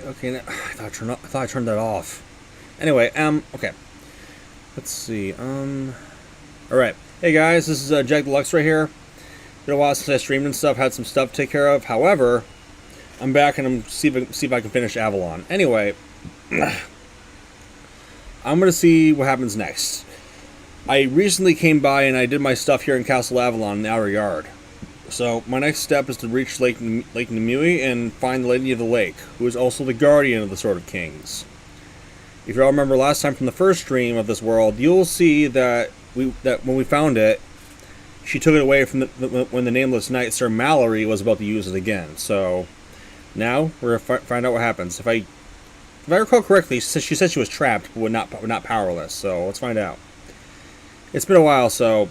Okay, now, I thought I turned that off. Anyway, okay. Let's see. Alright. Hey guys, this is Jag Deluxe right here. Been a while since I streamed and stuff, had some stuff to take care of. However, I'm back and I'm see if I can finish Avalon. Anyway, I'm gonna see what happens next. I recently came by and I did my stuff here in Castle Avalon in the Outer Yard. So my next step is to reach Lake Nimue and find the Lady of the Lake, who is also the guardian of the Sword of Kings. If you all remember last time from the first stream of this world, you'll see that when we found it, she took it away from when the nameless knight Sir Mallory was about to use it again. So now we're gonna find out what happens. If I recall correctly, she said she was trapped, but not powerless. So let's find out. It's been a while, so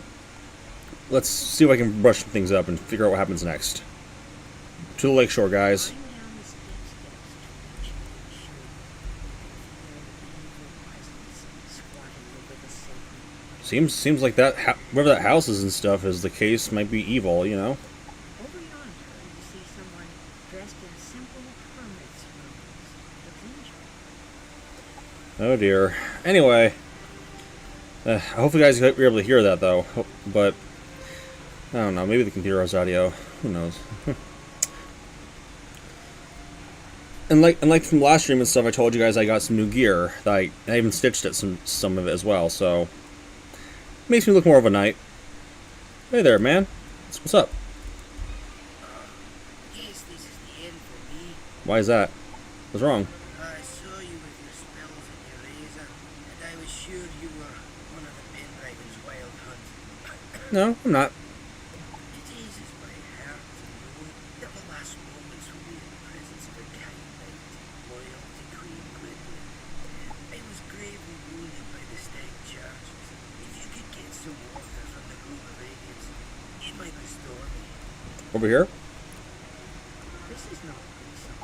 let's see if I can brush some things up and figure out what happens next. To the lakeshore, guys. Seems like that wherever that house is and stuff is the case might be evil, you know. Over yonder, you see someone dressed in simple hermit's robes. Oh dear. Anyway, I hope you guys were able to hear that though. But I don't know. Maybe the computer has audio. Who knows? And like from the last stream and stuff, I told you guys I got some new gear. I even stitched it some of it as well. So. Makes me look more of a knight. Hey there, man. What's up? Yes, this is the end for me. Why is that? What's wrong? I saw you with your spells and your razor, and I was sure you were one of the Pendragon's wild hunt. No, I'm not. It eases my heart to know that the last moments will be in the presence of a kind knight, loyal to Queen Gwendolyn. I was gravely wounded by the stag charges. If you could get some water from the Grove of Radiance, it might restore me. Over here? This is not a good sign.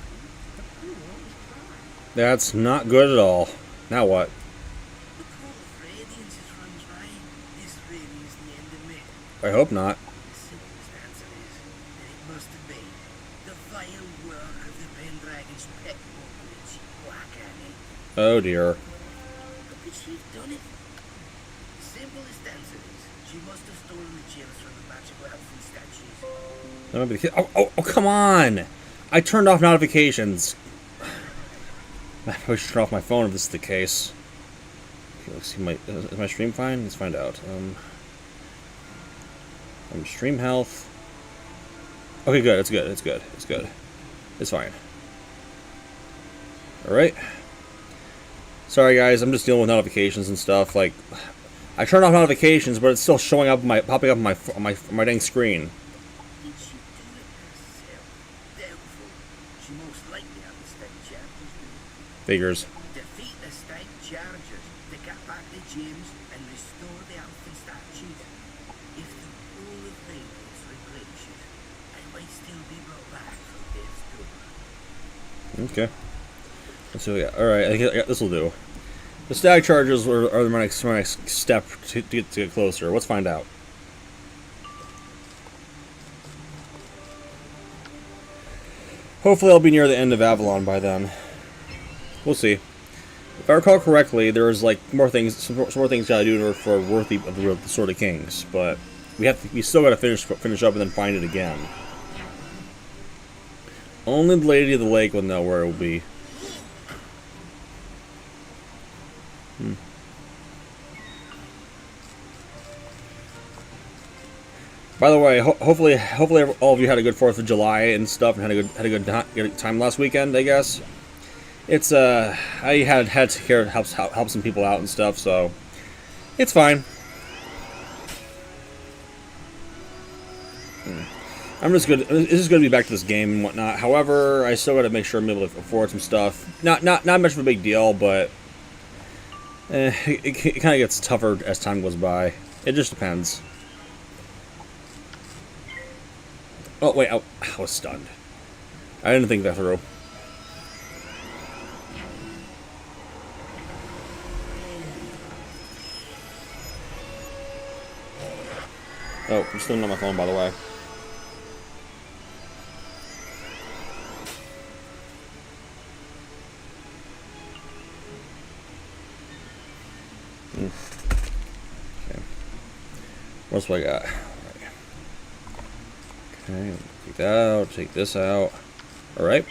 The pool is dry. That's not good at all. Now what? The Grove of Radiance has run dry. This really is the end of me. I hope not. The simplest answer is that it must have been the vile work of the Pendragon's pet witch, Black Annie. Oh dear. How could she have done it? The simplest answer is she must have stolen the gems from the magical elfin statues. That might be the kid. Oh, come on! I turned off notifications. I probably should turn off my phone if this is the case. Okay, let's see. Is my stream fine? Let's find out. Stream health. Okay, good. It's good. It's good. It's good. It's fine. All right. Sorry, guys. I'm just dealing with notifications and stuff. Like, I turned off notifications, but it's still showing up, popping up on my dang screen. Did she do it herself? Doubtful. She most likely had the stag chargers. Figures. Defeat the stag chargers to get back the gems and restore the elfin statues. If the rule of Radiance replenishes, I might still be brought back from death's door. Okay. Let's see what we got. Alright, I think this will do. The stag charges are my next step to get closer. Let's find out. Hopefully I'll be near the end of Avalon by then. We'll see. If I recall correctly, there's like some more things gotta do for worthy of the Sword of Kings, but we still gotta finish up and then find it again. Only the Lady of the Lake will know where it will be. By the way, hopefully all of you had a good 4th of July and stuff, and had a good time last weekend. I guess it's I had to help some people out and stuff, so it's fine. I'm just good. It's just good to be back to this game and whatnot. However, I still got to make sure I'm able to afford some stuff. Not much of a big deal, but it kind of gets tougher as time goes by. It just depends. Oh, wait, I was stunned. I didn't think that through. Oh, I'm still on my phone, by the way. What's what I got? Okay, take that out, take this out. Alright.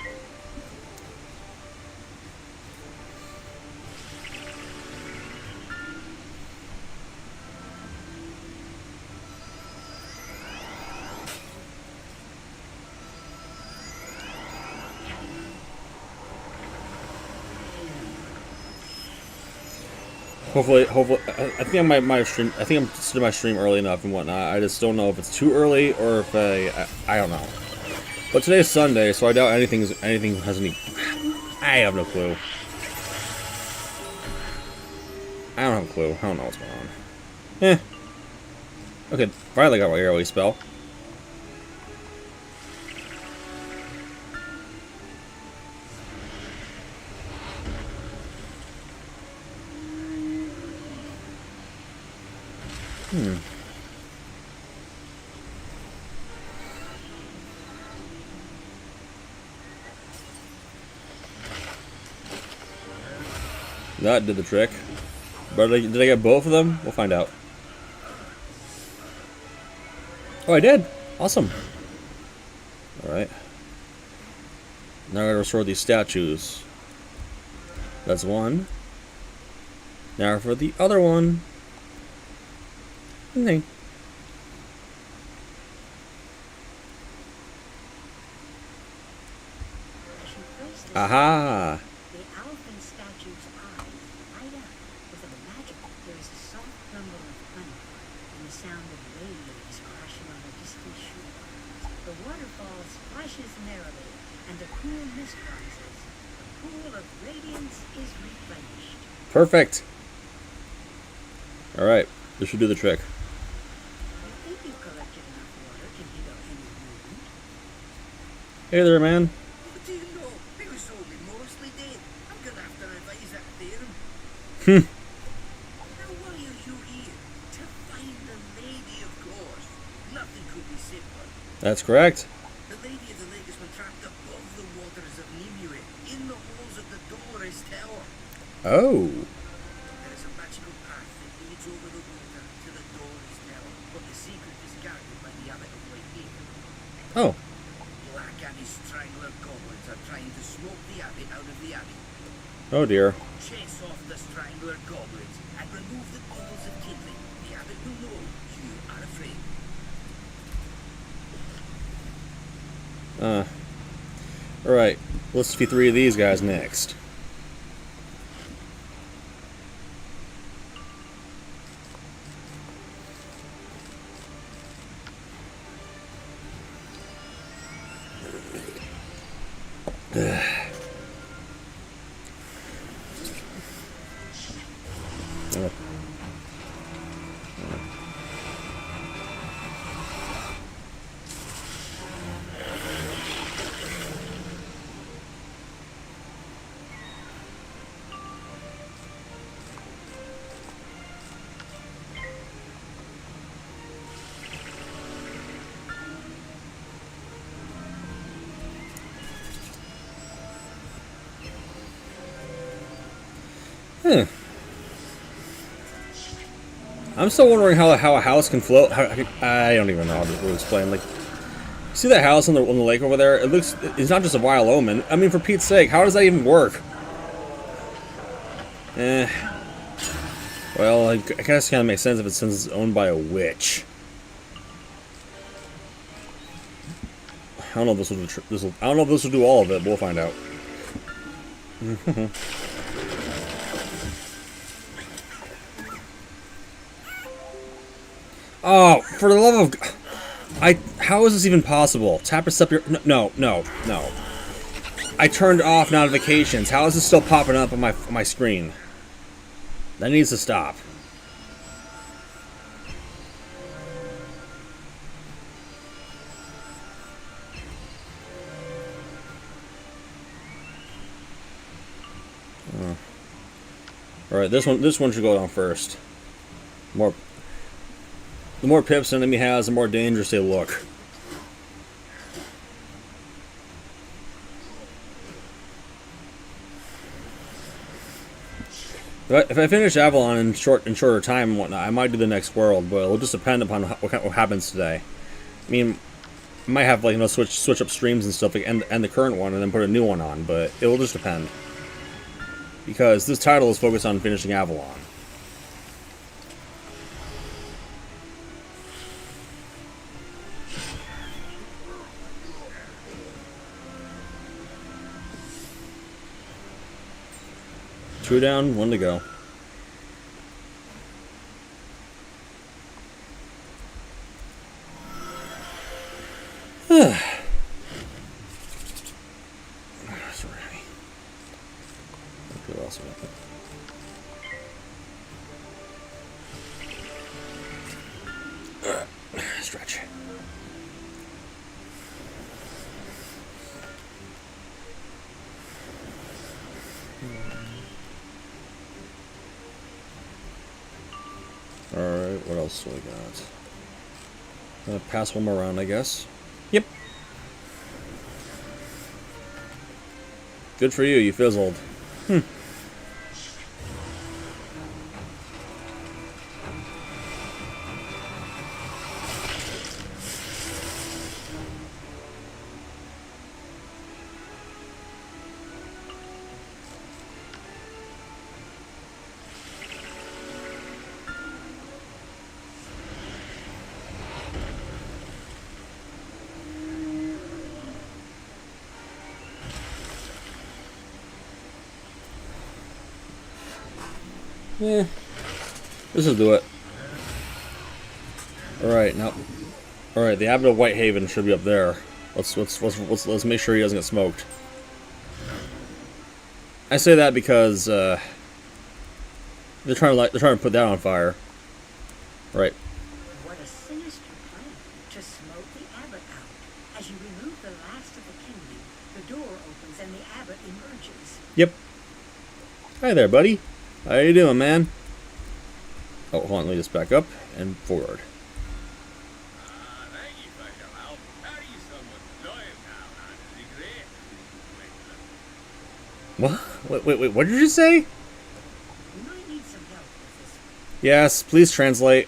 Hopefully, I think I might have streamed. I think I'm starting my stream early enough and whatnot. I just don't know if it's too early or if I don't know. But today's Sunday, so I doubt anything has any. I have no clue. I don't have a clue. I don't know what's going on. Eh. Okay, finally got my early spell. That did the trick. But did I get both of them? We'll find out. Oh, I did! Awesome. Alright. Now I gotta restore these statues. That's one. Now for the other one. Okay. Aha! The elephant statue's eyes light up with a magic. There is a soft rumble of thunder and the sound of waves crashing on the distant shore. The waterfall splashes merrily and a cool mist rises. The pool of radiance is replenished. Perfect! Alright, this should do the trick. I think you've collected enough water to heat up any movement. Hey there, man. What do you know? It was only mostly dead. I'm gonna have to revise that theorem. Now why are you here? To find the lady, of course. Nothing could be simpler. That's correct. The lady of the lake has been trapped above the waters of Nimue, in the halls of the Dolores Tower. Oh. There is a magical path that leads over the water to the Dolores Tower, but the secret is guarded by the abbot of Whitehaven. Oh. Black and his strangler goblins are trying to smoke the abbey out of the abbey. Oh dear. Chase off the strangler goblins and remove the bubbles of kindling. The abbot will know you are afraid. Alright. Let's defeat 3 of these guys next. I'm still wondering how a house can float. I don't even know how to explain. Like, see that house on the lake over there? It's not just a vile omen. I mean, for Pete's sake, how does that even work? Well, I guess it kind of makes sense since it's owned by a witch. I don't know if this will. I don't know if this will do all of it, but we'll find out. Oh, for the love of... How is this even possible? Tap or step your... No. I turned off notifications. How is this still popping up on my screen? That needs to stop. Alright, this one should go down first. The more pips an enemy has, the more dangerous they look. If I finish Avalon in shorter time and whatnot, I might do the next world, but it'll just depend upon what happens today. I mean, I might have, like, you know, switch up streams and stuff, like, end the current one and then put a new one on, but it will just depend. Because this title is focused on finishing Avalon. Two down, one to go. Sorry. Okay, also stretch. Alright, what else do we got? Gonna pass one more round, I guess. Yep. Good for you, you fizzled. Yeah, this will do it. All right, now, all right. The Abbot of Whitehaven should be up there. Let's make sure he doesn't get smoked. I say that because they're trying to put that on fire. Right. What a sinister plan to smoke the abbot out. As you remove the last of the kingdom, the door opens and the abbot emerges. Yep. Hi there, buddy. How you doing, man? Oh, hold on. Let me just back up and forward. What? Wait. What did you say? You might need some help with this one. Yes, please translate.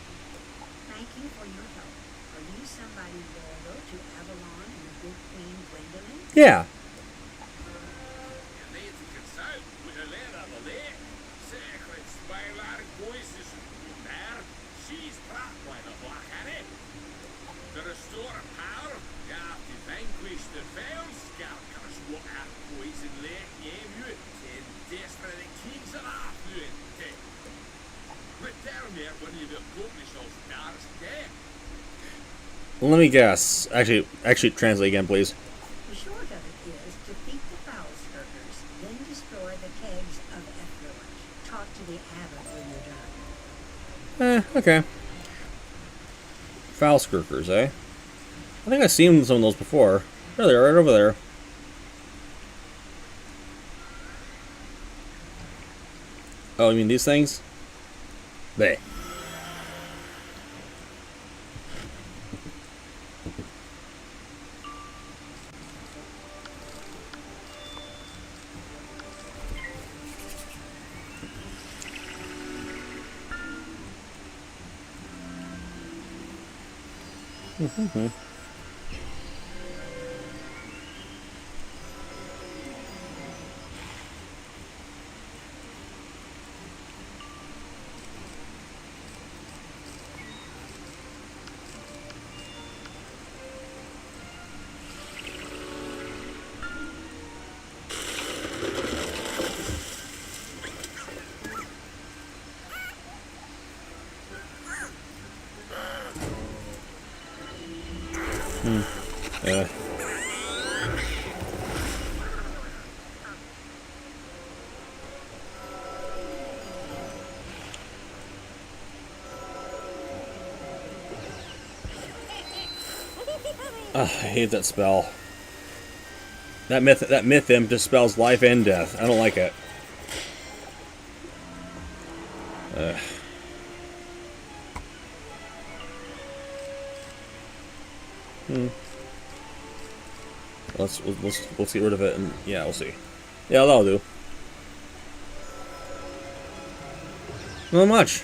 Thank you for your help. Are you somebody loyal to Avalon and the good Queen Gwendolyn? Yeah. Let me guess. Actually, translate again, please. The short of it is defeat the foul skirkers, then destroy the kegs of effluent. Talk to the abbot when you're done. Okay. Foul skirkers, eh? I think I've seen some of those before. There they are, right over there. Oh, you mean these things? They. Mm-hmm. Yeah. I hate that spell. That myth imp just spells life and death. I don't like it. Let's get rid of it, and yeah, we'll see. Yeah, that'll do. Not much.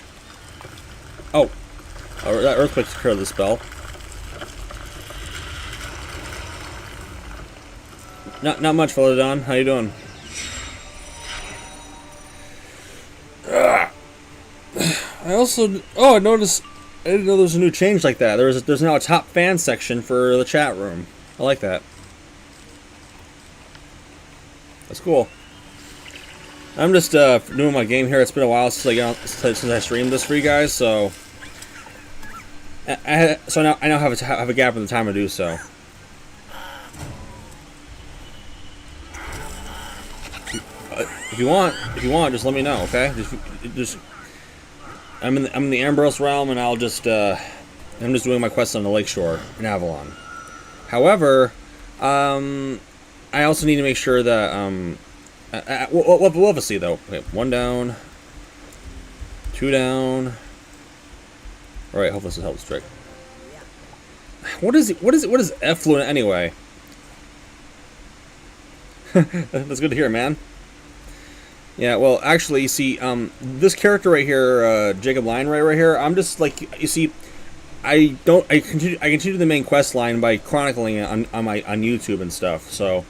Oh. That earthquake took care of the spell. Not much, Philodon. How you doing? I also... Oh, I noticed... I didn't know there was a new change like that. There's now a top fan section for the chat room. I like that. That's cool. I'm just doing my game here. It's been a while since I streamed this for you guys, so... I now have a gap in the time to do so. If you want, just let me know, okay? Just I'm in the Ambrose realm, and I'm just doing my quest on the lakeshore in Avalon. However, I also need to make sure that we'll have to see though. Okay, 1 down, 2 down. All right, hope this helps trick. What is effluent anyway? That's good to hear, man. Yeah, well, actually, you see, this character right here, Jacob Line right here, I'm just like, you see, I continue the main quest line by chronicling it on YouTube and stuff. So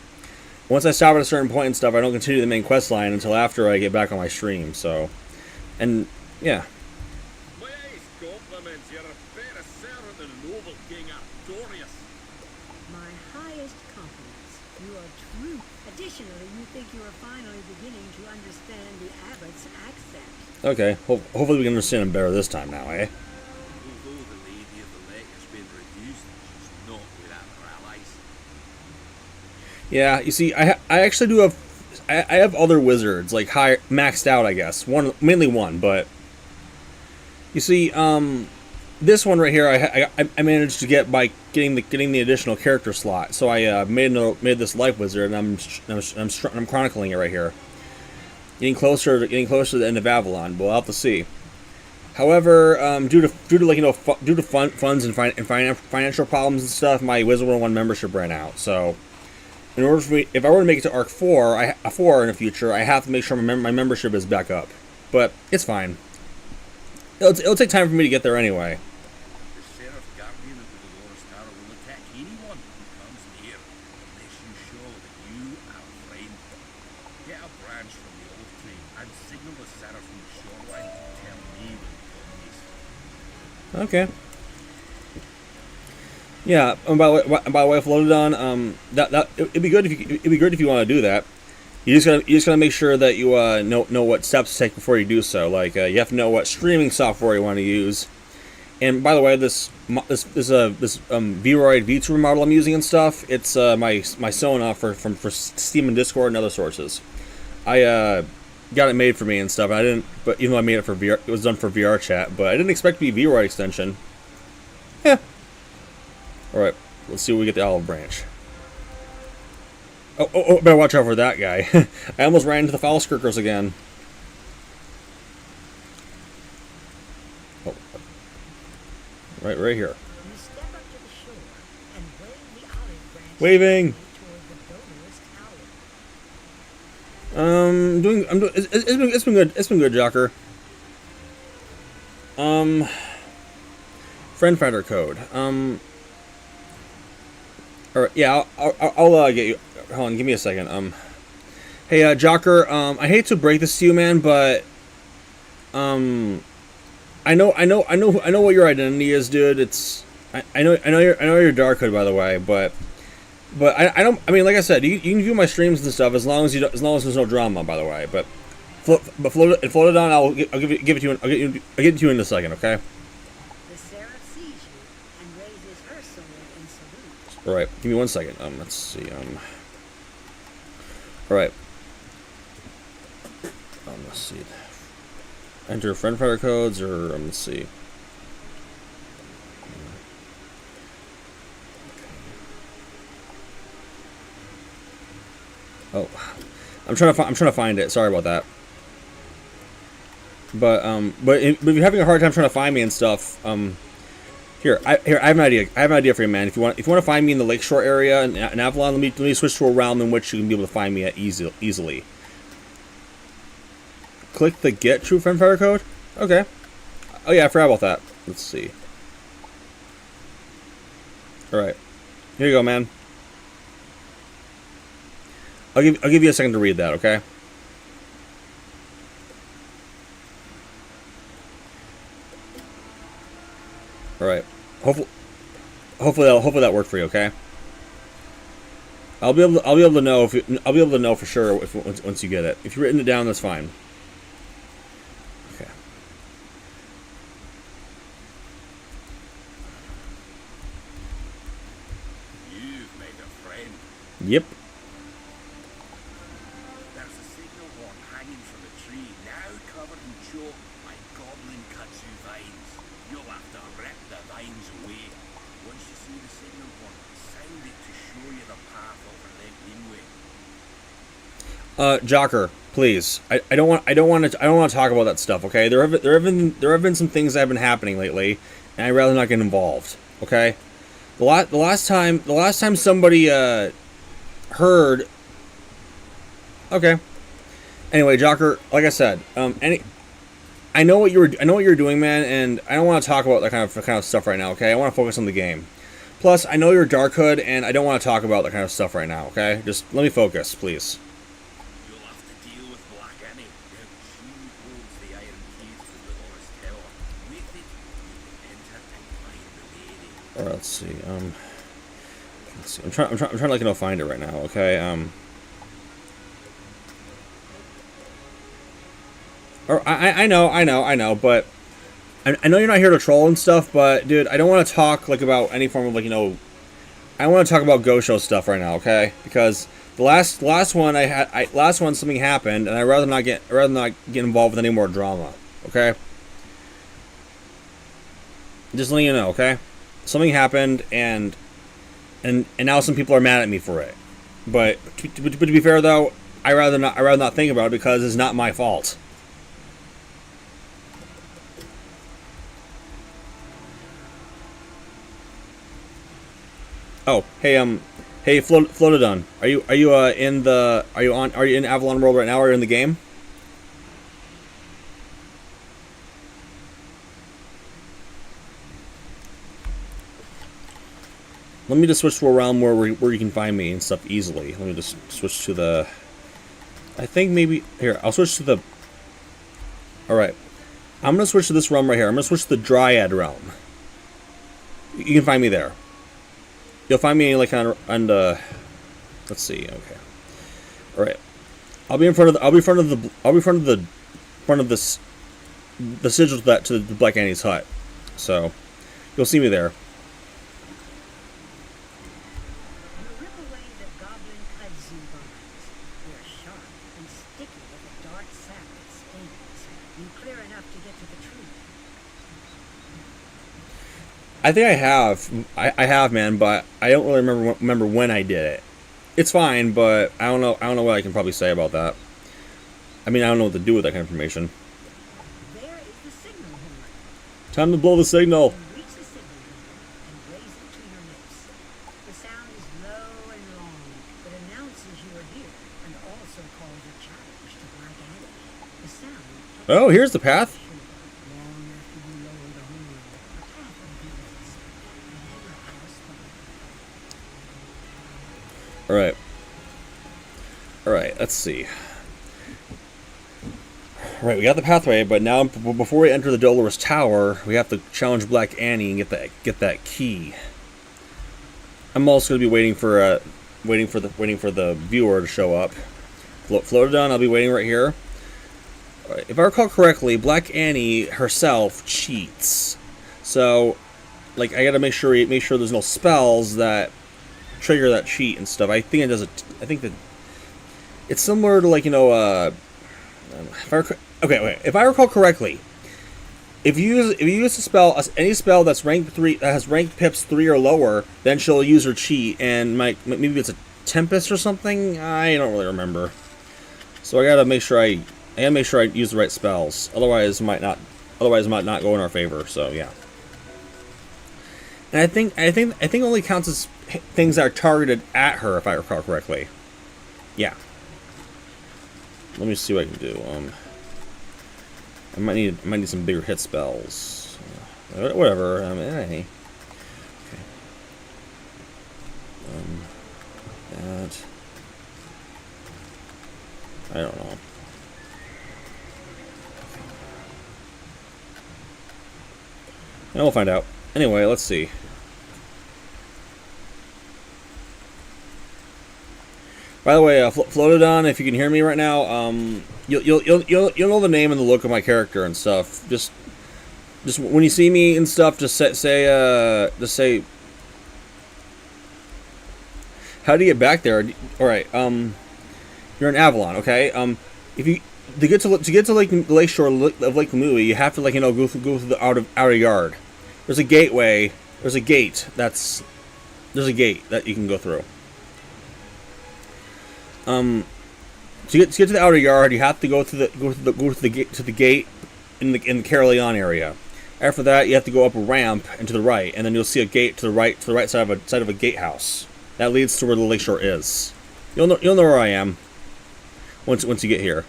once I stop at a certain point and stuff, I don't continue the main quest line until after I get back on my stream. So, and yeah. My highest compliments. You are true. Additionally, you think you are finally beginning to understand the abbot's accent. Okay, hopefully we can understand him better this time now, eh? Although the lady of the lake has been reduced, she's not without her allies. Yeah, you see, I actually do have I have other wizards like high maxed out, I guess. Mainly one, but you see, this one right here, I managed to get by getting the additional character slot. So I made this life wizard, and I'm chronicling it right here. Getting closer to the end of Avalon. We'll have to see. However, due to funds and financial problems and stuff, my Wizard101 membership ran out. So, in order for me, if I were to make it to Arc 4, in the future, I have to make sure my membership is back up. But it's fine. It'll take time for me to get there anyway. The Sheriff Guardian of the Dolores Tower will attack anyone who comes near, unless you show that you are a friend. Get a branch from the old tree and signal the Seraph from the shoreline to tell me when the dawn is. Okay. Yeah. And by the way, Philodon, it'd be good if you want to do that. You just gotta make sure that you know what steps to take before you do so. Like you have to know what streaming software you want to use. And by the way, this Vroid VTuber model I'm using and stuff, it's my Sona for Steam and Discord and other sources. I got it made for me and stuff. I didn't, but even though I made it for VR, it was done for VR chat. But I didn't expect it to be a Vroid extension. Yeah. All right, let's see what we get the olive branch. Oh, better watch out for that guy. I almost ran into the foul skirkers again. Oh. Right here. You step up to the shore and wave the olive branch Waving. toward the Dolores Tower. It's been good. It's been good, Jocker. Friend finder code. All right, yeah, I'll get you. Hold on, give me a second. Hey, Jocker. I hate to break this to you, man, but I know what your identity is, dude. It's I know your dark hood, by the way, but I don't. I mean, like I said, you can view my streams and stuff as long as there's no drama, by the way. But Philodon, I'll give it to you. I'll get to you in a second, okay? The Seraph sees you and raises her sword in salute. All right, give me 1 second. Let's see. All right. Let's see. Enter friend finder codes, or let's see. Oh, I'm trying to find it. Sorry about that. But if you're having a hard time trying to find me and stuff, Here, I have an idea. I have an idea for you, man. If you want to find me in the Lakeshore area in Avalon, let me switch to a realm in which you can be able to find me at easily. Click the Get True Friend Finder code. Okay. Oh yeah, I forgot about that. Let's see. Alright. Here you go, man. I'll give you a second to read that, okay? Alright. Hopefully that worked for you, okay? I'll be able to know for sure once you get it. If you've written it down, that's fine. Okay. You've made a friend. Yep. There's a signal horn hanging from a tree, now covered in chalk by goblin kudzu vines. You'll have to rip the vines away. Once you see the signal horn, sound it to show you the path over the greenway. Jocker, please. I don't want to talk about that stuff. Okay. There have been some things that have been happening lately, and I'd rather not get involved. Okay. The last time somebody heard. Okay. Anyway, Jocker, like I said, I know what you were doing, man, and I don't want to talk about that kind of stuff right now. Okay. I want to focus on the game. Plus, I know you're Dark Hood, and I don't want to talk about that kind of stuff right now. Okay. Just let me focus, please. Alright, let's see. I'm trying to like find it right now. Okay. Or I know, but I know you're not here to troll and stuff. But dude, I don't want to talk like about any form of like I want to talk about Go Show stuff right now. Okay, because the last one something happened, and I'd rather not get involved with any more drama. Okay. Just letting you know. Okay. Something happened, and now some people are mad at me for it. But to be fair, though, I rather not think about it because it's not my fault. Oh, hey, Flotodon, are you in Avalon World right now? Or are you in the game? Let me just switch to a realm where you can find me and stuff easily. Let me just switch to the... I think maybe... Here, I'll switch to the... Alright. I'm going to switch to this realm right here. I'm going to switch to the Dryad realm. You can find me there. You'll find me like on the... Let's see. Okay. Alright. I'll be in front of this... The sigil to the Black Annie's hut. So, you'll see me there. I think I have. I have, man, but I don't really remember when I did it. It's fine, but I don't know what I can probably say about that. I mean, I don't know what to do with that kind of information. There is the signal horn. Time to blow the signal. Reach the signal horn and raise it to your lips. The sound is low and long, but announces you are here and also calls a challenge to Black Annie. The sound. Oh, here's the path. Alright. Alright, let's see. Alright, we got the pathway, but now before we enter the Dolorous Tower, we have to challenge Black Annie and get that key. I'm also gonna be waiting for the viewer to show up. Flotodon, I'll be waiting right here. If I recall correctly, Black Annie herself cheats. So, like, I gotta make sure there's no spells that trigger that cheat and stuff. I think it does it. I think that it's similar to, like, if I recall correctly, if you use a spell, any spell that's ranked 3 that has rank pips 3 or lower, then she'll use her cheat, and maybe it's a Tempest or something. I don't really remember. So I gotta make sure I use the right spells. Otherwise, it might not go in our favor. So yeah. And I think it only counts as things that are targeted at her, if I recall correctly. Yeah. Let me see what I can do. I might need some bigger hit spells. Whatever. I mean, hey. Okay. That. I don't know. And we'll find out. Anyway, let's see. By the way, Floatodon, if you can hear me right now, you'll know the name and the look of my character and stuff. Just when you see me and stuff, just say. How do you get back there? All right. You're in Avalon, okay? If you to get to the lakeshore of Lake Lemui, you have to go through the outer yard. There's a gateway. There's a gate that you can go through. To get to the outer yard, you have to go to the gate in the Carolion area. After that, you have to go up a ramp and to the right, and then you'll see a gate to the right side of a gatehouse that leads to where the lakeshore is. You'll know where I am once you get here.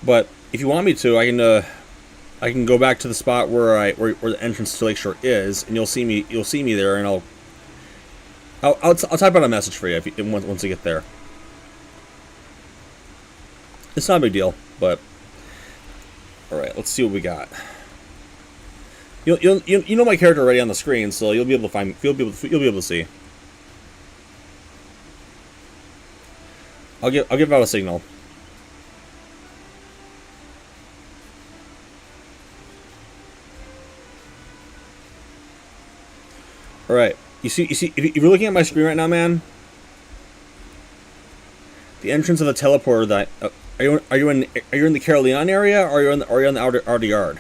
But if you want me to, I can go back to the spot where the entrance to Lakeshore is, and you'll see me there, and I'll type out a message for you once you get there. It's not a big deal, but all right, let's see what we got. You know my character already on the screen, so you'll be able to see. I'll give out a signal. All right. You see. If you're looking at my screen right now, man, the entrance of the teleporter. That are you in the Carolion area, or are you in the outer yard?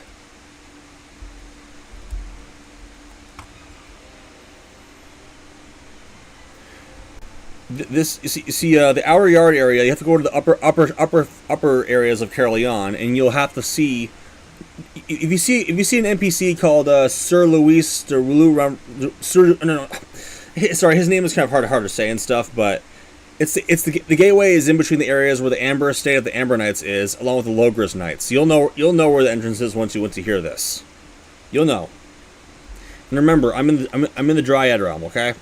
You see the outer yard area. You have to go to the upper areas of Carolion, and you'll have to see. If you see an NPC called Sir Luis or no, sorry, his name is kind of hard to say and stuff, but the gateway is in between the areas where the Amber Estate of the Amber Knights is, along with the Logris Knights. You'll know where the entrance is once you hear this. You'll know. And remember, I'm in the Dryad realm, okay?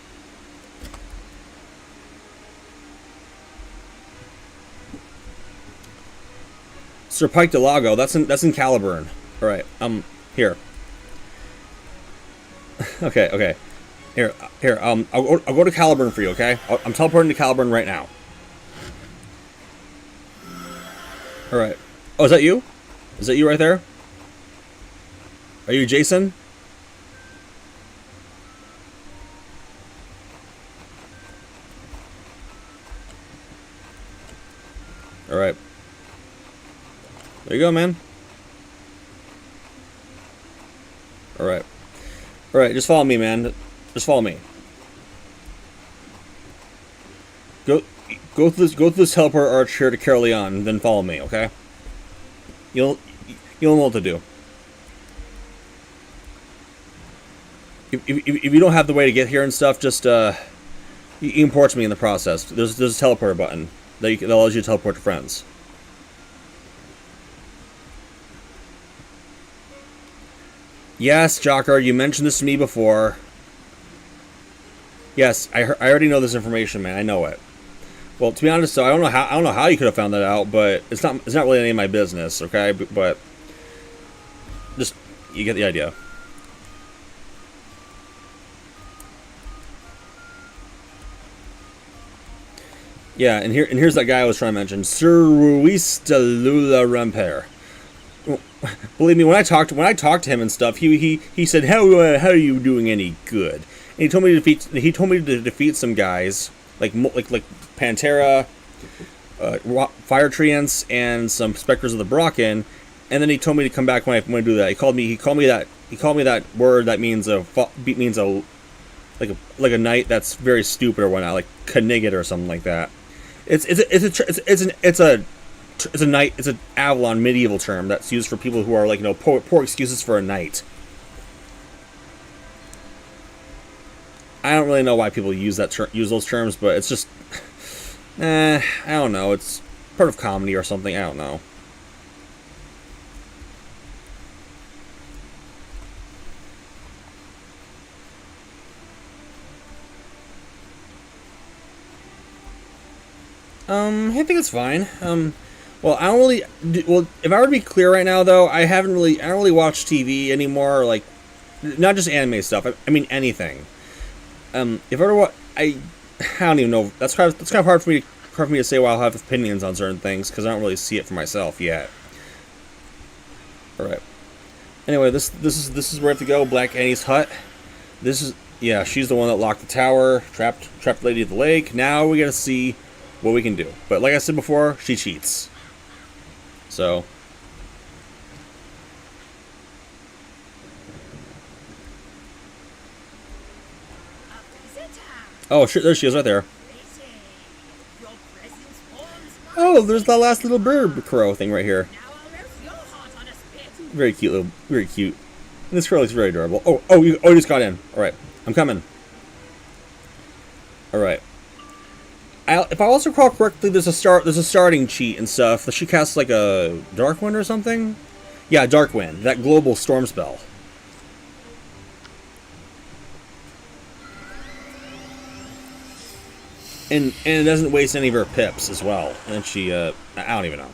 Sir Pike de Lago, that's in Caliburn. All right, here. Okay. Here. I'll go to Caliburn for you, okay? I'm teleporting to Caliburn right now. All right. Oh, is that you? Is that you right there? Are you Jason? All right. There you go, man. Alright. Alright, just follow me, man. Just follow me. Go through this teleport arch here to Carolion, then follow me, okay? You'll know what to do. If you don't have the way to get here and stuff, just you import me in the process. There's a teleporter button that allows you to teleport to friends. Yes, Jocker, you mentioned this to me before. Yes, I already know this information, man. I know it. Well, to be honest, though, I don't know how you could have found that out, but it's not really any of my business, okay? But just you get the idea. Yeah, and here's that guy I was trying to mention, Sir Ruiz de Lula Ramper. Believe me, when I talked to him and stuff, he said, how are you doing any good? And he told me to defeat some guys like Pantera, Fire Treants, and some Spectres of the Brocken. And then he told me to come back when I do that. He called me that word that means a knight that's very stupid or whatnot, like Knigget or something like that. It's an Avalon medieval term that's used for people who are poor excuses for a knight. I don't really know why people use those terms, but it's just, I don't know. It's part of comedy or something. I don't know. I think it's fine. Well, I don't really. Well, if I were to be clear right now, though, I don't really watch TV anymore. Like, not just anime stuff. I mean anything. If I were to I don't even know. That's kind of hard for me to say while I have opinions on certain things because I don't really see it for myself yet. All right. Anyway, this is where I have to go. Black Annie's hut. Yeah, she's the one that locked the tower, trapped Lady of the Lake. Now we gotta see what we can do. But like I said before, she cheats. So. Oh, sure, there she is right there. Oh, there's the last little bird crow thing right here. Very cute, very cute. And this crow looks very adorable. You just got in. All right, I'm coming. All right. If I also recall correctly, there's a starting cheat and stuff. She casts like a Dark Wind or something. Yeah, Dark Wind, that global storm spell. And it doesn't waste any of her pips as well. And she, I don't even know.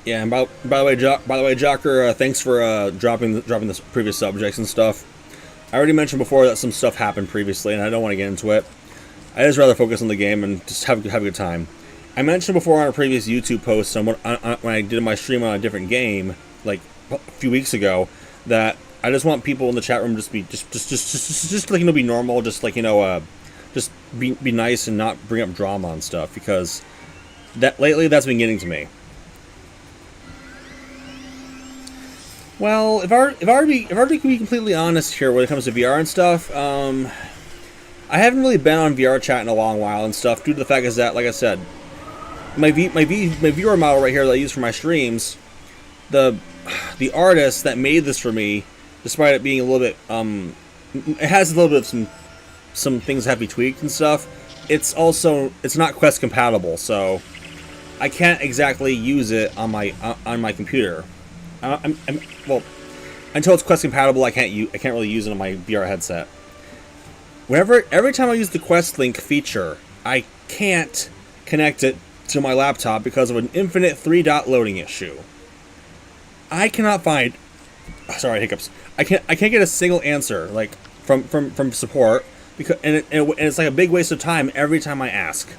Yeah, and by the way, Jocker, thanks for dropping the previous subjects and stuff. I already mentioned before that some stuff happened previously, and I don't want to get into it. I just rather focus on the game and just have a good time. I mentioned before on a previous YouTube post when I did my stream on a different game, like a few weeks ago, that I just want people in the chat room just like be normal, just like just be nice and not bring up drama and stuff because lately that's been getting to me. Well, if I were to be completely honest here when it comes to VR and stuff, I haven't really been on VR chat in a long while and stuff due to the fact is that, like I said, my viewer model right here that I use for my streams, the artist that made this for me, despite it being a little bit it has a little bit of some things that have to be tweaked and stuff. It's not Quest compatible, so I can't exactly use it on my computer. Well, until it's Quest compatible, I can't really use it on my VR headset. Every time I use the Quest Link feature, I can't connect it to my laptop because of an infinite 3-dot loading issue. I cannot find. Sorry, hiccups. I can't get a single answer like from support because and it's like a big waste of time every time I ask.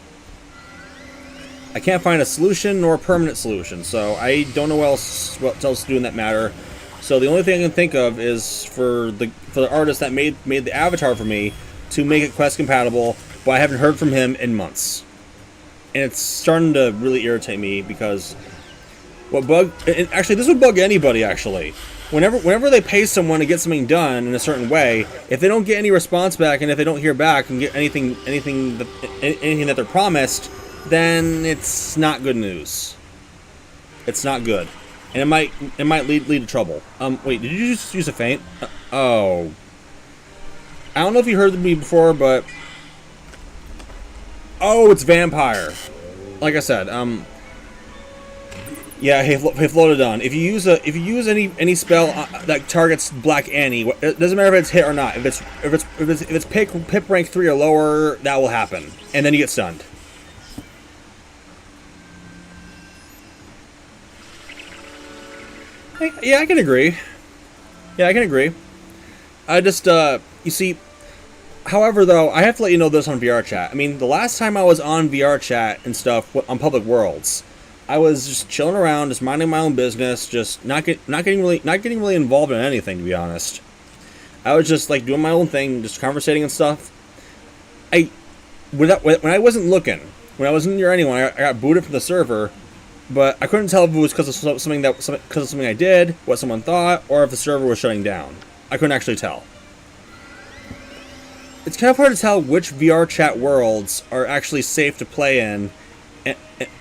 I can't find a solution nor a permanent solution, so I don't know what else to do in that matter. So the only thing I can think of is for the artist that made the avatar for me to make it Quest compatible, but I haven't heard from him in months. And it's starting to really irritate me because and actually this would bug anybody actually. Whenever they pay someone to get something done in a certain way, if they don't get any response back and if they don't hear back and get anything that they're promised, then it's not good news. It's not good. And it might lead to trouble. Wait, did you just use a feint? Oh. I don't know if you heard me before, but oh, it's vampire. Like I said, yeah, hey Flotodon. If you use any spell that targets Black Annie, it doesn't matter if it's hit or not. If it's pip rank 3 or lower, that will happen, and then you get stunned. Yeah, I can agree. I just, you see, however, though, I have to let you know this on VR chat. I mean, the last time I was on VR chat and stuff on Public Worlds, I was just chilling around, just minding my own business, just not getting really involved in anything, to be honest. I was just like doing my own thing, just conversating and stuff. When I wasn't looking, when I wasn't near anyone, I got booted from the server. But I couldn't tell if it was because of something I did, what someone thought, or if the server was shutting down. I couldn't actually tell. It's kind of hard to tell which VR chat worlds are actually safe to play in,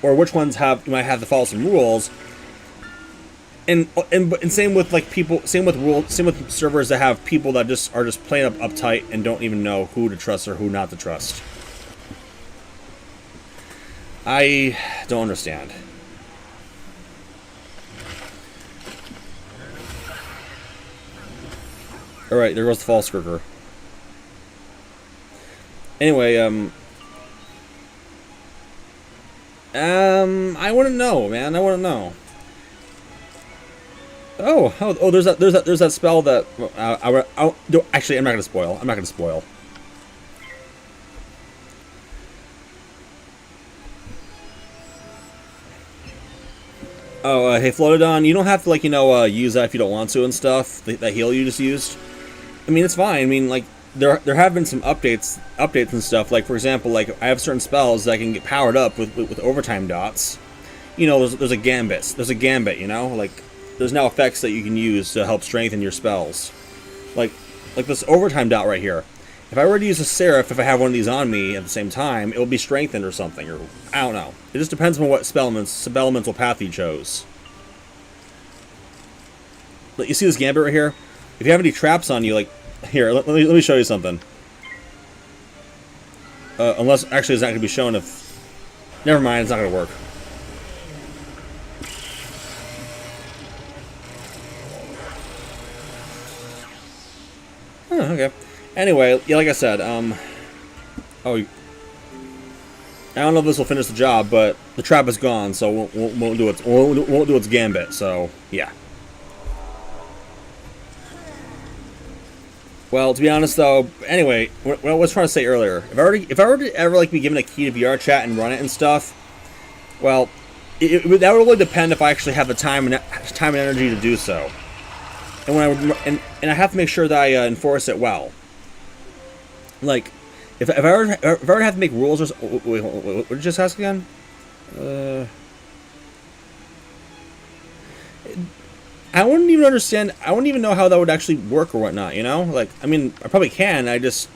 or which ones might have to follow some rules. And same with like same with servers that have people that are just playing uptight and don't even know who to trust or who not to trust. I don't understand. Alright, there goes the false skirker. Anyway, I wouldn't know, man. I wouldn't know. Oh, there's that spell that actually, I'm not gonna spoil. I'm not gonna spoil. Oh, hey, Flotodon, you don't have to, like, use that if you don't want to and stuff. That heal you just used. I mean, it's fine. I mean, like, there have been some updates and stuff. Like, for example, like, I have certain spells that can get powered up with overtime dots. You know, there's a gambit. There's a gambit, you know? Like, there's now effects that you can use to help strengthen your spells. Like this overtime dot right here. If I were to use a Seraph, if I have one of these on me at the same time, it will be strengthened or something, or I don't know. It just depends on what spell-elemental path you chose. But you see this gambit right here? If you have any traps on you, like, here, let me show you something. Unless, actually, it's not going to be shown if... Never mind, it's not going to work. Oh, okay. Anyway, yeah, like I said, oh, I don't know if this will finish the job, but the trap is gone, so won't do its gambit. So yeah. Well, to be honest, though, anyway, what I was trying to say earlier, if I were to ever, like, be given a key to VR chat and run it and stuff, well, that would really depend if I actually have the time and energy to do so, and when I have to make sure that I enforce it well. Like, if I ever have to make rules or wait, what did you just ask again? I wouldn't even understand. I wouldn't even know how that would actually work or whatnot. You know, like, I mean, I probably can. I just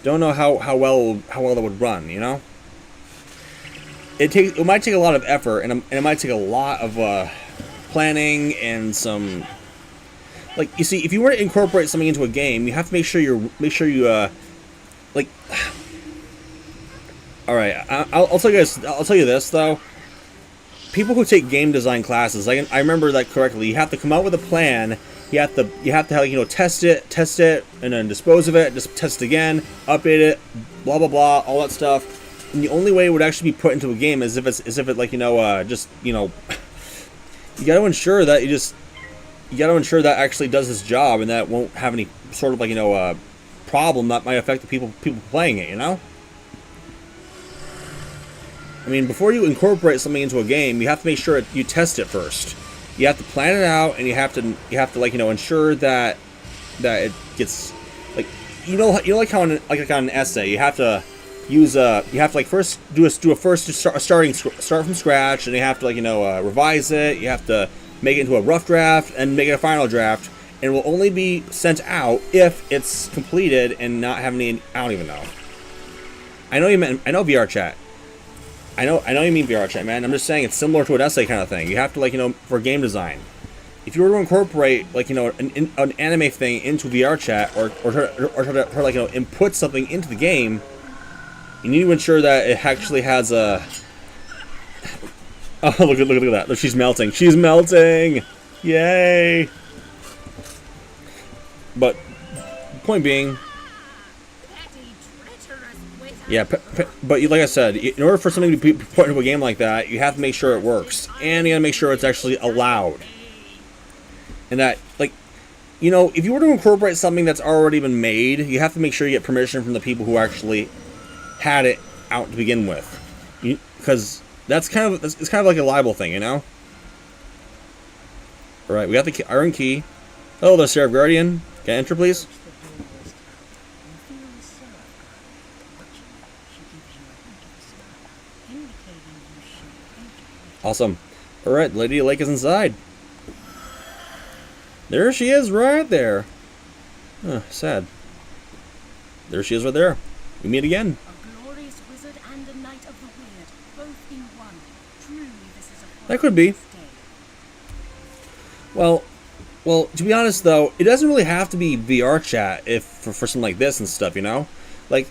don't know how well that would run. You know, it might take a lot of effort, and it might take a lot of planning and some. Like, you see, if you were to incorporate something into a game, you have to make sure you like. All right, I'll tell you guys. I'll tell you this though. People who take game design classes, I remember that correctly. You have to come out with a plan. You have to test it, and then dispose of it. Just test it again, update it, blah blah blah, all that stuff. And the only way it would actually be put into a game is if it like just you got to ensure that you got to ensure that actually does its job and that it won't have any sort of like problem that might affect the people playing it. You know. I mean, before you incorporate something into a game, you have to make sure you test it first. You have to plan it out, and you have to like ensure that it gets like like how on an essay you have to use like first start from scratch, and you have to revise it. You have to make it into a rough draft and make it a final draft, and it will only be sent out if it's completed and not have any. I don't even know. I know VR chat. I know you mean VR chat, man. I'm just saying it's similar to an essay kind of thing. You have to for game design. If you were to incorporate an anime thing into VR chat or to input something into the game, you need to ensure that it actually has a. Oh, look at that! Look, she's melting. She's melting! Yay! But point being. Yeah, but like I said, in order for something to be put into a game like that, you have to make sure it works, and you gotta make sure it's actually allowed. And that, if you were to incorporate something that's already been made, you have to make sure you get permission from the people who actually had it out to begin with, because it's kind of like a libel thing, you know. All right, we got the iron key. Hello there, Seraph Guardian. Can I enter, please? Awesome. Alright, Lady Lake is inside. There she is right there. Sad. There she is right there. We meet again. A glorious wizard and a knight of the weird, both in one. Truly, this is a that could be. Well, to be honest though, it doesn't really have to be VR chat for something like this and stuff, you know? Like,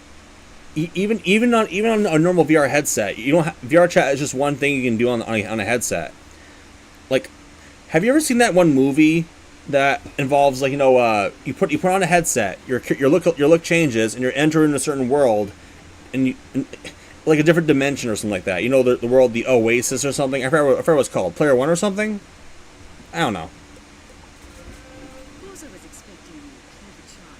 even on a normal VR headset, VR chat is just one thing you can do on a headset. Like, have you ever seen that one movie that involves like you put on a headset, your look changes, and you're entering a certain world, and like a different dimension or something like that. You know the world, the Oasis or something. I forgot what it's called. Player One or something. I don't know. Of course I was expecting you, clever child.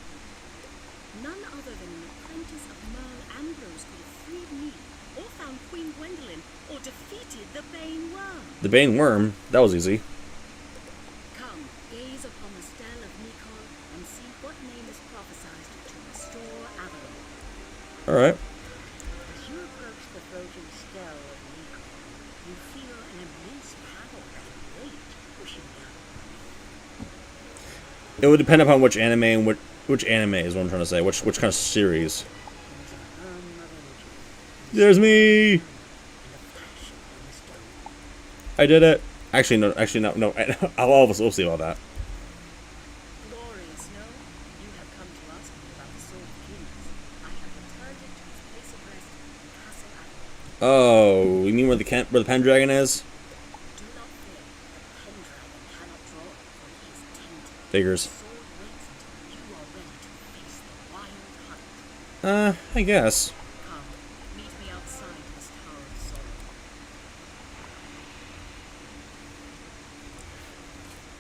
None other than an apprentice of Merle Ambrose could have freed me, or found Queen Gwendolyn, or defeated the Bane Worm. The Bane Worm. That was easy. Come, gaze upon the stele of Nicol, and see what name is prophesied to restore Avalon. All right. As you approach the floating stele of Nicol, you feel an immense power and weight pushing down. It would depend upon which anime and which anime is what I'm trying to say. Which kind of series. There's an of energy, There's me. and a flash on the stone. I did it. Actually, no. We'll see about that. Glorious, no? You have come to ask me about the Sword of Kings. I have returned it to its place of rest in Castle Avalon. Oh, you mean where the Pendragon is? Do not fear. The Pendragon cannot draw, for he is tainted. Figures. The sword waits until you are ready to face the wild hunt. I guess. Come, meet me outside this Tower of Sorrow.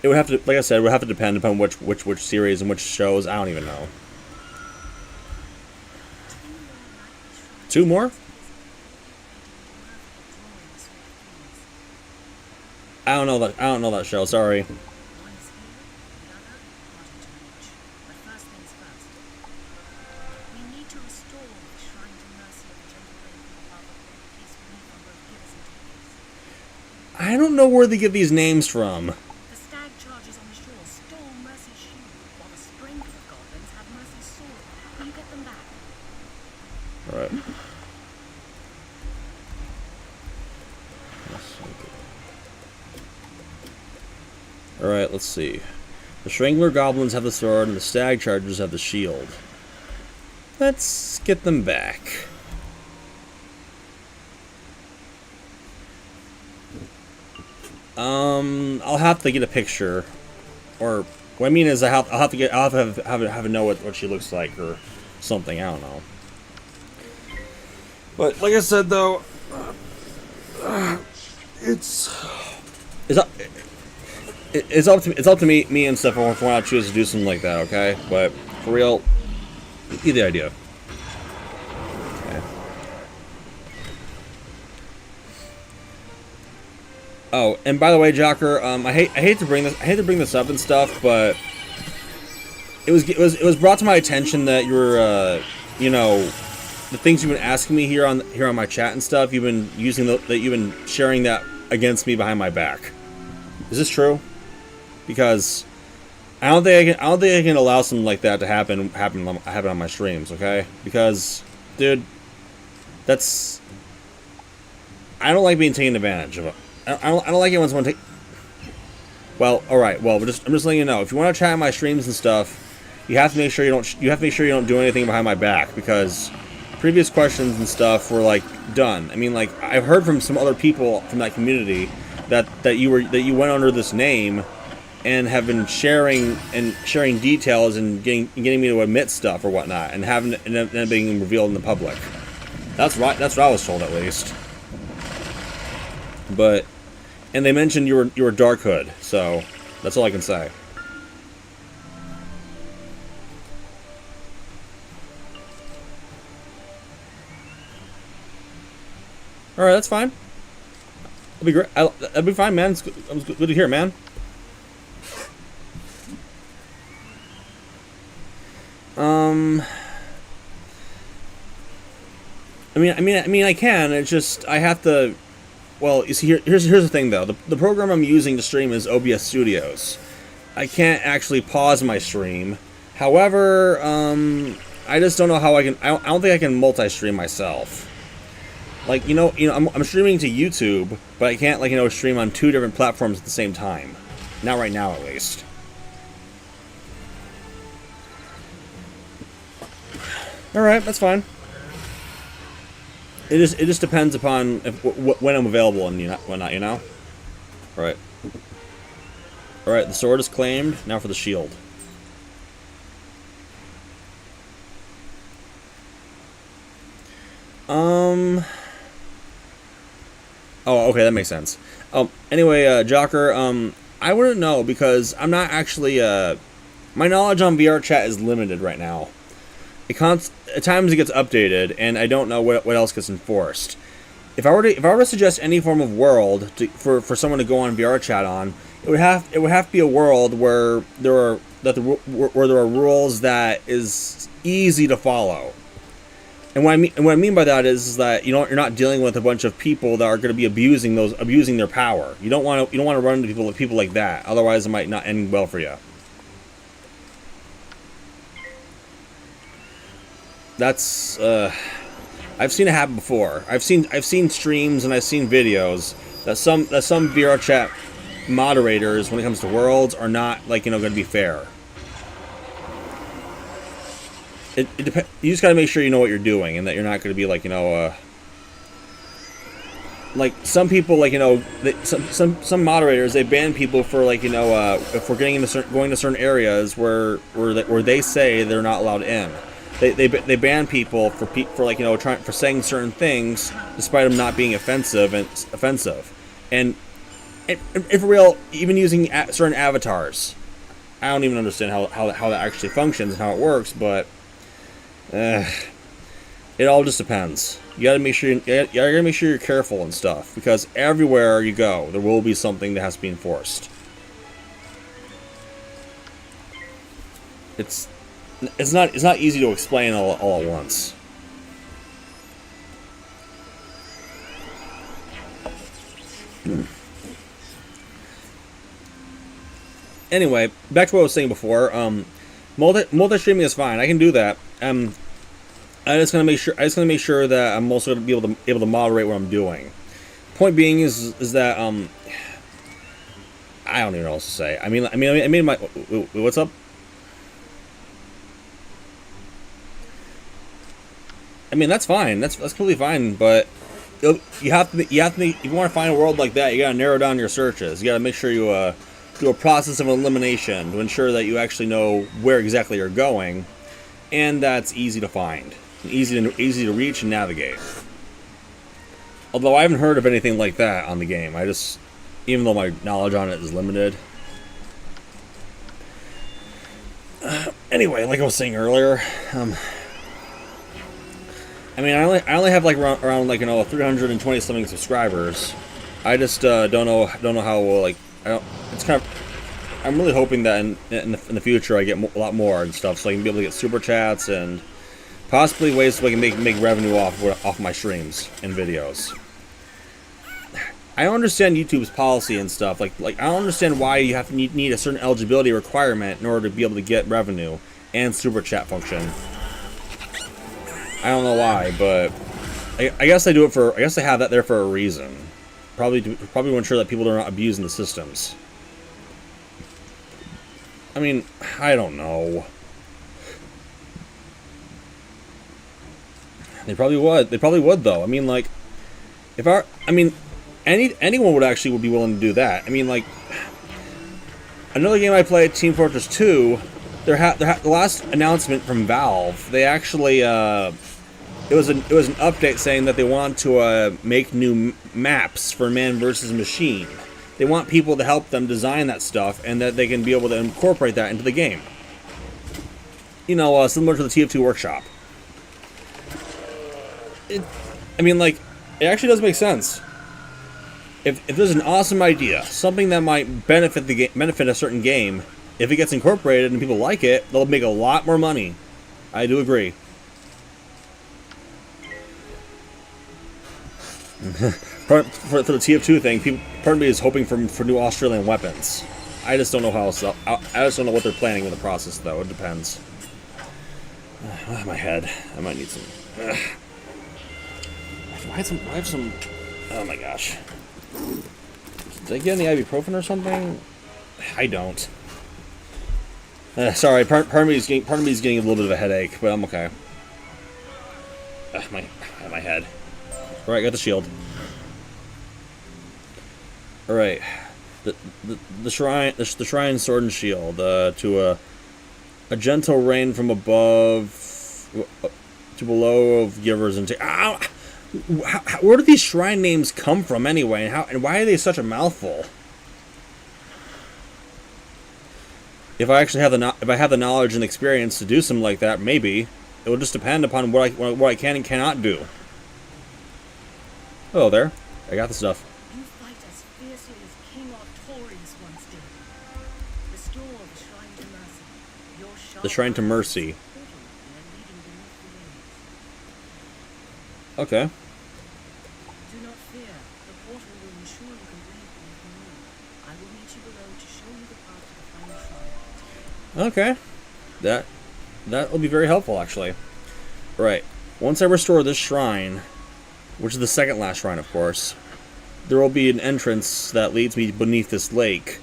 It would have to, like I said, it would have to depend upon which series and which shows. I don't even know. 2 more? I don't know that show. Sorry. One is here, the other harder to reach. But first things first. We need to restore the shrine to mercy of the gentle rain from above, in case relief on both givers and takers. I don't know where they get these names from. The stag chargers on the shore stole Mercy's shield, while the strength of goblins have Mercy's sword. Will you get them back? All right. All right. Let's see. The Strangler goblins have the sword, and the stag chargers have the shield. Let's get them back. I'll have to get a picture, or what I mean is I'll have to know what she looks like or something. I don't know. But like I said though, it's up to me and stuff if I want to choose to do something like that. Okay, but for real, you get the idea. Okay. Oh, and by the way, Jocker, I hate to bring this up and stuff, but it was brought to my attention that you're the things you've been asking me here on my chat and stuff, you've been using that you've been sharing that against me behind my back. Is this true? Because I don't think I can allow something like that to happen on my streams. Okay? Because, dude, I don't like being taken advantage of. I don't like anyone want to take. Well, all right. Well, I'm just letting you know. If you want to chat on my streams and stuff, you have to make sure you don't do anything behind my back, because previous questions and stuff were like done. I mean, like I've heard from some other people from that community that you went under this name and have been sharing details and getting me to admit stuff or whatnot, and then being revealed in the public. That's right. That's what I was told, at least. But, and they mentioned you were Dark Hood, so that's all I can say. All right, that's fine. That'll be great. That'll be fine, man. It was good to hear, man. I mean, I can. It's just I have to. Well, you see, here's the thing, though. The program I'm using to stream is OBS Studios. I can't actually pause my stream. However, I just don't know how I can. I don't think I can multi-stream myself. Like, I'm streaming to YouTube, but I can't, like, stream on 2 different platforms at the same time. Not right now, at least. All right, that's fine. It just depends upon when I'm available and whatnot, All right. Alright, the sword is claimed. Now for the shield. Oh, okay, that makes sense. Anyway, Jocker, I wouldn't know because I'm not actually, my knowledge on VR chat is limited right now. At times it gets updated, and I don't know what else gets enforced. If I were to suggest any form of world for someone to go on VR chat on, it would have to be a world where there are rules that is easy to follow. And what I mean by that is that you're not dealing with a bunch of people that are going to be abusing their power. You don't want to run into people like that. Otherwise, it might not end well for you. That's I've seen it happen before. I've seen streams and I've seen videos that some VR chat moderators, when it comes to worlds, are not going to be fair. It depends. You just gotta make sure you know what you're doing, and that you're not gonna be like some people, some moderators, they ban people for if we're going to certain areas where they say they're not allowed in. They ban people for saying certain things despite them not being offensive. And for real, even using certain avatars, I don't even understand how that actually functions and how it works, but. It all just depends. You gotta make sure you're careful and stuff, because everywhere you go, there will be something that has to be enforced. It's not easy to explain all at once. Anyway, back to what I was saying before. Multi-streaming is fine. I can do that. I just gonna make sure that I'm also gonna be able to moderate what I'm doing. Point being is that I don't even know what else to say. I mean my what's up? I mean that's fine. That's completely fine. But you have to if you want to find a world like that, you gotta narrow down your searches. You gotta make sure you do a process of elimination to ensure that you actually know where exactly you're going, and that's easy to find, easy to reach and navigate. Although I haven't heard of anything like that on the game. Even though my knowledge on it is limited. Anyway, like I was saying earlier, I only have around 320 something subscribers. I just don't know how I'm really hoping that in the future I get a lot more and stuff, so I can be able to get super chats and possibly ways so I can make revenue off my streams and videos. I don't understand YouTube's policy and stuff. I don't understand why you need a certain eligibility requirement in order to be able to get revenue and super chat function. I don't know why, but I guess I have that there for a reason. Probably to ensure that people are not abusing the systems. I mean, I don't know. They probably would though. I mean, anyone would be willing to do that. I mean, another game I played, Team Fortress 2. The last announcement from Valve, they actually it was an update saying that they want to make new maps for Man vs. Machine. They want people to help them design that stuff, and that they can be able to incorporate that into the game. Similar to the TF2 workshop. It actually does make sense. If there's an awesome idea, something that might benefit a certain game, if it gets incorporated and people like it, they'll make a lot more money. I do agree. For the TF2 thing, part of me is hoping for new Australian weapons. I just don't know I just don't know what they're planning in the process, though. It depends. My head. I might need some. I have some. Oh my gosh. Did I get any ibuprofen or something? I don't. Sorry, part of me is getting a little bit of a headache, but I'm okay. My head. Alright, got the shield. Alright. The shrine sword and shield to a gentle rain from above to below of givers and where do these shrine names come from anyway, and why are they such a mouthful? If I actually have the knowledge and experience to do something like that, maybe it will just depend upon what I can and cannot do. Hello there, I got the stuff. You fight as fiercely as King Artorius once did. Restore the shrine to mercy. Your The shrine to mercy. Okay. Do not fear. The portal will ensure you can breathe beneath the moon. I will meet you below to show you the path to the final shrine. Okay. That will be very helpful, actually. Right. Once I restore this shrine, which is the second last shrine, of course, there will be an entrance that leads me beneath this lake,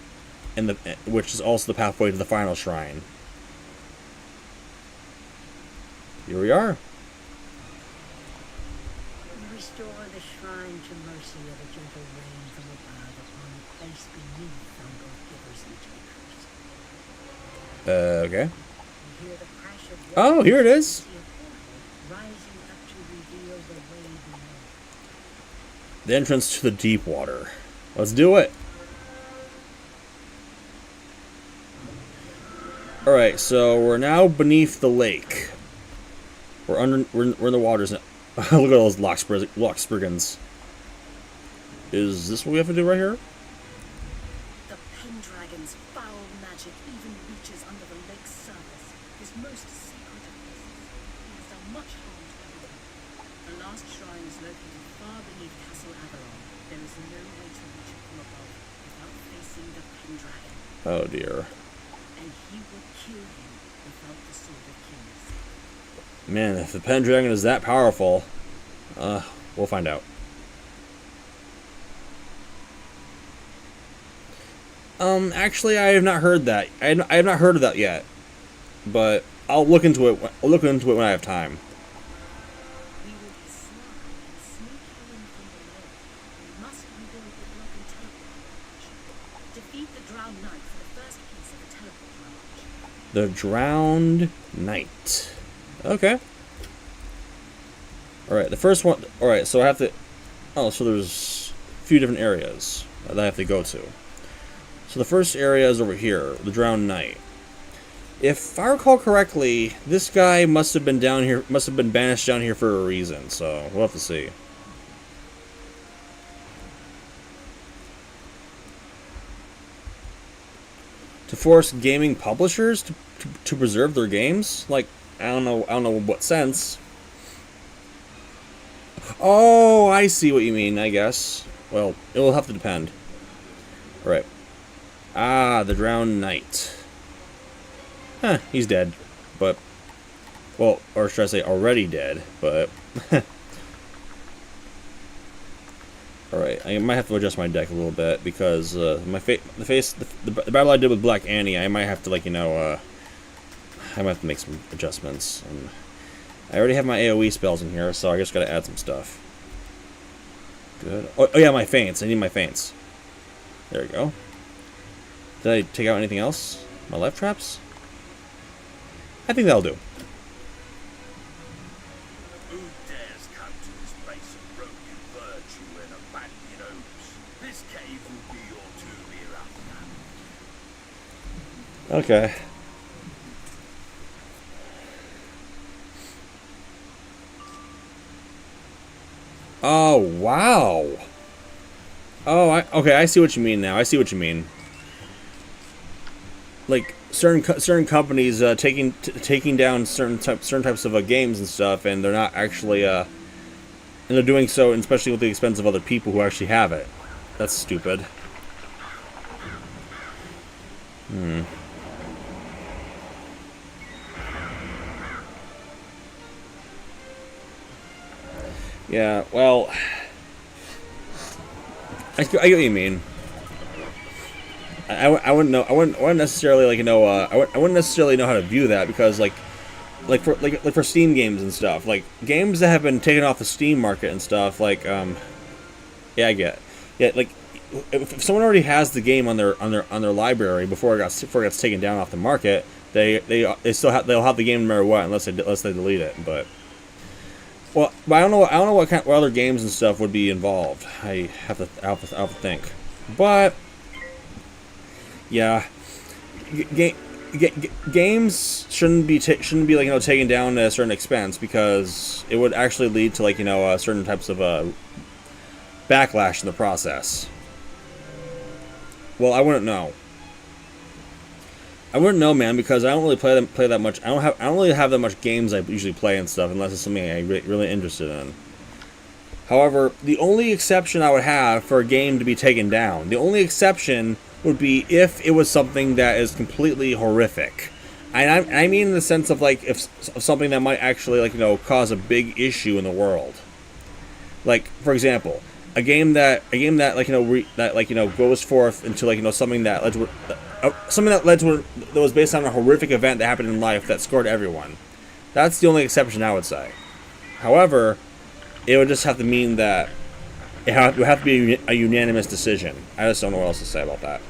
which is also the pathway to the final shrine. Here we are. Restore the shrine to mercy of a gentle rain from above upon the place beneath on both givers and takers. Okay. You hear the crash of Oh, here it is. see a portal rising up to reveal the way below. The entrance to the deep water. Let's do it. Alright, so we're now beneath the lake. We're in the waters now. Look at all those lock spriggans. Is this what we have to do right here? The Pendragon's foul magic even reaches under the lake's surface, his most sacred of places. He has done much harm to everyone. The last shrine is located far beneath Castle Avalon. There is no way to reach it from above without facing the Pendragon. Oh dear. And he will kill you without the Sword of Kings. Man, if the Pendragon is that powerful, we'll find out. Actually, I have not heard that. I have not heard of that yet, but I'll look into it. I'll look into it when I have time. We will be sly and sneak in from below. We must rebuild the broken teleport barrage. Defeat the drowned knight for the first piece of the teleport barrage. The Drowned Knight. Okay. Alright, the first one... Alright, so I have to... Oh, so there's a few different areas that I have to go to. So the first area is over here, the Drowned Knight. If I recall correctly, this guy must have been down here, must have been banished down here for a reason, so we'll have to see. To force gaming publishers to preserve their games? Like, I don't know what sense. Oh, I see what you mean, I guess. Well, it will have to depend. Alright. Ah, the Drowned Knight. Huh, he's dead. But, well, or should I say already dead, but... Alright, I might have to adjust my deck a little bit, because the battle I did with Black Annie, I might have to, like, you know, I might have to make some adjustments. And I already have my AoE spells in here, so I just gotta add some stuff. Good. Oh yeah, my feints. I need my feints. There we go. Did I take out anything else? My life traps? I think that'll do. Who dares come to this place of broken virtue and abandoned hopes? This cave will be your tomb hereafter. Okay. Oh, wow. Oh, okay, I see what you mean now. I see what you mean. Like certain companies taking down certain types of games and stuff, and they're not actually and they're doing so, especially at the expense of other people who actually have it. That's stupid. Yeah, well, I get what you mean. I wouldn't know. I wouldn't necessarily like I wouldn't necessarily know how to view that, because like for Steam games and stuff, like games that have been taken off the Steam market and stuff, like yeah, I get. Yeah, like if someone already has the game on their library before it gets taken down off the market, they'll have the game no matter what, unless they delete it. But I don't know what other games and stuff would be involved. I have to think. But yeah, games shouldn't be like taken down at a certain expense, because it would actually lead to like certain types of backlash in the process. Well, I wouldn't know. I wouldn't know, man, because I don't really play that much. I don't really have that much games I usually play and stuff, unless it's something I'm really interested in. However, the only exception I would have for a game to be taken down, the only exception would be if it was something that is completely horrific. And I mean in the sense of like if something that might actually like cause a big issue in the world. Like, for example, a game that goes forth into like something that was based on a horrific event that happened in life that scored everyone. That's the only exception I would say. However, it would just have to mean that it would have to be a unanimous decision. I just don't know what else to say about that.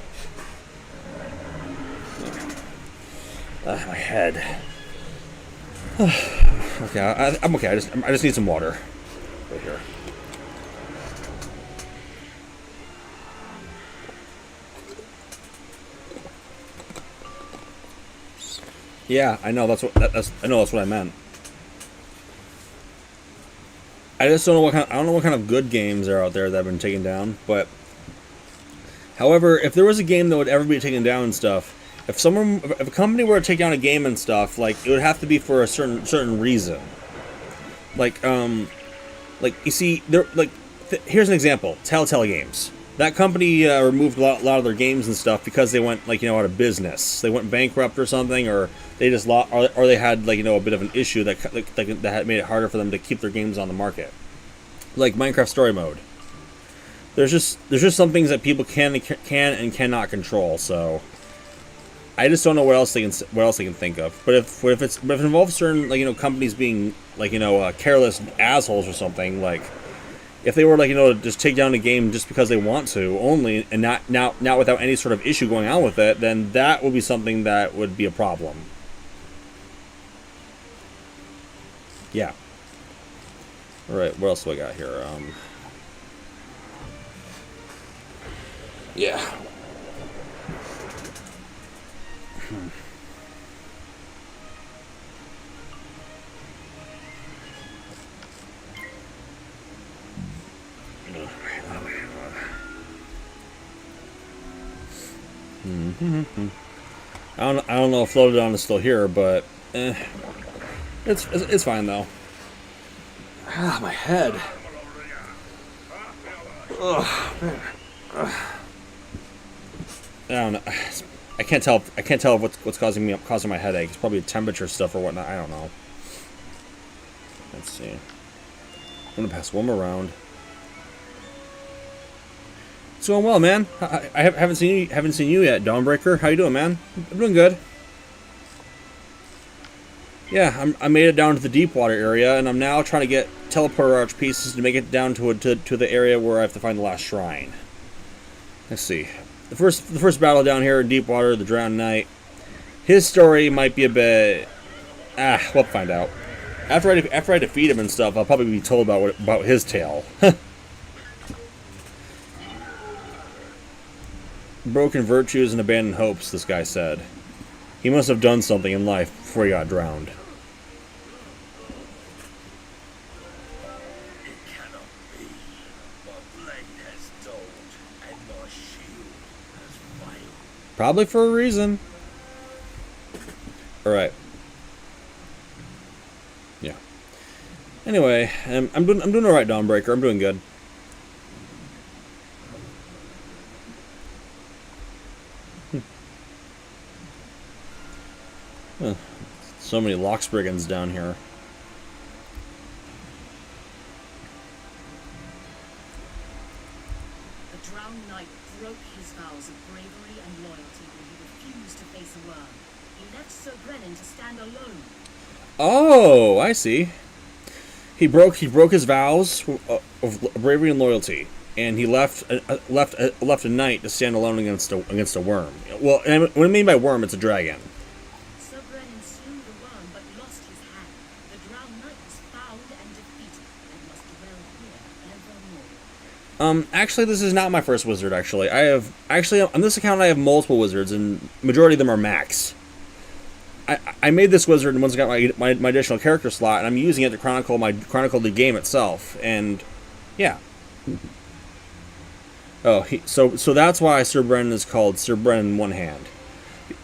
My head. Okay, I'm okay. I just need some water. Right here. Yeah, I know that's what I meant. I just don't know what kind of good games are out there that have been taken down. But, however, if there was a game that would ever be taken down and stuff, if a company were to take down a game and stuff, like it would have to be for a certain reason. Like you see, here's an example: Telltale Games. That company removed a lot of their games and stuff because they went out of business. They went bankrupt or something, or they just lost, or they had a bit of an issue that had made it harder for them to keep their games on the market. Like Minecraft Story Mode. There's just some things that people can and cannot control. So I just don't know what else they can think of. But if it involves certain companies being careless assholes or something, like if they were to just take down a game just because they want to only, and not without any sort of issue going on with it, then that would be something that would be a problem. Yeah. All right. What else do I got here? Yeah. I don't know if Floatodon is still here, but it's fine though. Ah, my head. Ugh, man. Ugh. I don't know. I can't tell what's causing my headache. It's probably temperature stuff or whatnot. I don't know. Let's see. I'm gonna pass one more round. It's going well, man. I haven't seen you yet, Dawnbreaker. How you doing, man? I'm doing good. Yeah, I made it down to the Deepwater area, and I'm now trying to get teleporter arch pieces to make it down to the area where I have to find the last shrine. Let's see. The first battle down here in Deepwater, the Drowned Knight. His story might be a bit. We'll find out. After I defeat him and stuff, I'll probably be told about his tale. Broken virtues and abandoned hopes, this guy said. He must have done something in life before he got drowned. It cannot be. My blade has dulled, and my shield has failed. Probably for a reason. Alright. Yeah. Anyway, I'm doing alright, Dawnbreaker. I'm doing good. So many Locksbrigands down here. The Drowned Knight broke his vows of bravery and loyalty when he refused to face a worm. He left Sir Brennan to stand alone. Oh, I see. He broke his vows of bravery and loyalty. and he left a knight to stand alone against a worm. Well, and what I mean by worm, it's a dragon. Sir Brennan slew the worm but lost his hand. The drowned knight was found and defeated and must dwell here evermore. Actually, this is not my first wizard. Actually, on this account I have multiple wizards, and majority of them are max. I made this wizard and once I got my additional character slot, and I'm using it to chronicle the game itself, and yeah. Oh, so that's why Sir Brennan is called Sir Brennan One Hand,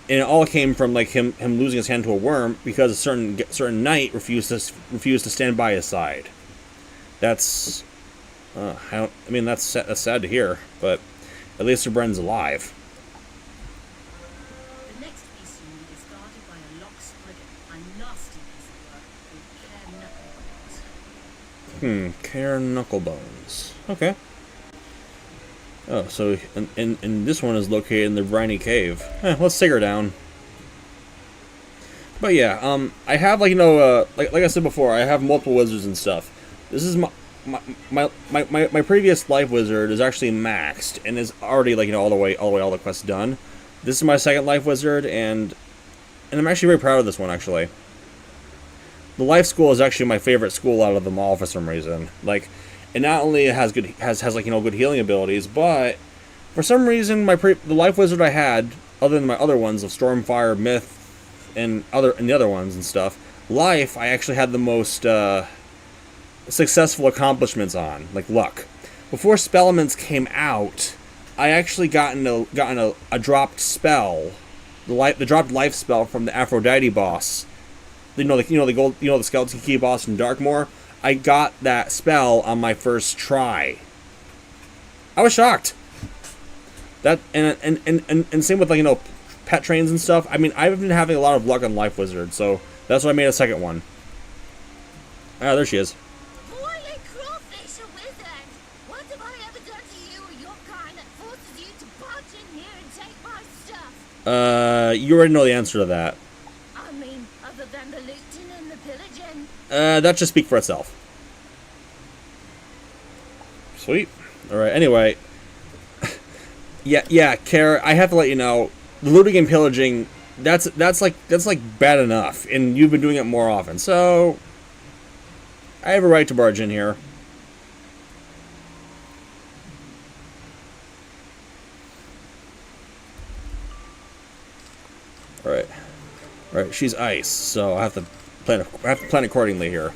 and it all came from like him losing his hand to a worm because a certain knight refused to stand by his side. That's that's sad to hear, but at least Sir Brennan's alive. The next piece you need is guarded by a lock spriggan, a nasty piece of work called Care Knucklebones. Care Knucklebones. Okay. Oh, so and this one is located in the briny cave. Let's take her down. But yeah, I have like I said before, I have multiple wizards and stuff. This is my previous life wizard is actually maxed and is already all the quests done. This is my second life wizard, and I'm actually very proud of this one actually. The life school is actually my favorite school out of them all for some reason. Like, it not only has good healing abilities, but for some reason the life wizard I had, other than my other ones of Stormfire, Myth, and the other ones and stuff, life I actually had the most successful accomplishments on, like luck. Before Spellements came out, I actually gotten a dropped spell, the dropped life spell from the Aphrodite boss. The skeleton key boss from Darkmoor. I got that spell on my first try. I was shocked. That and same with pet trains and stuff. I mean, I've been having a lot of luck on Life Wizard, so that's why I made a second one. Ah, there she is. Boiling crawfish, a wizard! What have I ever done to you or your kind that forces you to barge in here and take my stuff? You already know the answer to that. I mean, other than the looting and the pillaging. That should speak for itself. Sweet. Alright, anyway. Yeah, Kara, I have to let you know, the looting and pillaging, that's bad enough, and you've been doing it more often, so I have a right to barge in here. Alright. Alright, she's ice, so I have to plan accordingly here.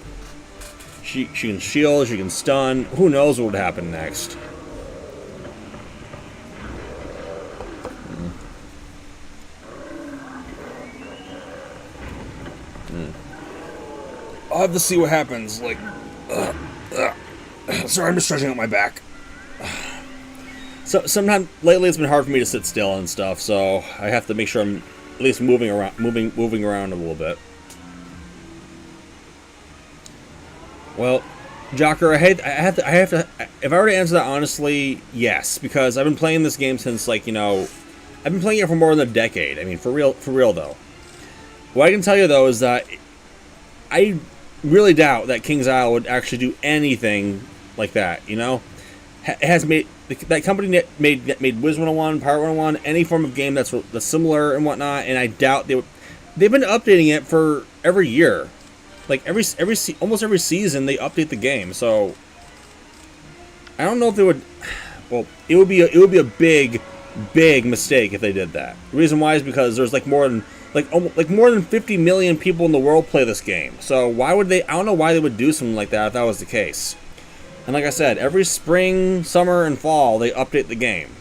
She can shield, she can stun. Who knows what would happen next? I'll have to see what happens. Like, sorry, I'm just stretching out my back. So sometimes lately it's been hard for me to sit still and stuff, so I have to make sure I'm at least moving around a little bit. Well, Jocker, I have to. If I were to answer that honestly, yes, because I've been playing this game since I've been playing it for more than a decade. I mean, for real though. What I can tell you though is that I really doubt that King's Isle would actually do anything like that. It has made that company that made Wiz101, Pirate 101, any form of game that's similar and whatnot, and I doubt they've been updating it for every year. Like almost every season they update the game, so I don't know if they would. Well, it would be a big mistake if they did that. The reason why is because there's more than 50 million people in the world play this game. So why would they? I don't know why they would do something like that if that was the case. And like I said, every spring, summer, and fall they update the game,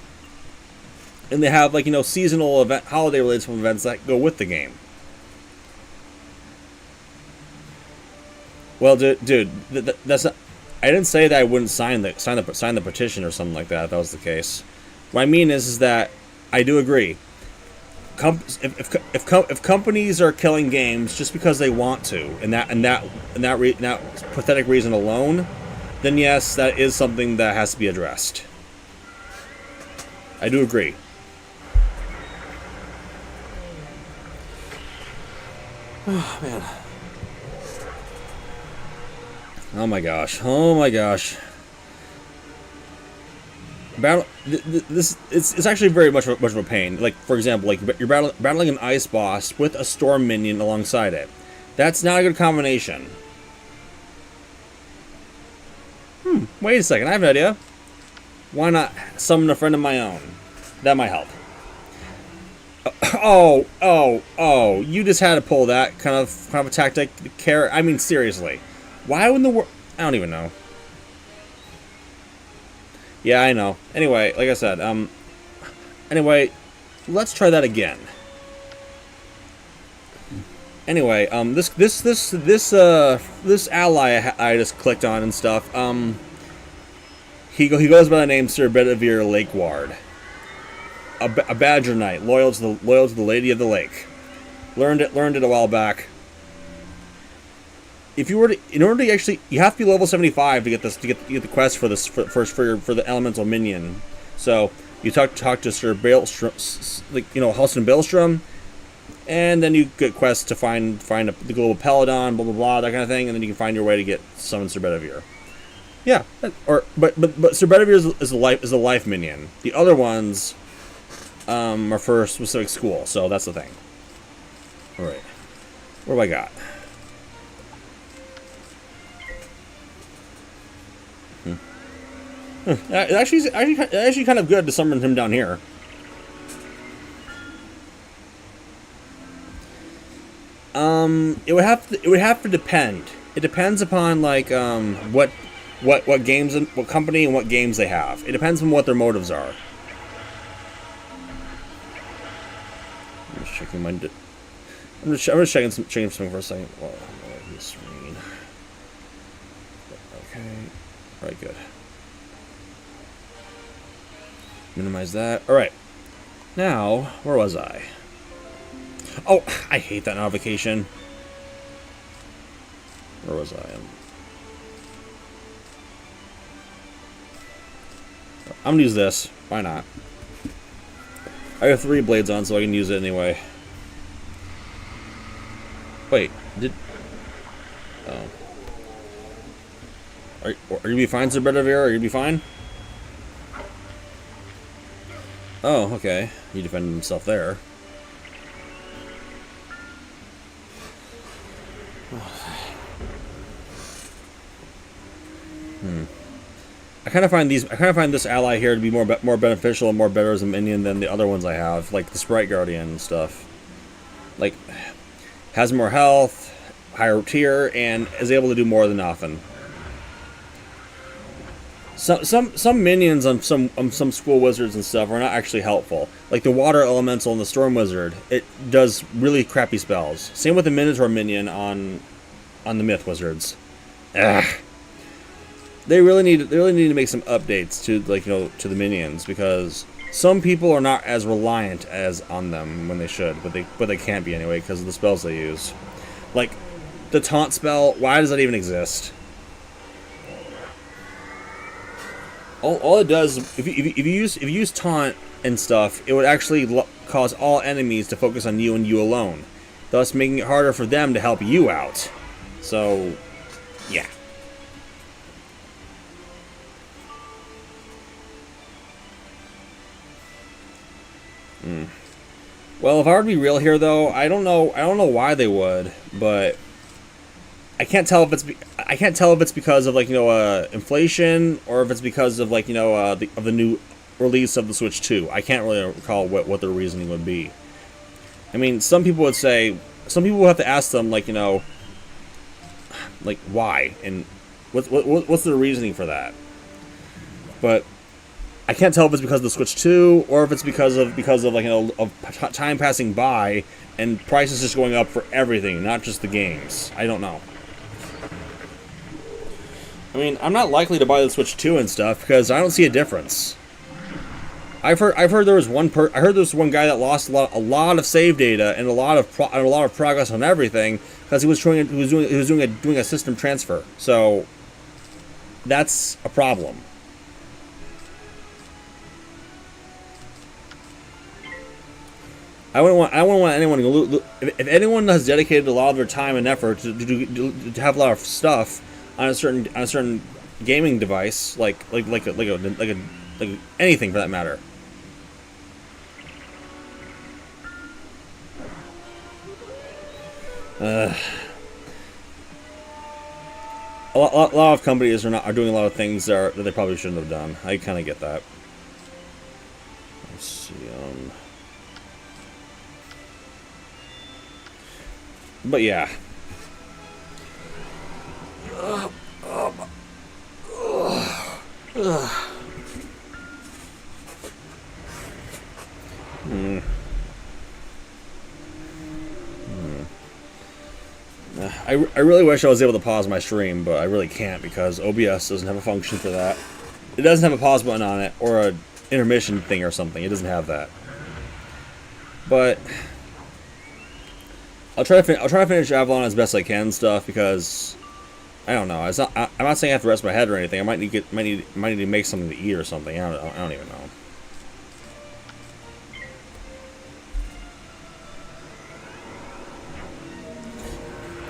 and they have seasonal holiday related events that go with the game. Well, dude, that's not. I didn't say that I wouldn't sign the petition or something like that. If that was the case. What I mean is that I do agree. If companies are killing games just because they want to, and that pathetic reason alone, then yes, that is something that has to be addressed. I do agree. Oh man. Oh my gosh. This it's actually very much of a pain. Like for example, like you're battling an ice boss with a storm minion alongside it. That's not a good combination. Wait a second, I have an idea. Why not summon a friend of my own? That might help. Oh! You just had to pull that kind of a tactic. I mean, seriously, why in the world? I don't even know. Yeah, I know. Anyway, like I said, anyway, let's try that again. Anyway, this ally I just clicked on and stuff. He goes by the name Sir Bedivere Lakeward, a Badger Knight, loyal to the Lady of the Lake. Learned it a while back. If you were to, in order to actually, you have to be level 75 to get this to get the quest for this for the elemental minion. So you talk to Sir Baelstrom, like Halston Baelstrom, and then you get quests to find the global Peladon, blah blah blah, that kind of thing, and then you can find your way to get summon Sir Bedivere. Yeah, but Sir Bedivere is a life minion. The other ones are for a specific school, so that's the thing. All right, what do I got? It's actually kind of good to summon him down here. It would have to depend. It depends upon like what games and what company and what games they have. It depends on what their motives are. I'm just checking my. I'm just checking something for a second. Well, this screen. Okay. All right. Good. Minimize that. All right. Now, where was I? Oh, I hate that notification. Where was I? I'm gonna use this. Why not? I have 3 blades on, so I can use it anyway. Wait, oh. Are you gonna be fine, Sir Bedivere? Are you gonna be fine? Oh, okay. He defended himself there. I kind of find this ally here to be more beneficial and more better as a minion than the other ones I have, like the Sprite Guardian and stuff. Like, has more health, higher tier, and is able to do more than often. Some minions on some school wizards and stuff are not actually helpful. Like the water elemental and the storm wizard, it does really crappy spells. Same with the minotaur minion on the myth wizards. Ugh. They really need to make some updates to to the minions, because some people are not as reliant as on them when they should, but they can't be anyway because of the spells they use. Like the taunt spell, why does that even exist? All it does, if you use taunt and stuff, it would actually cause all enemies to focus on you and you alone, thus making it harder for them to help you out. So, yeah. Well, if I were to be real here, though, I don't know why they would, but I can't tell if it's because of inflation, or if it's because of the new release of the Switch 2. I can't really recall what their reasoning would be. I mean, some people would have to ask them why and what's their reasoning for that. But I can't tell if it's because of the Switch 2 or if it's because of time passing by and prices just going up for everything, not just the games. I don't know. I mean, I'm not likely to buy the Switch 2 and stuff because I don't see a difference. I've heard there was one guy that lost a lot of save data and a lot of progress on everything because he was doing a system transfer. So that's a problem. I wouldn't want anyone to lose. If anyone has dedicated a lot of their time and effort to have a lot of stuff on a certain gaming device, like a like anything for that matter. A lot of companies are doing a lot of things that they probably shouldn't have done. I kind of get that. Let's see. But yeah. I really wish I was able to pause my stream, but I really can't because OBS doesn't have a function for that. It doesn't have a pause button on it or a intermission thing or something. It doesn't have that. But I'll try to finish Avalon as best I can and stuff because I don't know. I'm not saying I have to rest my head or anything. I might need to make something to eat or something. I don't even know.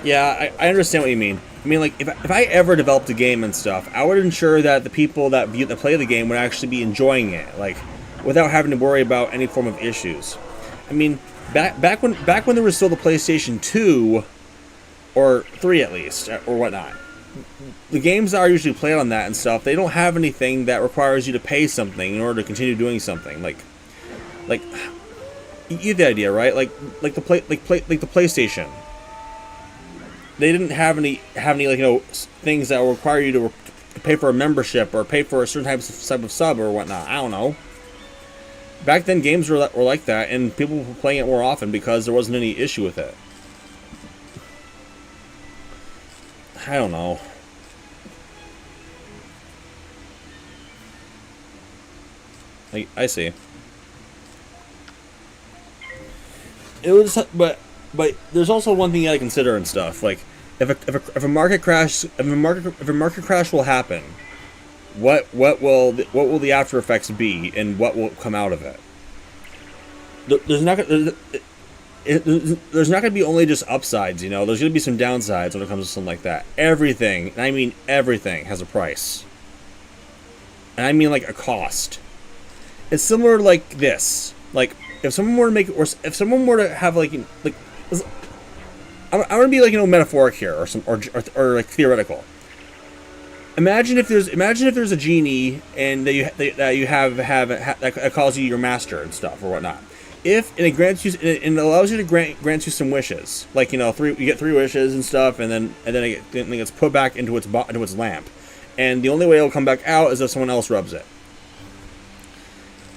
Yeah, I understand what you mean. I mean, like, if I ever developed a game and stuff, I would ensure that the people that play the game would actually be enjoying it, like, without having to worry about any form of issues. I mean, back when there was still the PlayStation 2, or 3 at least, or whatnot, the games that are usually played on that and stuff, they don't have anything that requires you to pay something in order to continue doing something. Like, you get the idea, right? Like the PlayStation. They didn't have any like, you know, things that will require you to pay for a membership or pay for a certain type of sub or whatnot. I don't know. Back then, games were like that, and people were playing it more often because there wasn't any issue with it. I don't know. I see. It was, but there's also one thing you gotta consider and stuff. Like, if a market crash will happen, what will the after effects be, and what will come out of it? There's not gonna be only just upsides, you know. There's gonna be some downsides when it comes to something like that. Everything, and I mean everything, has a price, and I mean like a cost. It's similar like this. Like, if someone were to make, or if someone were to have like I'm gonna be like, you know, metaphoric here, or like theoretical. Imagine if there's a genie and that you have that calls you your master and stuff or whatnot. And it grants you, and it allows you to grants you some wishes, like, you know, you get 3 wishes and stuff, and then it gets put back into its lamp, and the only way it'll come back out is if someone else rubs it.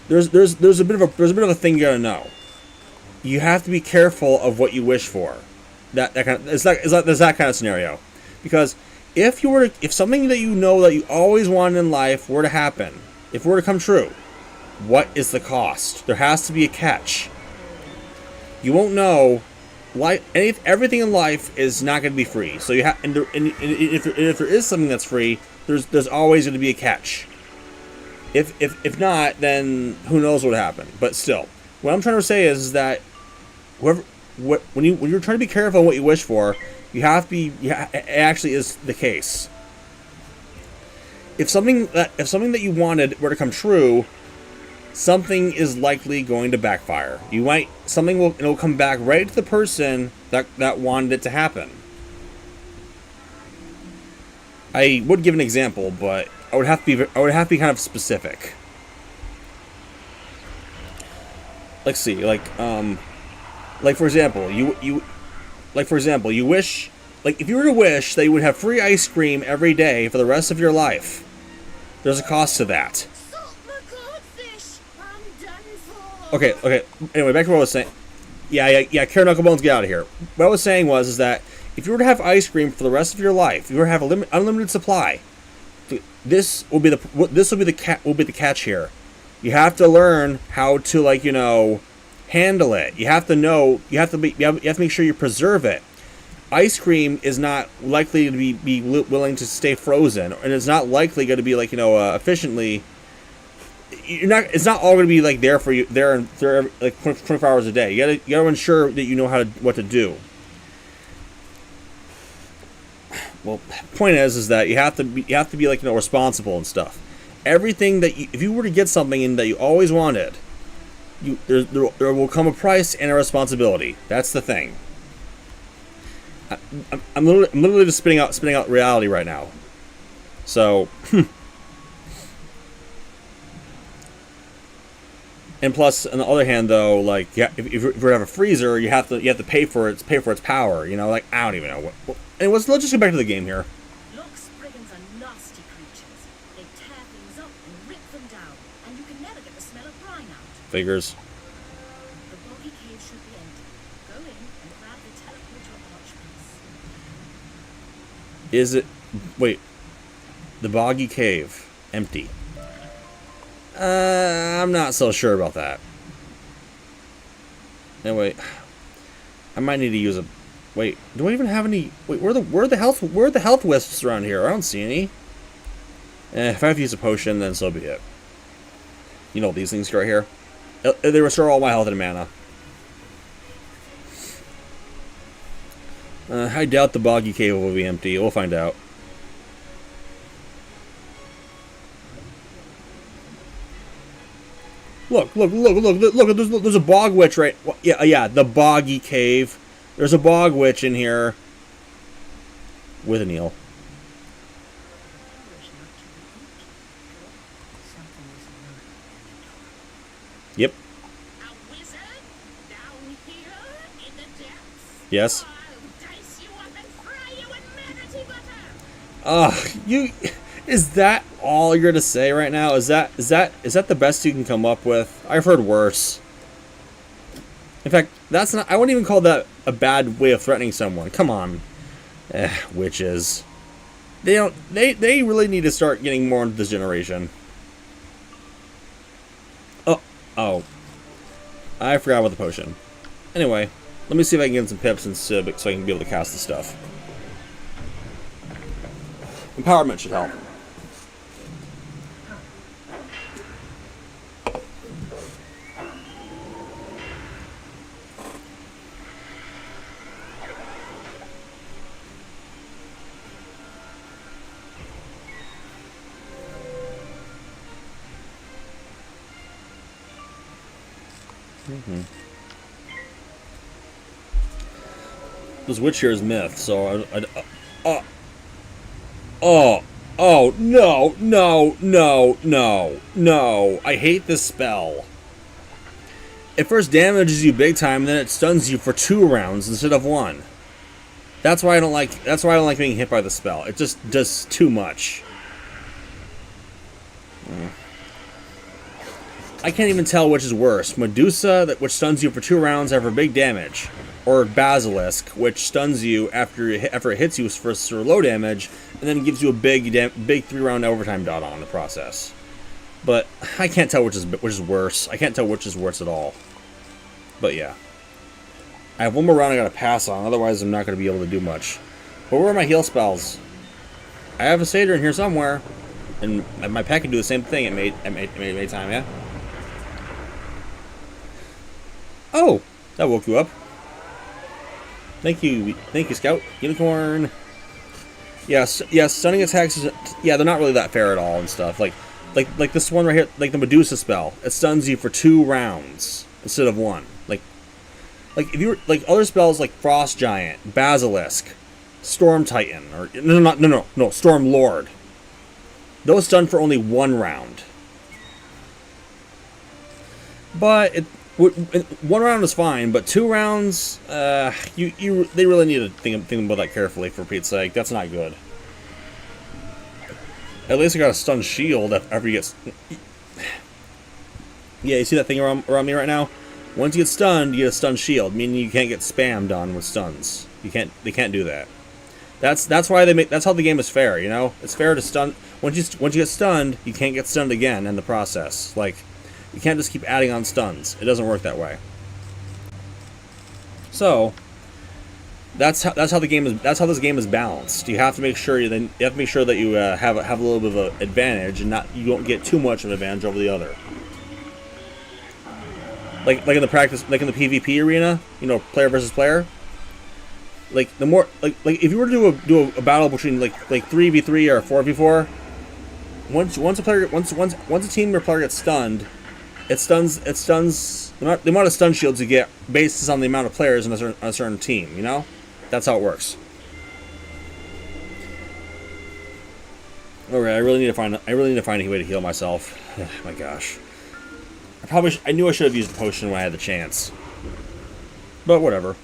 There's a bit of a thing you gotta know. You have to be careful of what you wish for. It's that kind of scenario, because if something that you know that you always wanted in life were to happen, if it were to come true, what is the cost? There has to be a catch. You won't know. Everything in life is not going to be free. So you have, and if there is something that's free, there's always going to be a catch. If not, then who knows what would happen. But still, what I'm trying to say is that when you're trying to be careful on what you wish for, you have to be. It actually is the case. If something that you wanted were to come true, something is likely going to backfire. It'll come back right to the person that wanted it to happen. I would give an example, but I would have to be kind of specific. Let's see, like for example, you wish, like, if you were to wish that you would have free ice cream every day for the rest of your life, there's a cost to that. Salt my codfish. I'm done for. Okay. Anyway, back to what I was saying. Yeah. Karen Knucklebones, get out of here. What I was saying is that if you were to have ice cream for the rest of your life, if you were to have unlimited supply, this will be the catch here. You have to learn how to, like, you know, handle it. You have to make sure you preserve it. Ice cream is not likely to be willing to stay frozen, and it's not likely going to be, like, you know, efficiently. It's not all going to be like there for you there like 24 hours a day. You gotta ensure that you know what to do. Well, point is that you have to be like, you know, responsible and stuff. everything that if you were to get something in that you always wanted, there will come a price and a responsibility. That's the thing. I'm literally just spitting out reality right now. So, and plus, on the other hand, though, like, yeah, if you have a freezer, you have to pay for its power. You know, like, I don't even know what. Anyways, let's just go back to the game here. Look, Spriggans are nasty creatures. They tear things up and rip them down, and you can never get the smell of brine out. Figures. The boggy cave should be empty. Go in and grab the teleporter arch piece. Is it? Wait. The boggy cave empty. I'm not so sure about that. Anyway, I might need to use a. Wait, do I even have any? Wait, where are the health wisps around here? I don't see any. If I have to use a potion, then so be it. You know what these things right here? They restore all my health and mana. I doubt the boggy cave will be empty. We'll find out. Look! There's a bog witch right. Yeah. The boggy cave. There's a bog witch in here with an eel. Yep. A wizard down here in the depths? Yes. I'll dice you up and fry you in manatee butter. Is that all you're gonna say right now? Is that the best you can come up with? I've heard worse. In fact, that's not. I wouldn't even call that a bad way of threatening someone. Come on, witches. They don't. They really need to start getting more into this generation. Oh, I forgot about the potion. Anyway, let me see if I can get some pips and so I can be able to cast the stuff. Empowerment should help. This witch here is myth, so oh no! I hate this spell. It first damages you big time, and then it stuns you for 2 rounds instead of 1. That's why I don't like. That's why I don't like being hit by the spell. It just does too much. I can't even tell which is worse. Medusa, which stuns you for 2 rounds after big damage, or Basilisk, which stuns you after it hits you for low damage, and then gives you a big 3-round overtime dot on the process. But I can't tell which is worse. I can't tell which is worse at all. But yeah, I have one more round I gotta pass on. Otherwise, I'm not gonna be able to do much. But where are my heal spells? I have a satyr in here somewhere, and my pet can do the same thing. It made time, yeah. Oh, that woke you up. Thank you, Scout. Unicorn. Yes, stunning attacks. Yeah, they're not really that fair at all and stuff. Like this one right here, like the Medusa spell. It stuns you for 2 rounds instead of 1. Like if you were like other spells like Frost Giant, Basilisk, Storm Titan, or no, Storm Lord. Those stun for only 1 round. But 1 round is fine, but 2 rounds, they really need to think about that carefully, for Pete's sake. That's not good. At least I got a stun shield after you get. Yeah, you see that thing around me right now? Once you get stunned, you get a stun shield, meaning you can't get spammed on with stuns. They can't do that. That's why that's how the game is fair. You know, it's fair to stun. Once you get stunned, you can't get stunned again in the process. Like, you can't just keep adding on stuns. It doesn't work that way. So that's how this game is balanced. You have to make sure that you have a little bit of an advantage, and you don't get too much of an advantage over the other. Like in the PvP arena, you know, player versus player. Like the more like if you were to do a battle between like 3v3 or 4v4, once a team or player gets stunned, it stuns the amount of stun shields you get based on the amount of players in a certain team. You know, that's how it works. Alright, I really need to find a way to heal myself. Oh my gosh. I knew I should have used a potion when I had the chance. But whatever.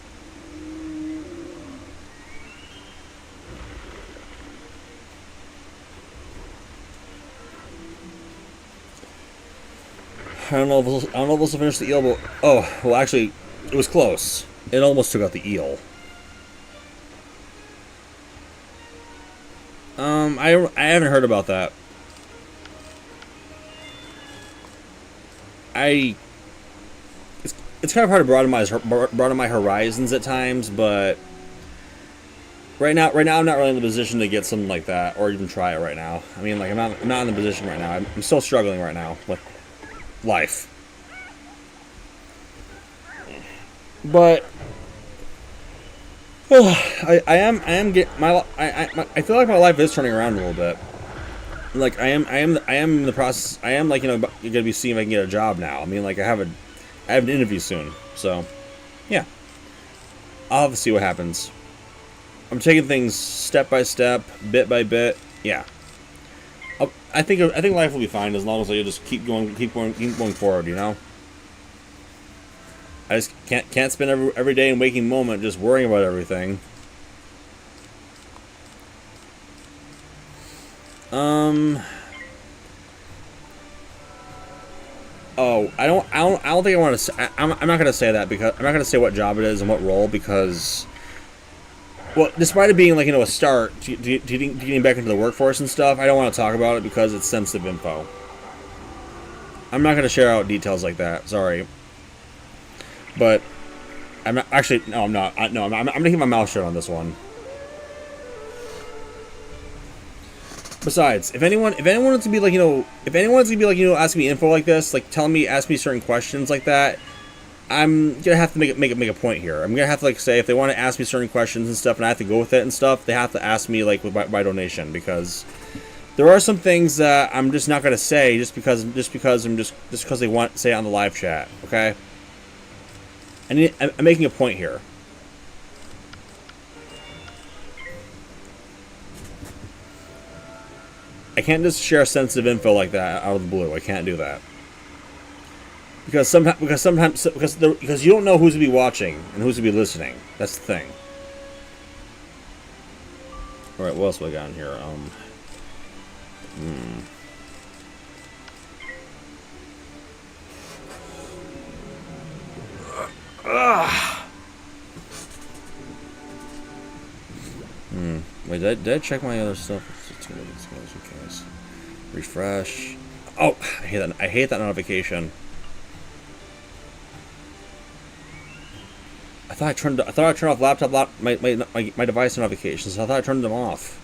I don't know if this will finish the eel, but oh, well actually, it was close. It almost took out the eel. I haven't heard about that. It's kind of hard to broaden my horizons at times, but right now I'm not really in the position to get something like that or even try it right now. I mean, like I'm not in the position right now. I'm still struggling right now with life. But I feel like my life is turning around a little bit. Like I am in the process. I am like, you know, gonna be seeing if I can get a job now. I mean, like I have an interview soon, so yeah, I'll have to see what happens. I'm taking things step by step, bit by bit. Yeah, I think life will be fine as long as I just keep going forward. You know, I just can't spend every day and waking moment just worrying about everything. Oh, I don't think I want to say. I'm not going to say that because I'm not going to say what job it is and what role because, well, despite it being like, you know, a start to getting back into the workforce and stuff, I don't want to talk about it because it's sensitive info. I'm not going to share out details like that. Sorry, but I'm not, actually no, I'm not. I'm going to keep my mouth shut on this one. Besides, if anyone wants to be like, you know, asking me info like this, like ask me certain questions like that, I'm gonna have to make a point here. I'm gonna have to like say if they want to ask me certain questions and stuff, and I have to go with it and stuff, they have to ask me like with my donation because there are some things that I'm just not gonna say just because they want to say it on the live chat. Okay, I'm making a point here. I can't just share sensitive info like that out of the blue. I can't do that because you don't know who's to be watching and who's to be listening. That's the thing. All right, what else have I got in here? Wait, did I check my other stuff? Refresh. Oh, I hate that notification. I thought I turned off my device notifications. I thought I turned them off.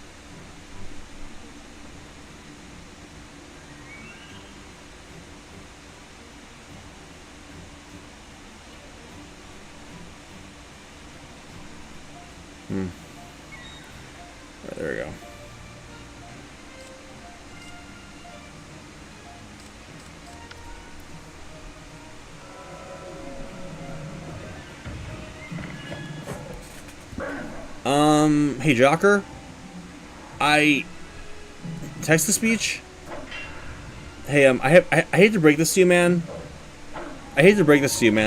Right, there we go. Hey Jocker, I text to speech. Hey, I hate to break this to you, man.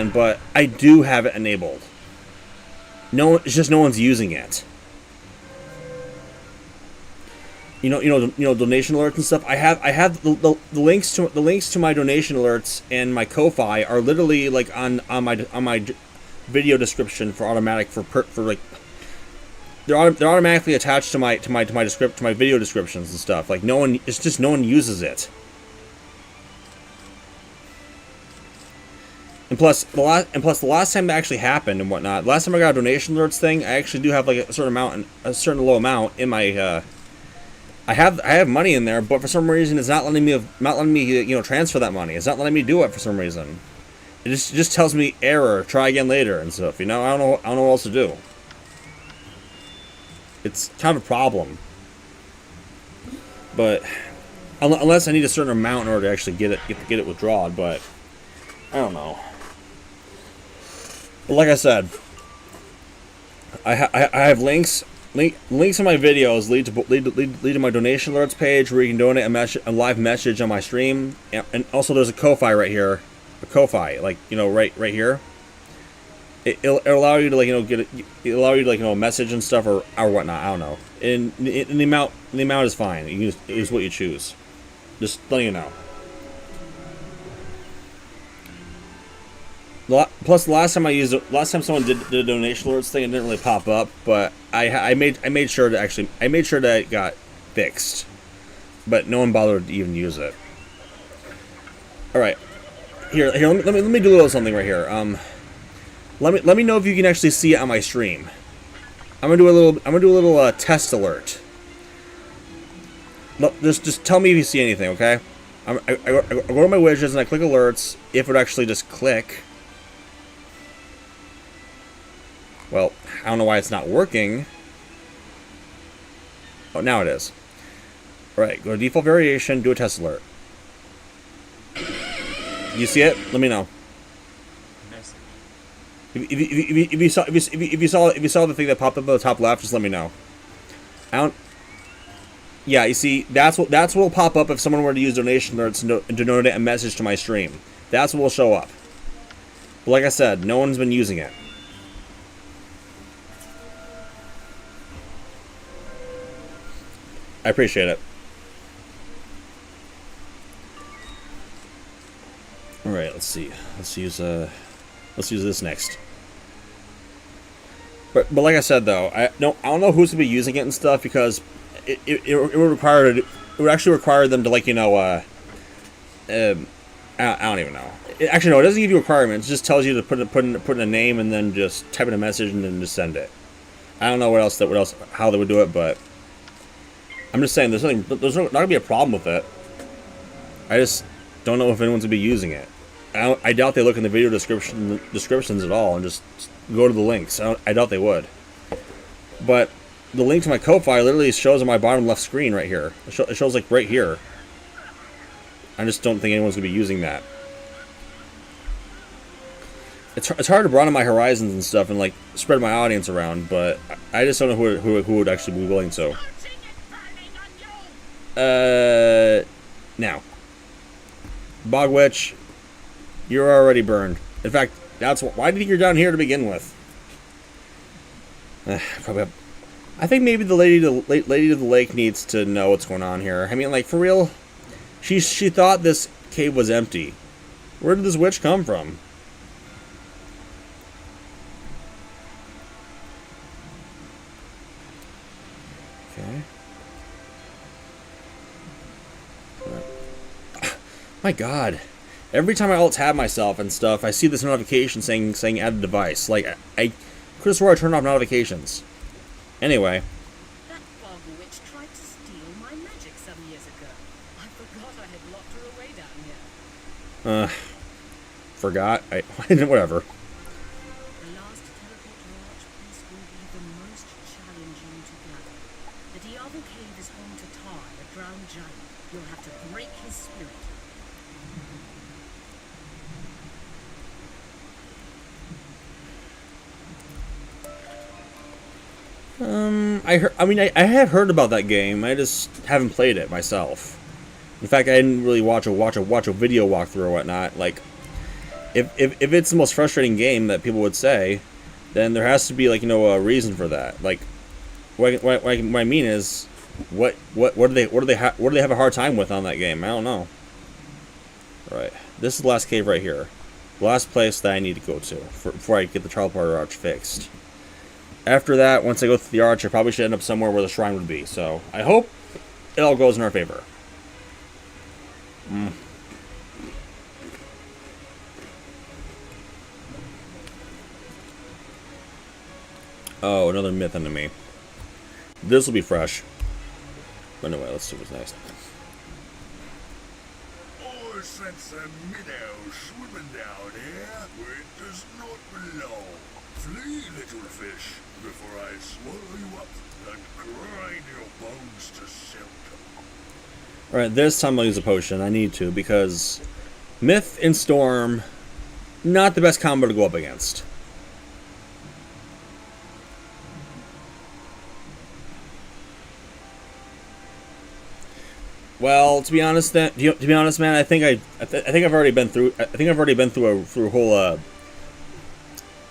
But I do have it enabled. It's just no one's using it. You know, donation alerts and stuff. I have the links to my donation alerts and my Ko-Fi are literally like on my video description for automatic for like. They're automatically attached to my video descriptions and stuff. Like no one uses it. And plus the last time that actually happened and whatnot, last time I got a donation alerts thing, I actually do have like a certain low amount in my. I have money in there, but for some reason it's not letting me transfer that money. It's not letting me do it for some reason. It just tells me error, try again later and stuff. You know, I don't know what else to do. It's kind of a problem. But Unless I need a certain amount in order to actually get it withdrawn, but I don't know. But like I said, I have links in my videos lead to my donation alerts page where you can donate a live message on my stream, and also there's a Ko-Fi right here, a Ko-Fi, like, you know, right here. It'll allow you to, like, you know, it'll allow you to, like, you know, message and stuff or whatnot. I don't know. And the amount is fine. You use what you choose. Just letting you know. Plus, the last time someone did the donation alerts thing, it didn't really pop up. But I made sure that it got fixed. But no one bothered to even use it. All right, here. Let me do a little something right here. Let me know if you can actually see it on my stream. I'm gonna do a little test alert. Just tell me if you see anything, okay? I go to my widgets and I click alerts. If it actually just click. Well, I don't know why it's not working. Oh, now it is. All right, go to default variation, do a test alert. You see it? Let me know. If you saw the thing that popped up at the top left, just let me know. Yeah, you see, that's what will pop up if someone were to use donation alerts and to donate a message to my stream. That's what will show up. But like I said, no one's been using it. I appreciate it. All right, let's see. Let's use this next. But like I said though, I don't know who's gonna be using it and stuff, because it would actually require them to, like, you know, I don't even know. Actually, no, it doesn't give you requirements. It just tells you to put in a name and then just type in a message and then just send it. I don't know how they would do it, but I'm just saying there's not gonna be a problem with it. I just don't know if anyone's gonna be using it. I doubt they look in the video descriptions at all and just go to the links. I doubt they would. But the link to my Ko-Fi literally shows on my bottom left screen right here. It shows, like, right here. I just don't think anyone's gonna be using that. It's hard to broaden my horizons and stuff and, like, spread my audience around, but I just don't know who would actually be willing to. Now, Bog Witch, you're already burned. In fact, why do you think you're down here to begin with? Probably. I think maybe the lady of the lake needs to know what's going on here. I mean, like, for real, she thought this cave was empty. Where did this witch come from? Okay. My God. Every time I alt-tab myself and stuff, I see this notification saying add a device. Like, I could have swore I turned off notifications. Anyway. That fog witch tried to steal my magic some years ago. I forgot I had locked her away down here. Forgot? Whatever. The last teleport arch piece will be the most challenging to gather. The Diablo Cave is home to Tar, a drowned giant. You'll have to break his spirit. I have heard about that game. I just haven't played it myself. In fact, I didn't really watch a video walkthrough or whatnot. Like, if it's the most frustrating game that people would say, then there has to be, like, you know, a reason for that. Like, what I mean is, what do they have a hard time with on that game? I don't know. All right, this is the last cave right here, the last place that I need to go to before I get the teleporter arch fixed. After that, once I go through the arch, I probably should end up somewhere where the shrine would be. So I hope it all goes in our favor. Oh, another myth enemy. This will be fresh. But anyway, let's see what's next. I sense a minnow swimming down here where it does not belong. Flee, little fish, before I swallow you up and grind your bones to silk. Alright, this time I'll use a potion. I need to, because Myth and Storm, not the best combo to go up against. Well, to be honest, man, I think I've already been through. I think I've already been through a whole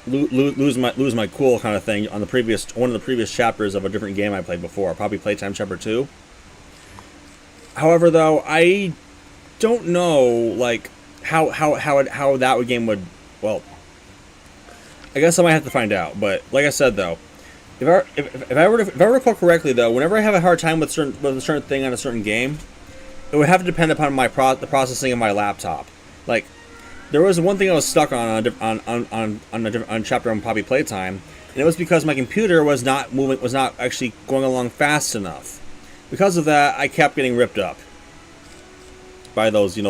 lose my cool kind of thing on one of the previous chapters of a different game I played before. Probably Playtime Chapter 2. However, though, I don't know like how that game would. Well, I guess I might have to find out. But like I said, though, if I were to recall correctly, though, whenever I have a hard time with a certain thing on a certain game, it would have to depend upon the processing of my laptop. Like, there was one thing I was stuck on a chapter on Poppy Playtime, and it was because my computer was not actually going along fast enough. Because of that, I kept getting ripped up by those, the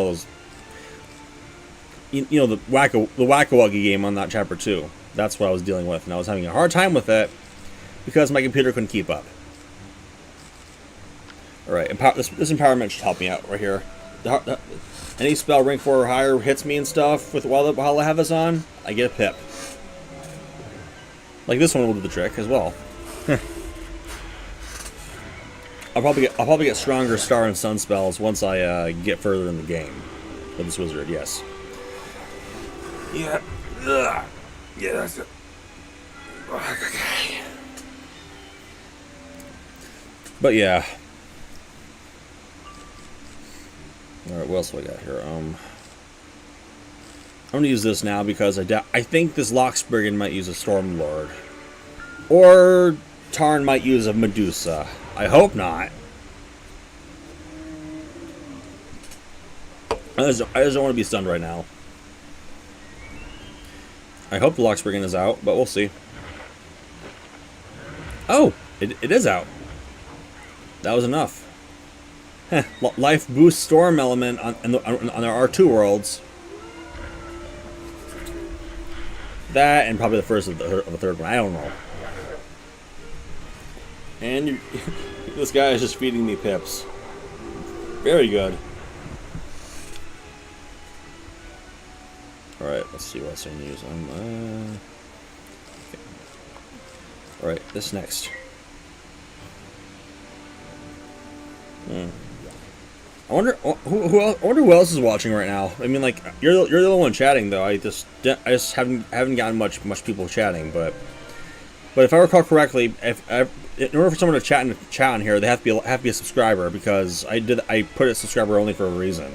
Whack-A-Wuggy game on that chapter 2. That's what I was dealing with, and I was having a hard time with it because my computer couldn't keep up. Alright, this empowerment should help me out right here. Any spell rank 4 or higher hits me and stuff while I have this on, I get a pip. Like this one will do the trick as well. I'll probably get stronger Star and Sun spells once I get further in the game with this wizard. Yes. Yeah. Ugh. Yeah, that's it. Okay. But yeah. Alright, what else do I got here? I'm gonna use this now because I think this Lockspriggan might use a Stormlord. Or Tarn might use a Medusa. I hope not. I just don't want to be stunned right now. I hope the Lockspriggan is out, but we'll see. Oh! It is out. That was enough. Heh, life boost storm element on our R2 worlds. That and probably the first of the third one. I don't know. And this guy is just feeding me pips. Very good. All right, let's see what else I can use. Okay. All right, this next. I wonder who else is watching right now. I mean, like you're the only one chatting though. I just haven't gotten much people chatting. But if I recall correctly, in order for someone to chat on here, they have to be a subscriber because I put it subscriber only for a reason.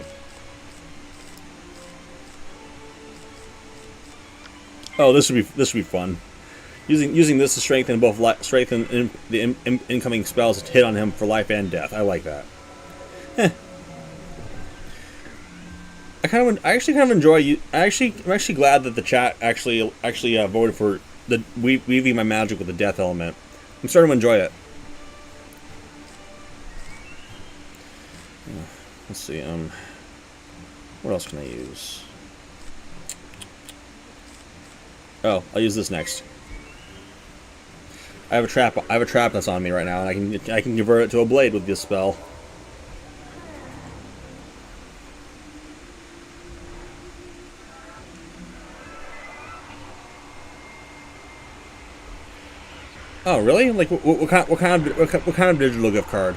Oh, this would be fun. Using this to strengthen the incoming spells to hit on him for life and death. I like that. I'm actually glad that the chat actually voted for the weaving my magic with the death element. I'm starting to enjoy it. Let's see. What else can I use? Oh, I'll use this next. I have a trap that's on me right now, and I can convert it to a blade with this spell. Oh, really? Like what kind of digital gift card?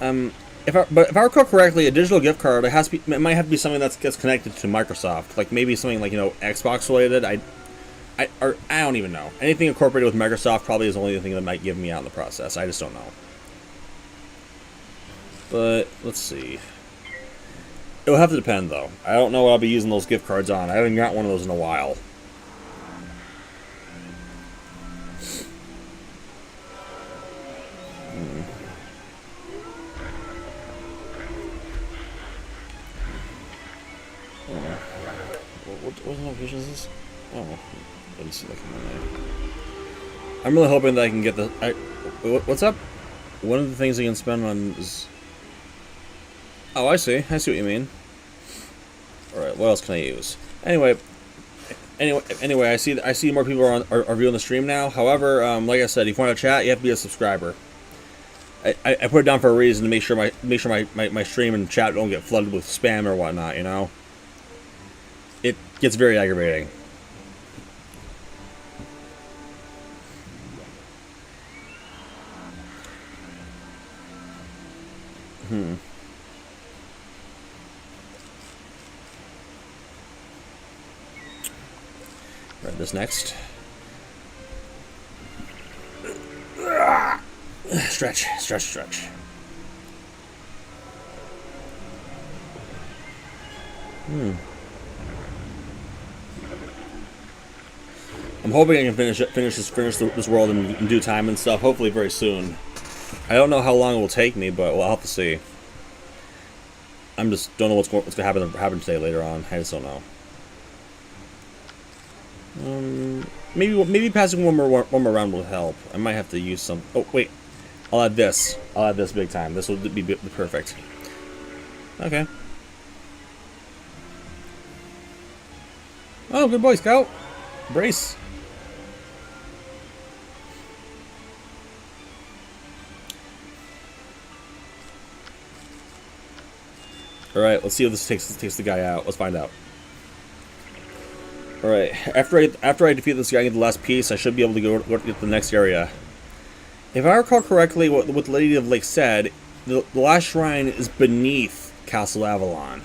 If I recall correctly, a digital gift card it might have to be something that gets connected to Microsoft, like maybe something like Xbox related. I don't even know. Anything incorporated with Microsoft probably is the only thing that might give me out in the process. I just don't know. But let's see. It'll have to depend though. I don't know what I'll be using those gift cards on. I haven't got one of those in a while. What notification is this? Oh, let me see. I'm really hoping that I can get the. What's up? One of the things I can spend on is. Oh, I see. I see what you mean. All right. What else can I use? Anyway, I see more people are viewing the stream now. However, like I said, if you want to chat, you have to be a subscriber. I put it down for a reason to make sure my stream and chat don't get flooded with spam or whatnot. You know, it gets very aggravating. Right, this next. Stretch, stretch, stretch. I'm hoping I can finish this world in due time and stuff. Hopefully, very soon. I don't know how long it will take me, but we'll have to see. I'm just don't know what's going to happen today later on. I just don't know. Maybe passing one more round will help. I might have to use some. Oh wait, I'll add this. I'll add this big time. This will be perfect. Okay. Oh, good boy, Scout. Brace. All right, let's see if this takes the guy out. Let's find out. All right, after I defeat this guy and get the last piece, I should be able to go to the next area. If I recall correctly, what the Lady of Lake said, the last shrine is beneath Castle Avalon,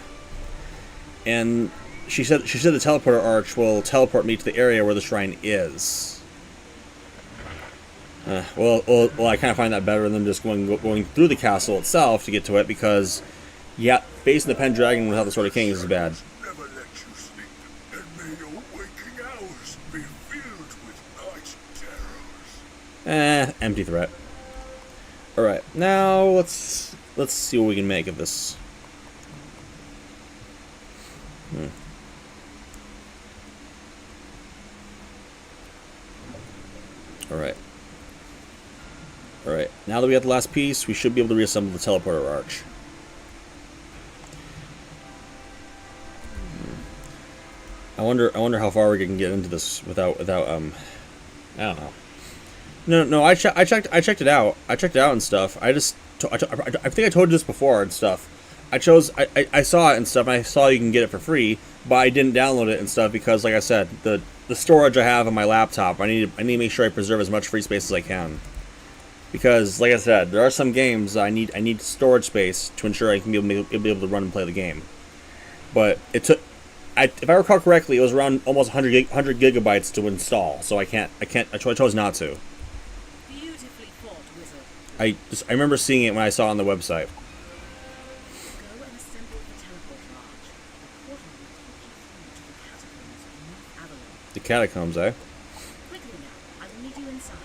and she said the teleporter arch will teleport me to the area where the shrine is. Well, I kind of find that better than just going through the castle itself to get to it, because yeah, facing the Pendragon without the Sword of Kings is bad. Never let you sleep, and may your waking hours be filled with night terrors. Empty threat. All right, now let's see what we can make of this. All right. All right. Now that we have the last piece, we should be able to reassemble the teleporter arch. I wonder how far we can get into this without I don't know. No, I checked it out. I checked it out and stuff. I think I told you this before and stuff. I saw it and stuff, and I saw you can get it for free, but I didn't download it and stuff because, like I said, the storage I have on my laptop, I need to make sure I preserve as much free space as I can. Because, like I said, there are some games I need storage space to ensure I can be able to run and play the game. But it took, if I recall correctly, it was around almost 100 gigabytes to install. So I chose not to. Beautifully fought, wizard. I remember seeing it when I saw it on the website. Go and assemble the teleporter arch. The portal will take you through to the catacombs beneath Avalon. The catacombs, eh? Quickly now, I will meet you inside.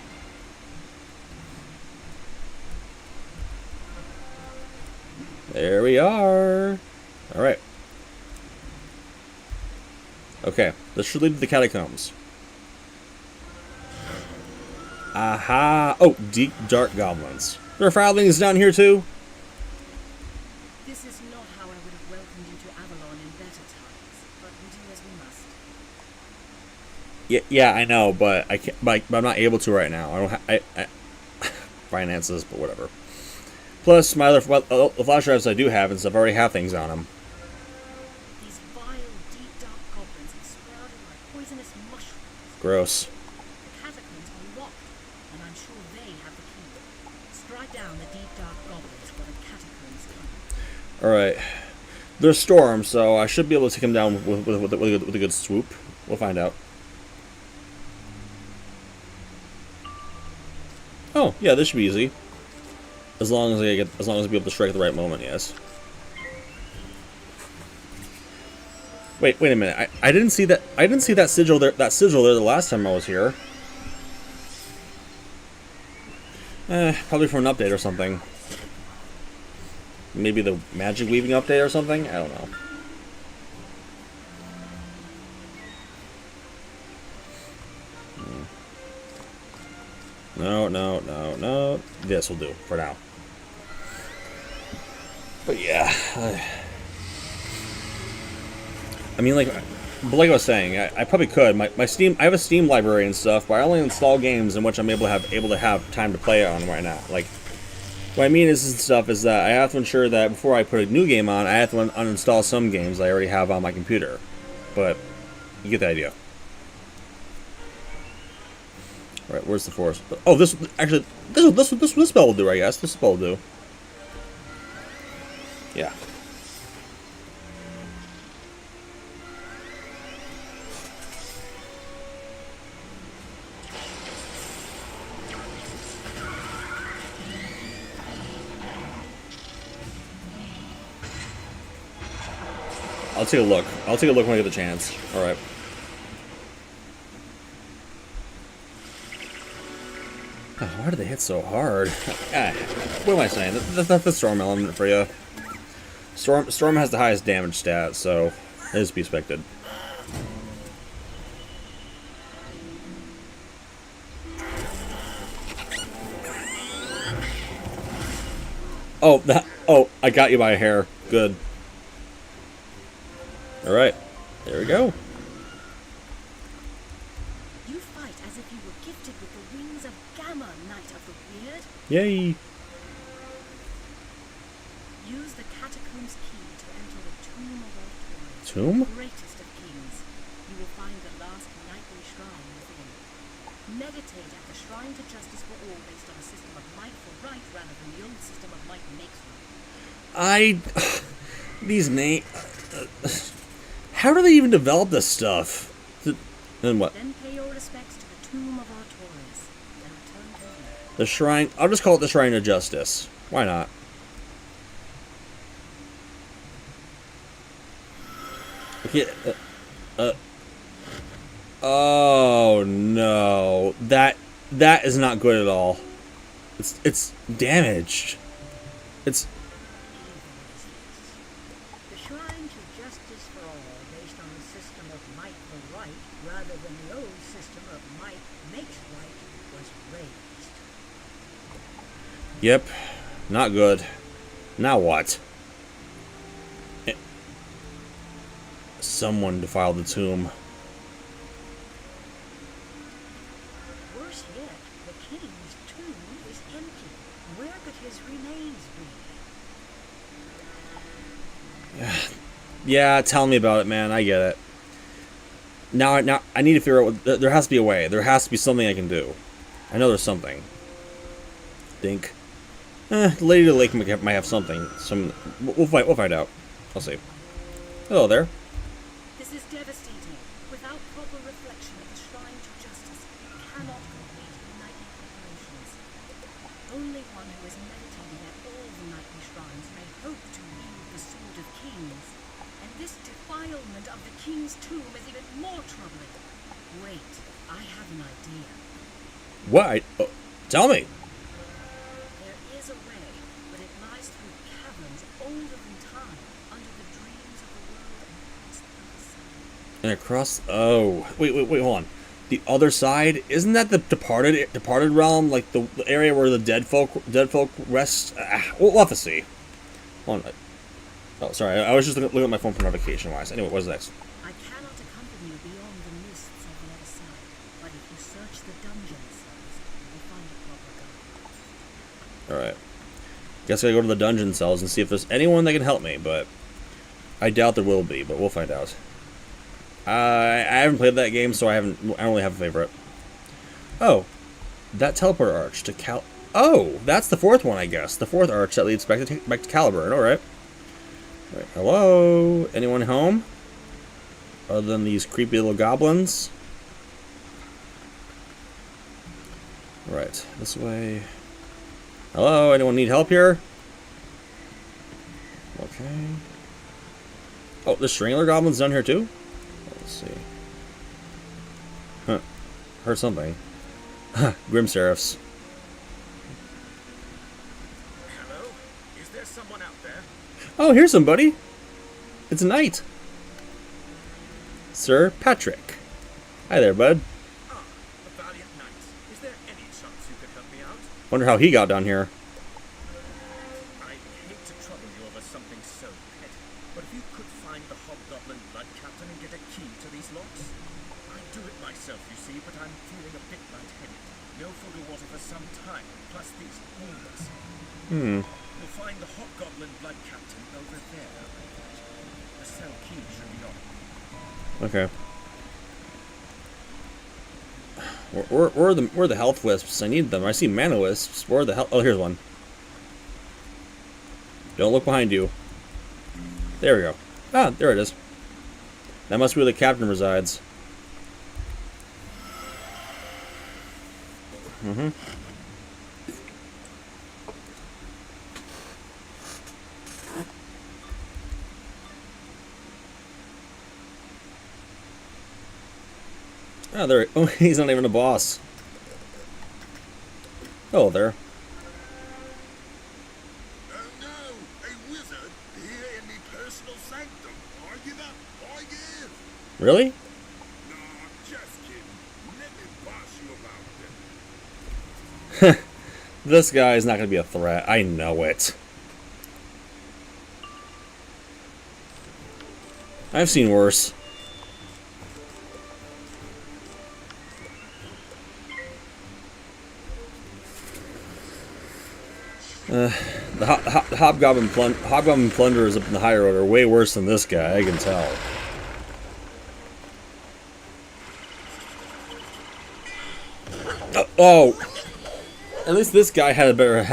There we are. All right. Okay, this should lead to the catacombs. Aha! Oh, deep, dark goblins. There are foulings down here too. This is not how I would have welcomed you to Avalon in better times, but we do as we must. Yeah, I know, but I can't. But I'm not able to right now. I don't. I finances, but whatever. Plus, my other the flash drives I do have and stuff already have things on them. These vile, deep, dark goblins have sprouted like poisonous mushrooms. Gross. The catacombs are locked, and I'm sure they have the key. Strike down the deep, dark goblins where the catacombs come. Alright. There's Storm, so I should be able to take him down with a good swoop. We'll find out. Oh, yeah, this should be easy. As long as I be able to strike at the right moment, yes. Wait a minute. I didn't see that sigil there the last time I was here. Probably from an update or something. Maybe the magic weaving update or something? I don't know. No. This will do for now. But yeah. I mean, like I was saying, I probably could. My Steam, I have a Steam library and stuff, but I only install games in which I'm able to have time to play it on right now. Like, What I mean is and stuff is that I have to ensure that before I put a new game on, I have to uninstall some games I already have on my computer. But you get the idea. All right, where's the forest? Oh, this actually this spell will do, I guess. This spell will do. Yeah. I'll take a look. I'll take a look when I get the chance. Alright. Oh, why do they hit so hard? What am I saying? That's the storm element for you. Storm has the highest damage stat, so it is to be expected. Oh, oh, I got you by a hair. Good. Alright, there we go. You fight as if you were gifted with the wings of Gamma, Knight of the Weird. Yay. Use the catacombs key to enter the Tomb of Artorias, Tomb? the greatest of kings. You will find the last knightly shrine within. Meditate at the shrine to justice for all based on a system of might for right rather than the old system of might makes right. These names... How do they even develop this stuff? Then what? Then pay your respects to the Tomb of Artorias, then return to me. The shrine... I'll just call it the Shrine of Justice. Why not? Okay, oh no. That is not good at all. It's damaged. It's... The shrine to justice for all based on the system of might for right rather than the old system of might makes right was raised. Yep. Not good. Now what? Someone defiled the tomb. Worse yet, the king's tomb is empty. Where could his remains be? Yeah, tell me about it, man. I get it. Now I need to figure out what... There has to be a way. There has to be something I can do. I know there's something. Think. The Lady of the Lake might have something. We'll find out. I'll see. Hello there. This is devastating. Without proper reflection of the shrine to justice, you cannot complete knightly preparations. Only one who is meditating at all the knightly shrines may hope to wield the sword of kings. And this defilement of the king's tomb is even more troubling. Wait, I have an idea. What? Tell me. There is a way, but it lies through caverns older than time, under the dreams of the world and past the other side. And across... Oh. Wait, hold on. The other side? Isn't that the departed realm? Like the area where the dead folk rest? We'll have to see. Hold on. Oh, sorry. I was just looking at my phone for notification-wise. Anyway, what's next? I cannot accompany you beyond the mists of the other side, but if you search the dungeon cells, you will find a proper guide. Alright. Guess I gotta go to the dungeon cells and see if there's anyone that can help me, but... I doubt there will be, but we'll find out. I haven't played that game, so I don't really have a favorite. Oh. That teleport arch to Oh! That's the fourth one, I guess. The fourth arch that leads back to Caliburn. Alright. Right. Hello? Anyone home? Other than these creepy little goblins? Right. This way. Hello? Anyone need help here? Okay. Oh, the Strangler Goblin's down here too? Let's see. Huh. Heard something. Grim Seraphs. Hello? Is there someone out there? Oh, here's somebody. It's a knight. Sir Patrick. Hi there, bud. Ah, a valiant knight. Is there any chance you could help me out? Wonder how he got down here. I hate to trouble you over something so petty, but if you could find the Hobgoblin Blood Captain and get a key to these locks? I'd do it myself, you see, but I'm feeling a bit lightheaded. No food or water for some time, plus these wounds. Hmm. You'll find the Hobgoblin Blood Captain over there. The cell key should be on. Okay. Where are the health wisps? I need them. I see mana wisps. Where are the health? Oh, here's one. Don't look behind you. There we go. Ah, there it is. That must be where the captain resides. Mm-hmm. Oh, there. Oh, he's not even a boss. Oh, there. Oh no! A wizard here in me personal sanctum. Argue that? Argue! Really? Nah, just kidding. Let me boss you about that. This guy is not going to be a threat. I know it. I've seen worse. The Hobgoblin Plunderers up in the higher order are way worse than this guy, I can tell. Oh! At least this guy had a better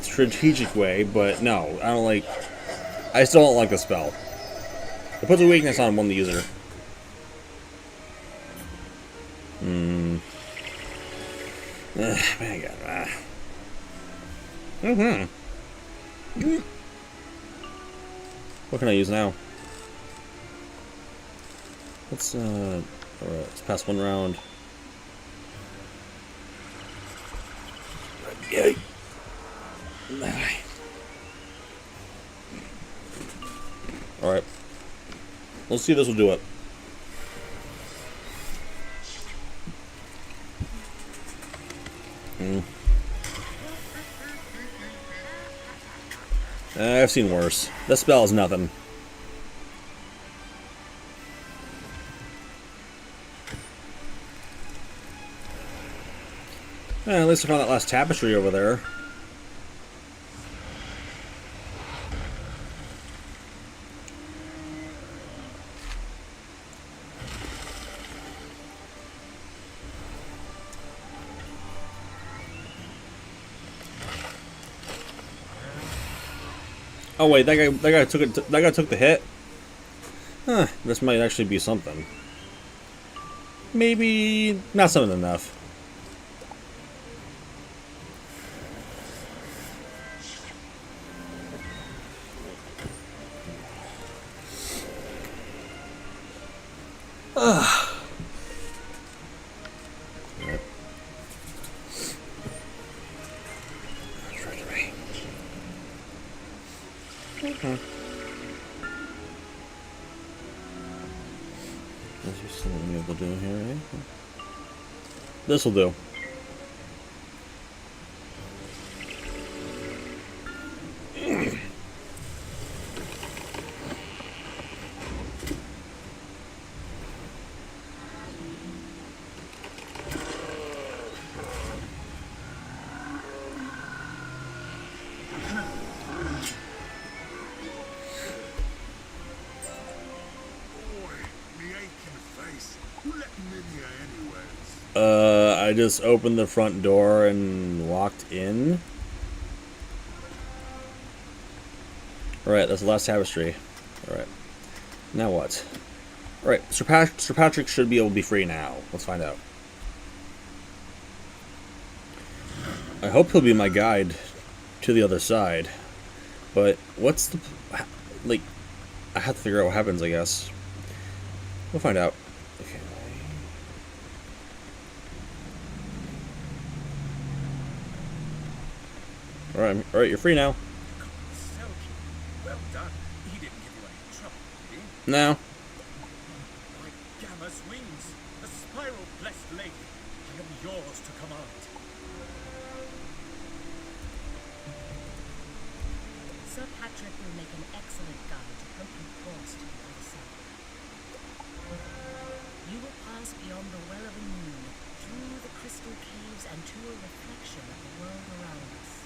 strategic way, but no, I don't like... I still don't like the spell. It puts a weakness on one user. Man, what can I use now? Let's alright, let's pass one round. Yay. Alright. Let's see if this will do it. I've seen worse. This spell is nothing. At least I found that last tapestry over there. Oh wait, that guy took it. That guy took the hit. Huh? This might actually be something. Maybe not something enough. This will do. I just opened the front door and walked in. Alright, that's the last tapestry. Alright. Now what? Alright, Sir Patrick should be able to be free now. Let's find out. I hope he'll be my guide to the other side. But what's the... like, I have to figure out what happens, I guess. We'll find out. Okay. Alright, you're free now. Well done. He didn't give you any trouble, did he? No. My Gamma's wings, the spiral blessed lady. I am yours to command. Sir Patrick will make an excellent guide to help you cross to the other side. You will pass beyond the Well of the Moon, through the crystal caves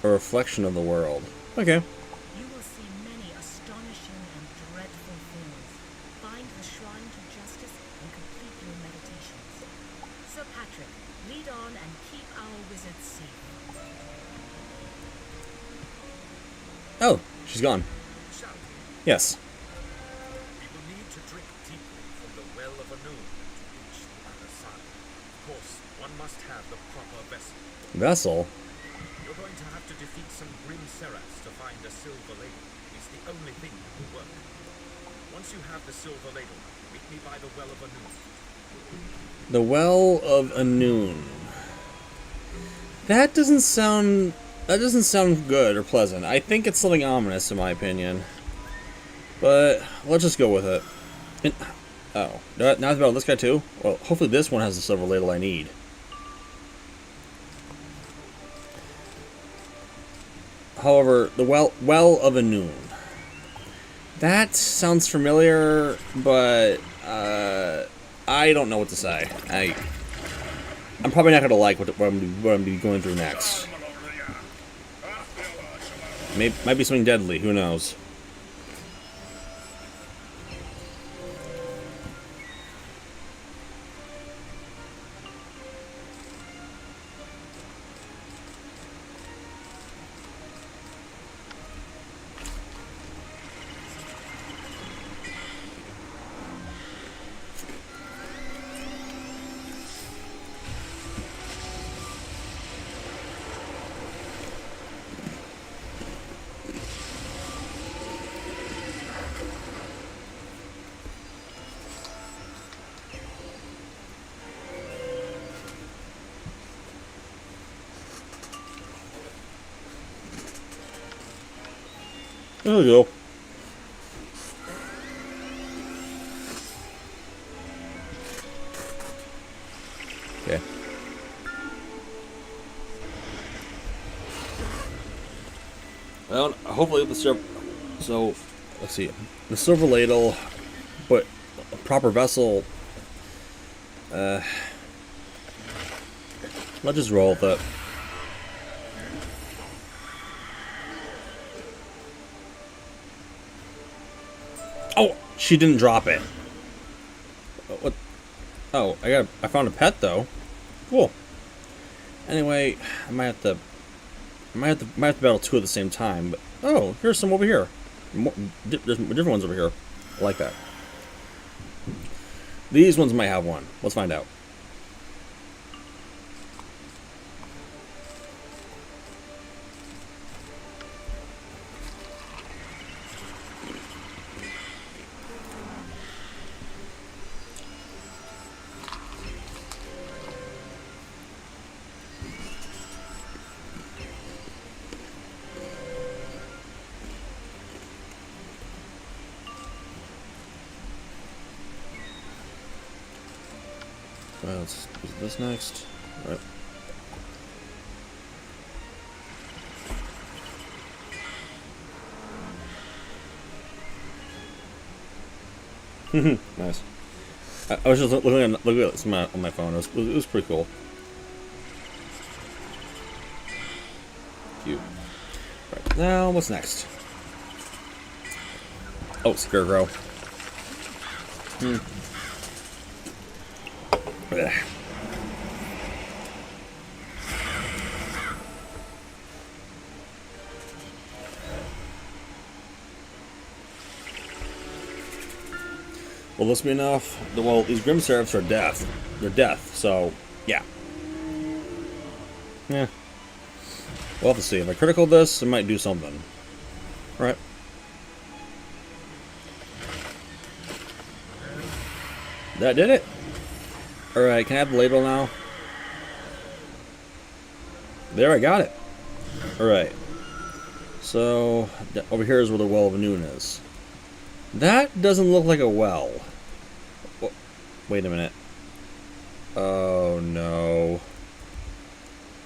A reflection of the world. Okay. You will see many astonishing and dreadful things. Find the shrine to justice and complete your meditations. Sir Patrick, lead on and keep our wizards safe. Oh, She's gone. shall we? Yes. We will need to drink deeply from the well of Anun to reach the other side. Of course, one must have the proper vessel. Vessel? You're going to have to defeat some grim seraphs to find a silver ladle. It's the only thing that will work. Once you have the silver ladle, meet me by the well of Anun. The Well of Anun. That doesn't sound good or pleasant. I think it's something ominous in my opinion. But let's just go with it. Oh, now it's about this guy too? Well, hopefully this one has the silver ladle I need. However, the well of Anun. That sounds familiar, but I don't know what to say. I'm probably not going to like what I'm going to be going through next. Might be something deadly. Who knows? There we go. Okay. Well, hopefully the silver. So, let's see. The silver ladle, but a proper vessel. Let's just roll with it. Oh, she didn't drop it. What? Oh, I found a pet though. Cool. Anyway, I might have to battle two at the same time. But oh, here's some over here. There's different ones over here. I like that. These ones might have one. Let's find out. Let's do this next. All right. Nice. I was just looking at this on my phone. It was pretty cool. Cute. Right now, what's next? Oh, Scarecrow. Ugh. Well, this be enough. Well, these Grim Seraphs are death. They're death, so yeah. Yeah. We'll have to see. If I critical this, it might do something. Right. That did it. Alright, can I have the ladle now? There, I got it. Alright. So, over here is where the Well of Anun is. That doesn't look like a well. Wait a minute. Oh, no.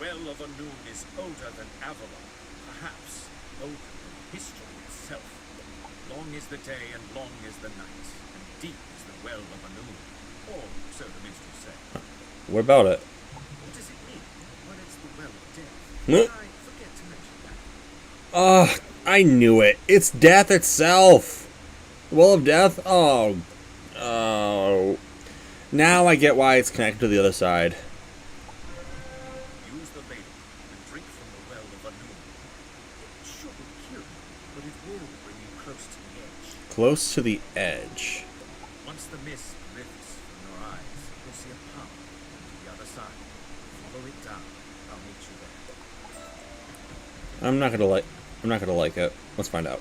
Well of Anun is older than Avalon, perhaps older than history itself. Long is the day and long is the night, and deep is the Well of Anun. Or so the minstrels say. What about it? What does it mean? Well, it's the Well of Death. Huh? I forget to mention that. I knew it. It's death itself. The Well of Death? Oh. Oh. Now I get why it's connected to the other side. Use the ladle and drink from the well of Anun. It shouldn't kill you, but it will bring you close to the edge. Close to the edge. Once the mist lifts from your eyes, you'll see a path to the other side. Follow it down. I'll meet you there. I'm not gonna like it. Let's find out.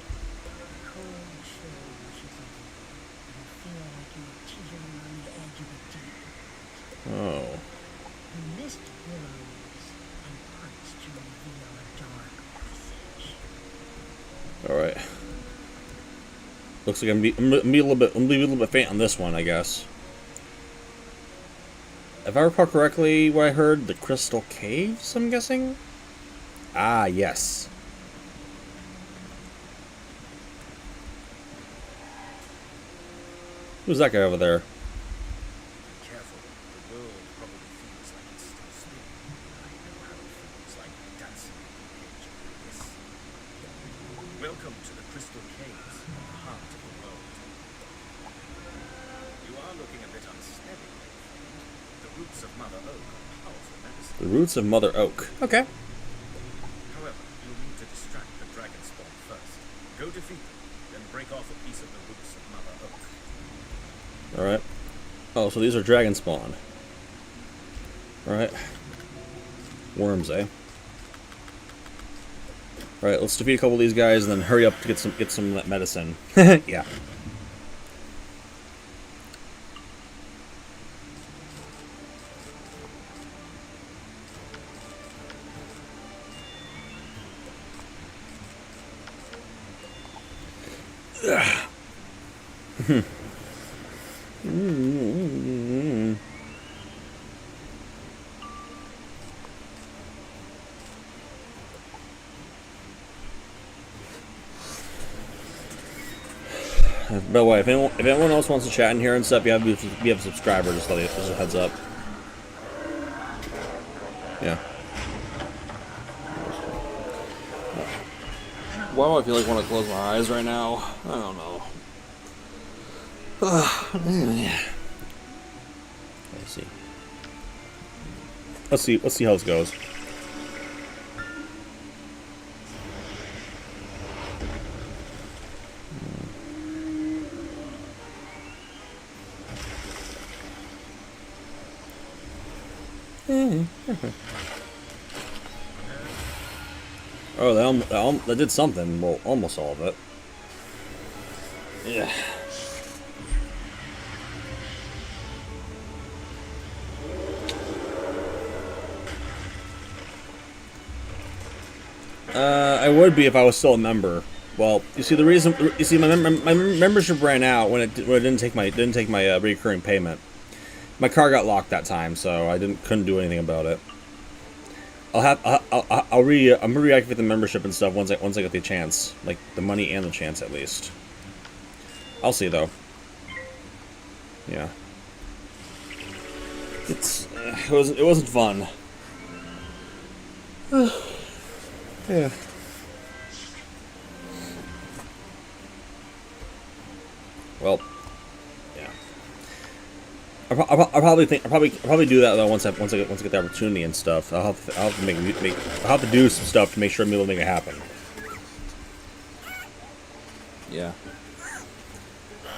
Cold chill rushes over you. You feel like you're teetering on the edge of a deep. Oh. The mist billows and parts to reveal a dark passage. Alright. Looks like I'm gonna be a little bit faint on this one, I guess. If I recall correctly, what I heard, the Crystal Caves, I'm guessing? Ah, yes. Who's that guy over there? Be careful. The world probably feels like it's still spinning. I know how it feels like dancing on the edge of the abyss. Welcome to the Crystal Caves, the heart of the world. You are looking a bit unsteady. The roots of Mother Oak are powerful medicine. The roots of Mother Oak. Okay. However, you'll need to distract the dragon spawn first. Go defeat them, then break off a piece of the roots of Mother Oak. Alright. Oh, so these are dragon spawn. Alright. Worms, eh? Alright, let's defeat a couple of these guys and then hurry up to get some of that medicine. Yeah. By the way, if anyone else wants to chat in here and stuff, you have to be a subscriber, just a heads up. Yeah. Why do I feel like I want to close my eyes right now? I don't know. Let's see how this goes. Oh, that did something. Well, almost all of it. Yeah. I would be if I was still a member. Well, you see the reason. You see, my membership ran out when it didn't take my recurring payment. My car got locked that time, so I couldn't do anything about it. I'm gonna reactivate the membership and stuff once I get the chance, like the money and the chance at least. I'll see though. Yeah. It wasn't fun. Yeah. Well, yeah. I'll probably do that though once I get the opportunity and stuff. I'll have to do some stuff to make sure I'm able to make it happen. Yeah.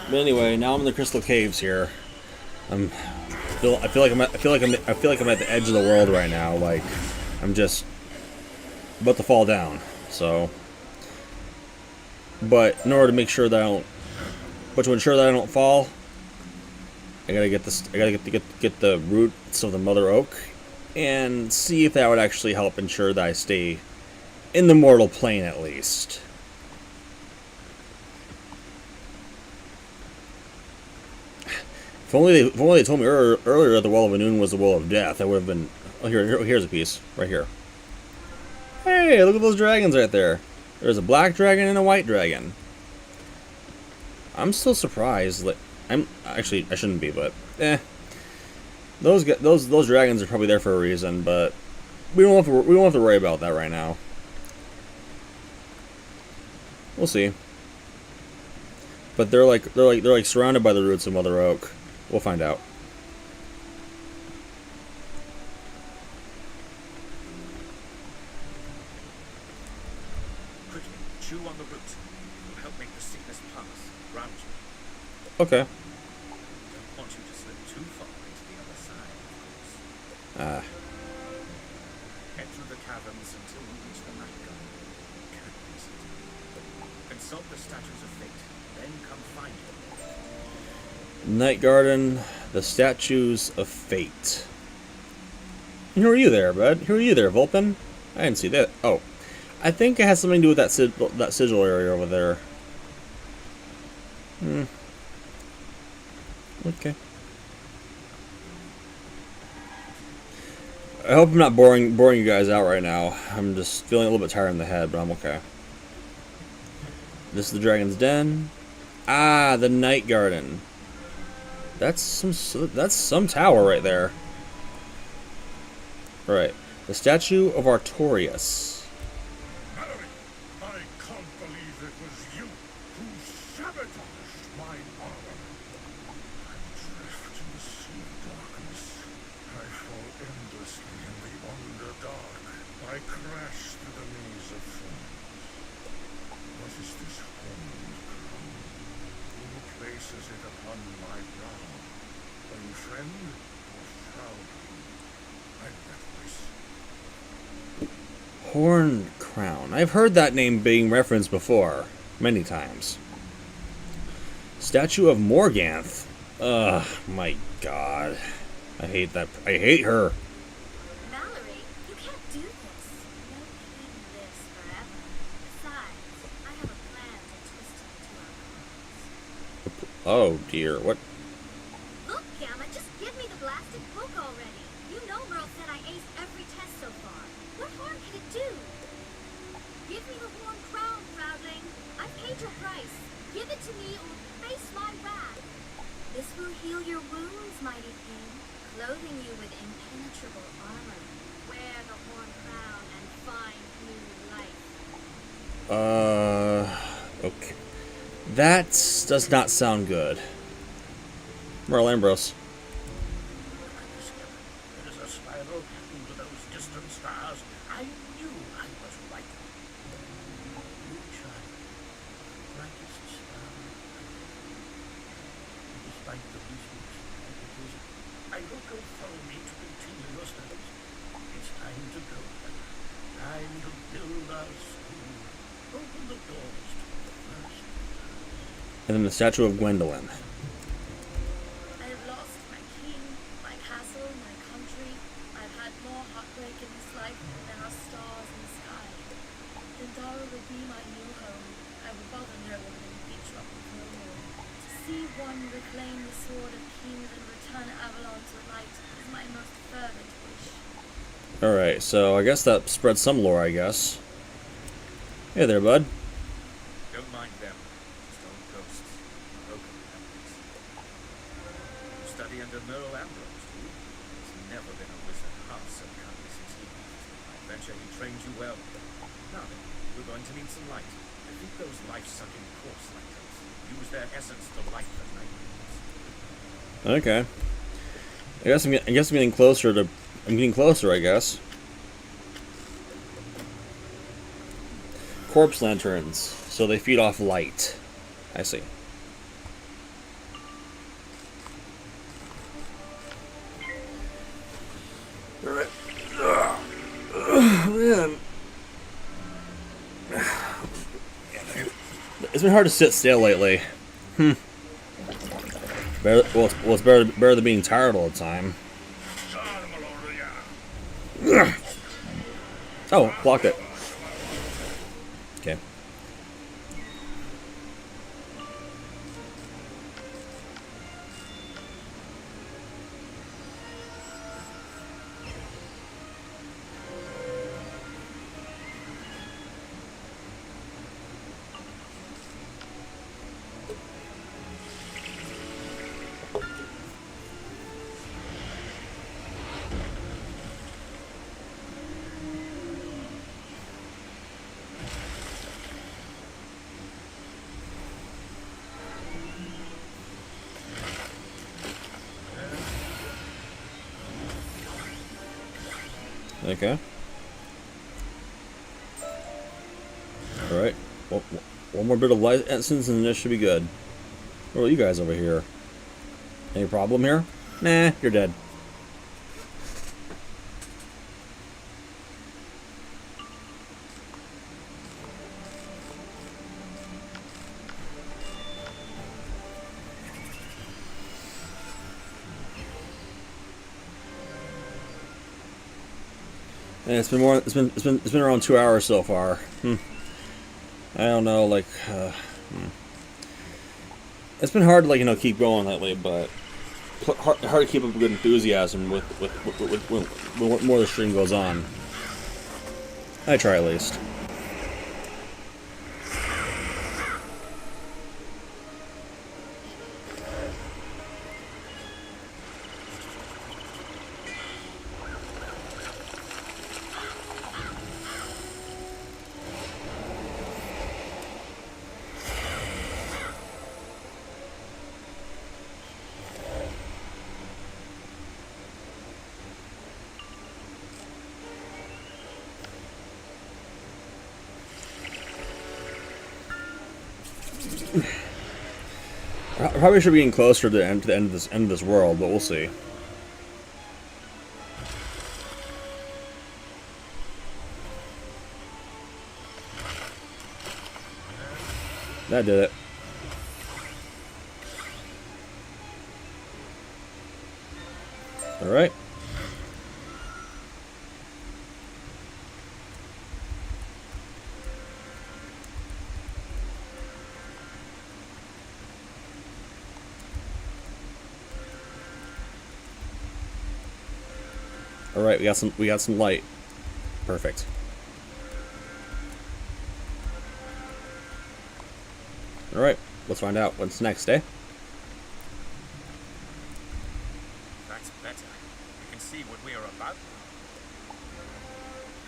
But anyway, now I'm in the Crystal Caves here. I feel like I'm at the edge of the world right now. Like I'm just about to fall down. So, but in order to make sure that to ensure that I don't fall, I gotta get this. I gotta get the roots of the Mother Oak, and see if that would actually help ensure that I stay in the mortal plane at least. If only they told me earlier that the Well of Anun was the Well of Death, I would have been. Oh, here's a piece right here. Hey, look at those dragons right there. There's a black dragon and a white dragon. I'm still surprised. Like, I shouldn't be, but those dragons are probably there for a reason. But we don't have to worry about that right now. We'll see. But they're like surrounded by the roots of Mother Oak. We'll find out. Quickly, chew on the root. It will help make the sickness pass. Ground you. Okay. Don't want you to slip too far into the other side, of course. Ah. Head through the caverns until you reach the night garden. Can't miss it. Consult the statues of fate. Then come find them. Night Garden, the statues of fate. And who are you there, bud? Who are you there, Vulpin? I didn't see that. Oh, I think it has something to do with that sigil area over there. Okay. I hope I'm not boring you guys out right now. I'm just feeling a little bit tired in the head, but I'm okay. This is the Dragon's Den. Ah, the Night Garden. That's some tower right there. Right. The statue of Artorias. Mallory, I can't believe it was you who sabotaged my armor. I'm adrift in the sea of darkness. I fall endlessly in the underdark. I crash through the maze of thorns. What is this horned crown? Who places it upon my brow? A friend or foul? I know that voice. Horned Crown. I've heard that name being referenced before. Many times. Statue of Morganth. Ugh, my god. I hate that. I hate her. Mallory, you can't do this. No keeping this forever. Besides, I have a plan to twist it into our cause. Oh dear. What? Look, Gamma, just give me the blasted book already. You know Merle said I aced every test so far. What harm can it do? Give me the horn crown, Proudling. I've paid your price. Give it to me or face my wrath. This will heal your wounds, mighty king, clothing you with impenetrable armor. Wear the horn crown and find new life. Okay. That does not sound good. Merle Ambrose. There is a spiral into those distant stars. I knew I was right. You shine, brightest star. Despite the reasons I will go follow me to continue your studies. It's time to go. Time to build our school. Open the doors to the first. And then the statue of Gwendolyn. I have lost my king, my castle, my country. I've had more heartbreak in this life than there are stars in the sky. Dendara will be my new home. I will bother no one and beat up with no more. To see one reclaim the sword of kings and return Avalon to light is my most fervent wish. Alright, so I guess that spreads some lore, I guess. Hey there, bud. Don't mind them. Stone ghosts. Broken memories. You study under Merle Ambrose, do you? He's never been a wizard half so kindly since he left. I venture he trained you well. Now then, we're going to need some light. I think those life-sucking corpse lighters use their essence to light the night. Okay. I guess I'm getting closer to. I'm getting closer, I guess. Corpse lanterns, so they feed off light. I see. Alright. Man. It's been hard to sit still lately. It's better than being tired all the time. Oh, blocked it. Okay. Okay. Alright. Well, one more bit of light essence and this should be good. What are you guys over here? Any problem here? Nah, you're dead. And it's been more. It's been around 2 hours so far. I don't know. Like, it's been hard to, like, you know, keep going lately, but hard to keep up good enthusiasm with more the stream goes on. I try at least. I probably should be getting closer to the end of this world, but we'll see. That did it. All right. All right, we got some light. Perfect. All right, let's find out what's next, eh? That's better. We can see what we are about now.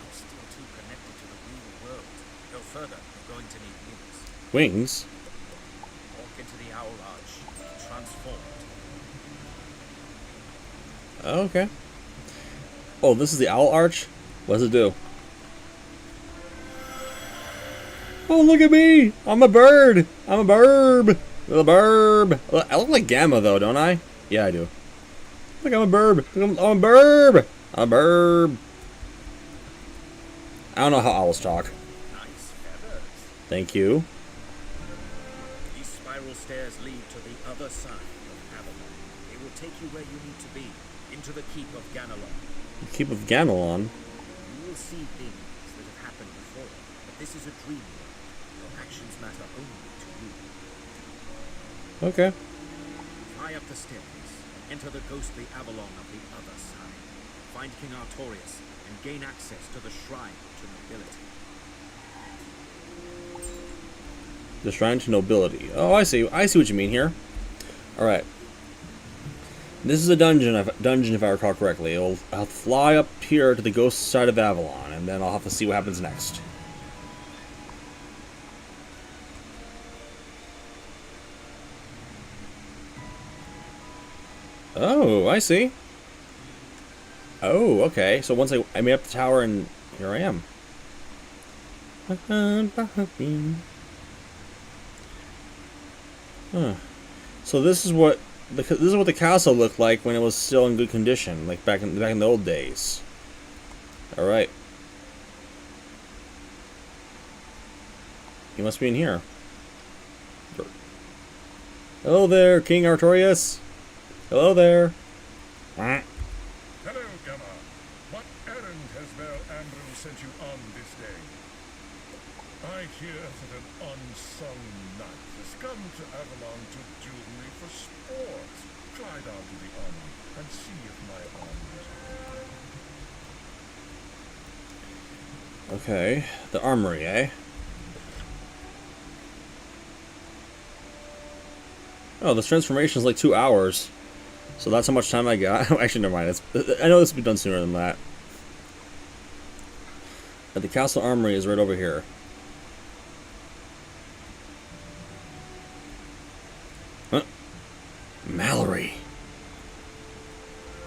You're still too connected to the real world. Go further, you're going to need wings. Wings? Walk into the Owl Arch. Be transformed. Okay. Oh, this is the Owl Arch? What does it do? Oh, look at me! I'm a bird! I'm a burb! Little burb! I look like Gamma, though, don't I? Yeah, I do. Look, I'm a burb! I'm a burb! I'm a burb! I don't know how owls talk. Nice feathers. Thank you. These spiral stairs lead to the other side of Avalon. They will take you where you need to be, into the Keep of Ganelon. The Keep of Ganelon? You will see things that have happened before, but this is a dream world. Your actions matter only to you. Okay. Fly up the stairs, enter the ghostly Avalon of the other side. Find King Artorias, and gain access to the Shrine to Nobility. The Shrine to Nobility. Oh, I see what you mean here. Alright. This is a dungeon if I recall correctly. I'll have to fly up here to the ghost side of Avalon, and then I'll have to see what happens next. Oh, I see. Oh, okay. So once I made up the tower, and here I am. Huh. So this is what the castle looked like when it was still in good condition, like back in the old days. All right. You must be in here. Hello there, King Artorias. Hello there. Hello, Gamma. What errand has Val Ambrose sent you on this day? I hear that an unsung knight has come to Avalon to duel me for sport. Try down to the army and see if my armor is ready. Okay, the armory, eh? Oh, this transformation is like 2 hours. So that's how much time I got. Actually, never mind. I know this will be done sooner than that. But the castle armory is right over here. Huh? Mallory.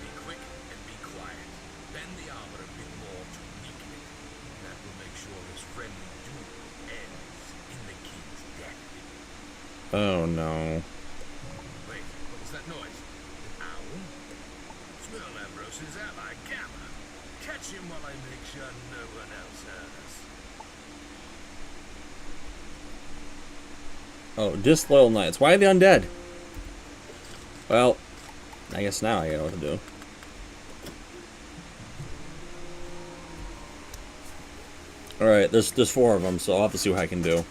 Be quick and be quiet. Bend the armor a bit more Oh no. Wait, what was that noise? An owl? Smell Ambrose's ally, Gamma. Catch him while I make sure no one else heard us. Oh, disloyal knights. Why are they undead? Well, I guess now I know what to do. Alright, there's 4 of them, so I'll have to see what I can do.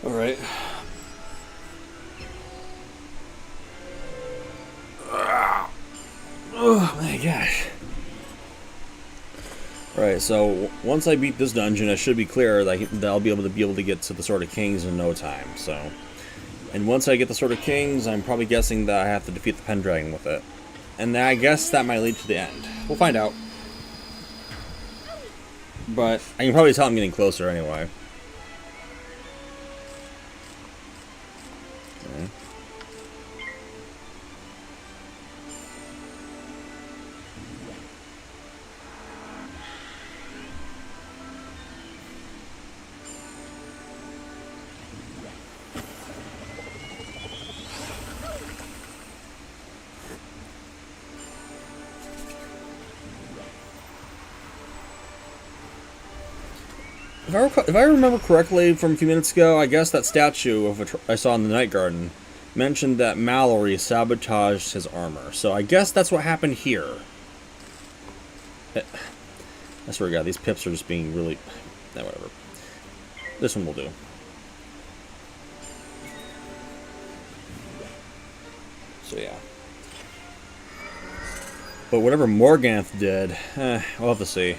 Alright. Oh my gosh. Alright, so once I beat this dungeon, I should be clear that I'll be able to get to the Sword of Kings in no time, so. And once I get the Sword of Kings, I'm probably guessing that I have to defeat the Pendragon with it. And I guess that might lead to the end. We'll find out. But I can probably tell I'm getting closer anyway. Okay. If I remember correctly from a few minutes ago, I guess that statue I saw in the Night Garden mentioned that Mallory sabotaged his armor. So I guess that's what happened here. I swear to God, these pips are just being really... Nah, whatever. This one will do. So yeah. But whatever Morganth did, we'll have to see.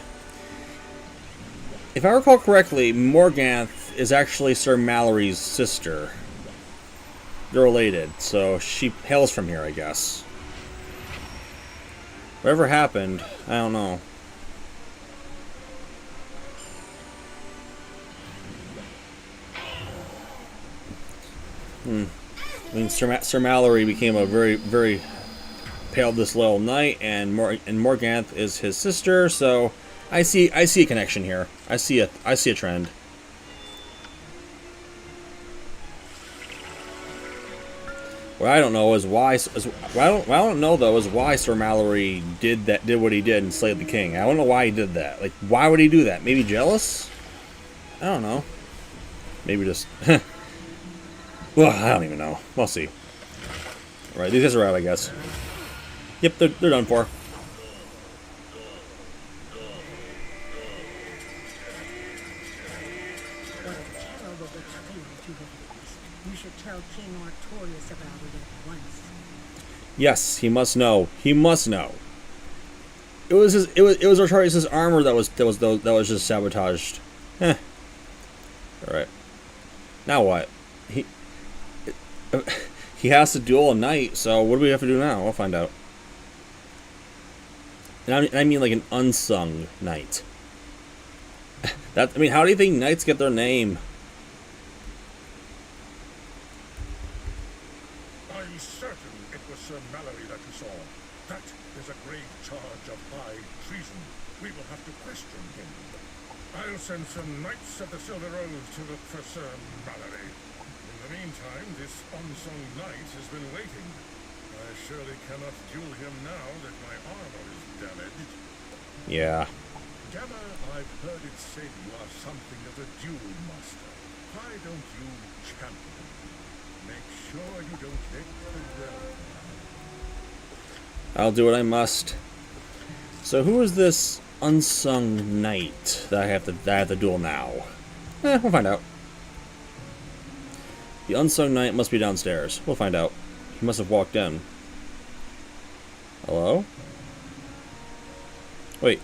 If I recall correctly, Morganth is actually Sir Mallory's sister. They're related, so she hails from here, I guess. Whatever happened, I don't know. I mean, Sir Mallory became a very, very pale, disloyal knight, and Morganth is his sister, so... I see a connection here. I see a trend. What I don't know is why. What I don't know though is why Sir Mallory did what he did and slayed the king. I don't know why he did that. Like, why would he do that? Maybe jealous? I don't know. Maybe just. Well, I don't even know. We'll see. All right, these guys are out, I guess. Yep, they're done for. You should tell King Artorius about it at once. Yes, he must know. He must know. It was Artorius' armor that was just sabotaged. All right. Now what? He has to duel a knight. So what do we have to do now? We'll find out. And I mean like an unsung knight. I mean, how do you think knights get their name? I'm certain it was Sir Mallory that you saw. That is a grave charge of high treason. We will have to question him. I'll send some Knights of the Silver Rose to look for Sir Mallory. In the meantime, this unsung knight has been waiting. I surely cannot duel him now that my armor is damaged. Yeah. Gamma, I've heard it said you are something of a duel master. Why don't you champion? Make sure you don't take the realm. I'll do what I must. So who is this unsung knight that I have to duel now? We'll find out. The unsung knight must be downstairs. We'll find out. He must have walked in. Hello? Wait.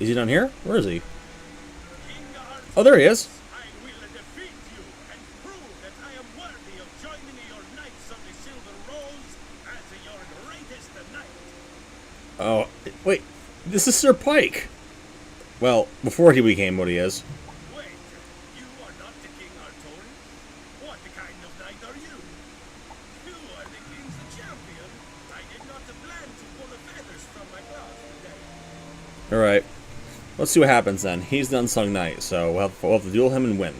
Is he down here? Where is he? Oh, there he is. I will defeat you and prove that I am worthy of joining your knights of the Silver Rose as your greatest knight. Oh, wait. This is Sir Pike. Well, before he became what he is. Wait, you are not the King Artorius? What kind of knight are you? You are the king's champion. I did not plan to pull the feathers from my cloth today. Alright. Let's see what happens then. He's the Unsung Knight, so we'll have to duel him and win.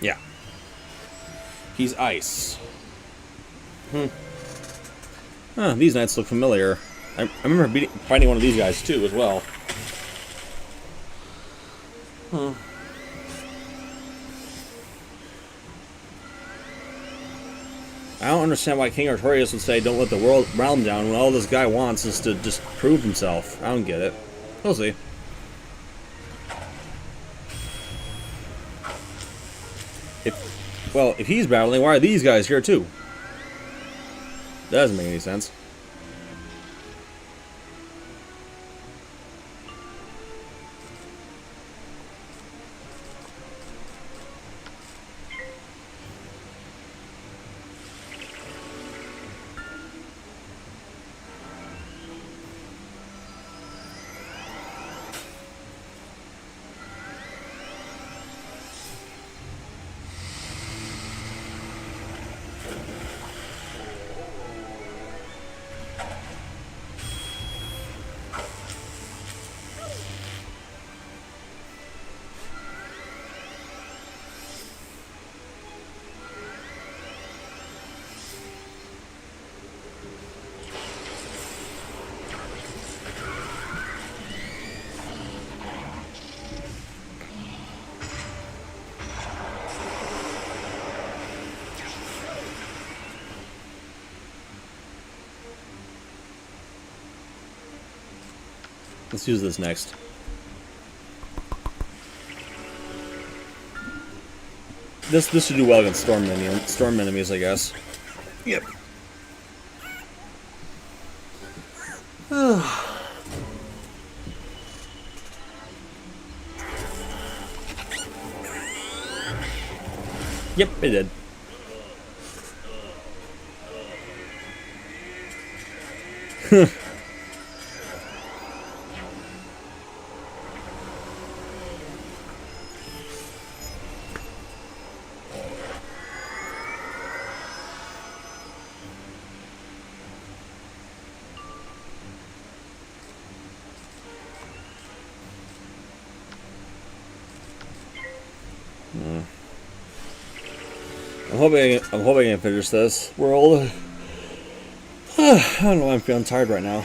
Yeah. He's ice. Huh, these knights look familiar. I remember fighting one of these guys too, as well. Huh. I don't understand why King Artorius would say don't let the realm down when all this guy wants is to just prove himself. I don't get it. We'll see. If he's battling, why are these guys here too? That doesn't make any sense. Let's use this next. This should do well against storm enemies, I guess. Yep. Yep, it did. I'm hoping I can finish this world. I don't know why I'm feeling tired right now.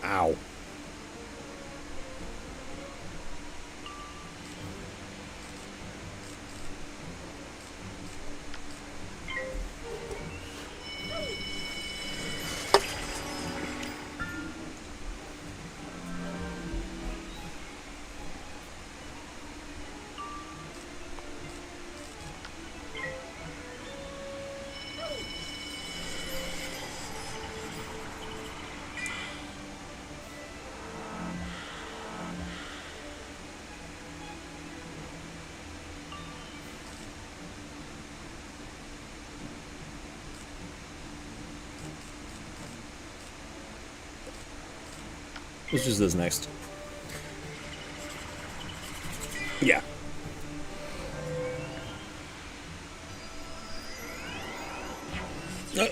Ow. Let's just do this next. Yeah.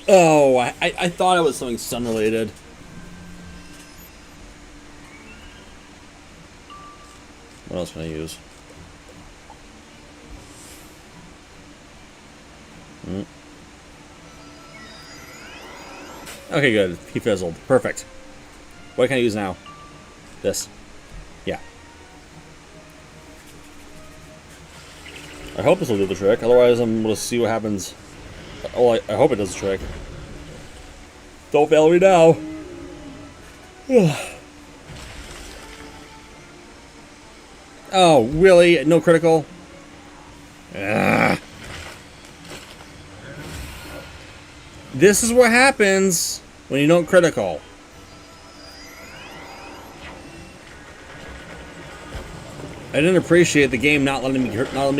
Oh, I thought it was something sun related. What else can I use? Okay, good. He fizzled. Perfect. What can I use now? This. Yeah. I hope this will do the trick. Otherwise, I'm going to see what happens. Oh, I hope it does the trick. Don't fail me now. Oh, really? No critical? Ugh. This is what happens when you don't critical. I didn't appreciate the game not letting me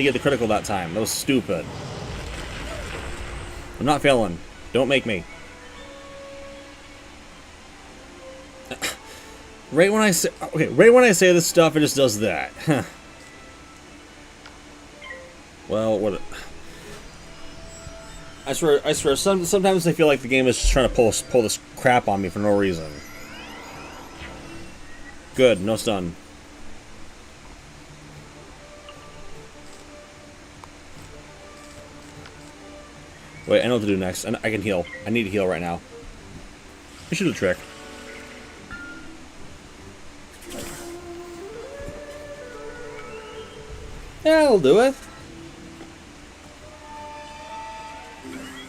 get the critical that time. That was stupid. I'm not failing. Don't make me. Right when I say this stuff, it just does that. Well, what? I swear. Sometimes I feel like the game is just trying to pull this crap on me for no reason. Good, no stun. Wait, I know what to do next. I can heal. I need to heal right now. I should do the trick. Yeah, I'll do it.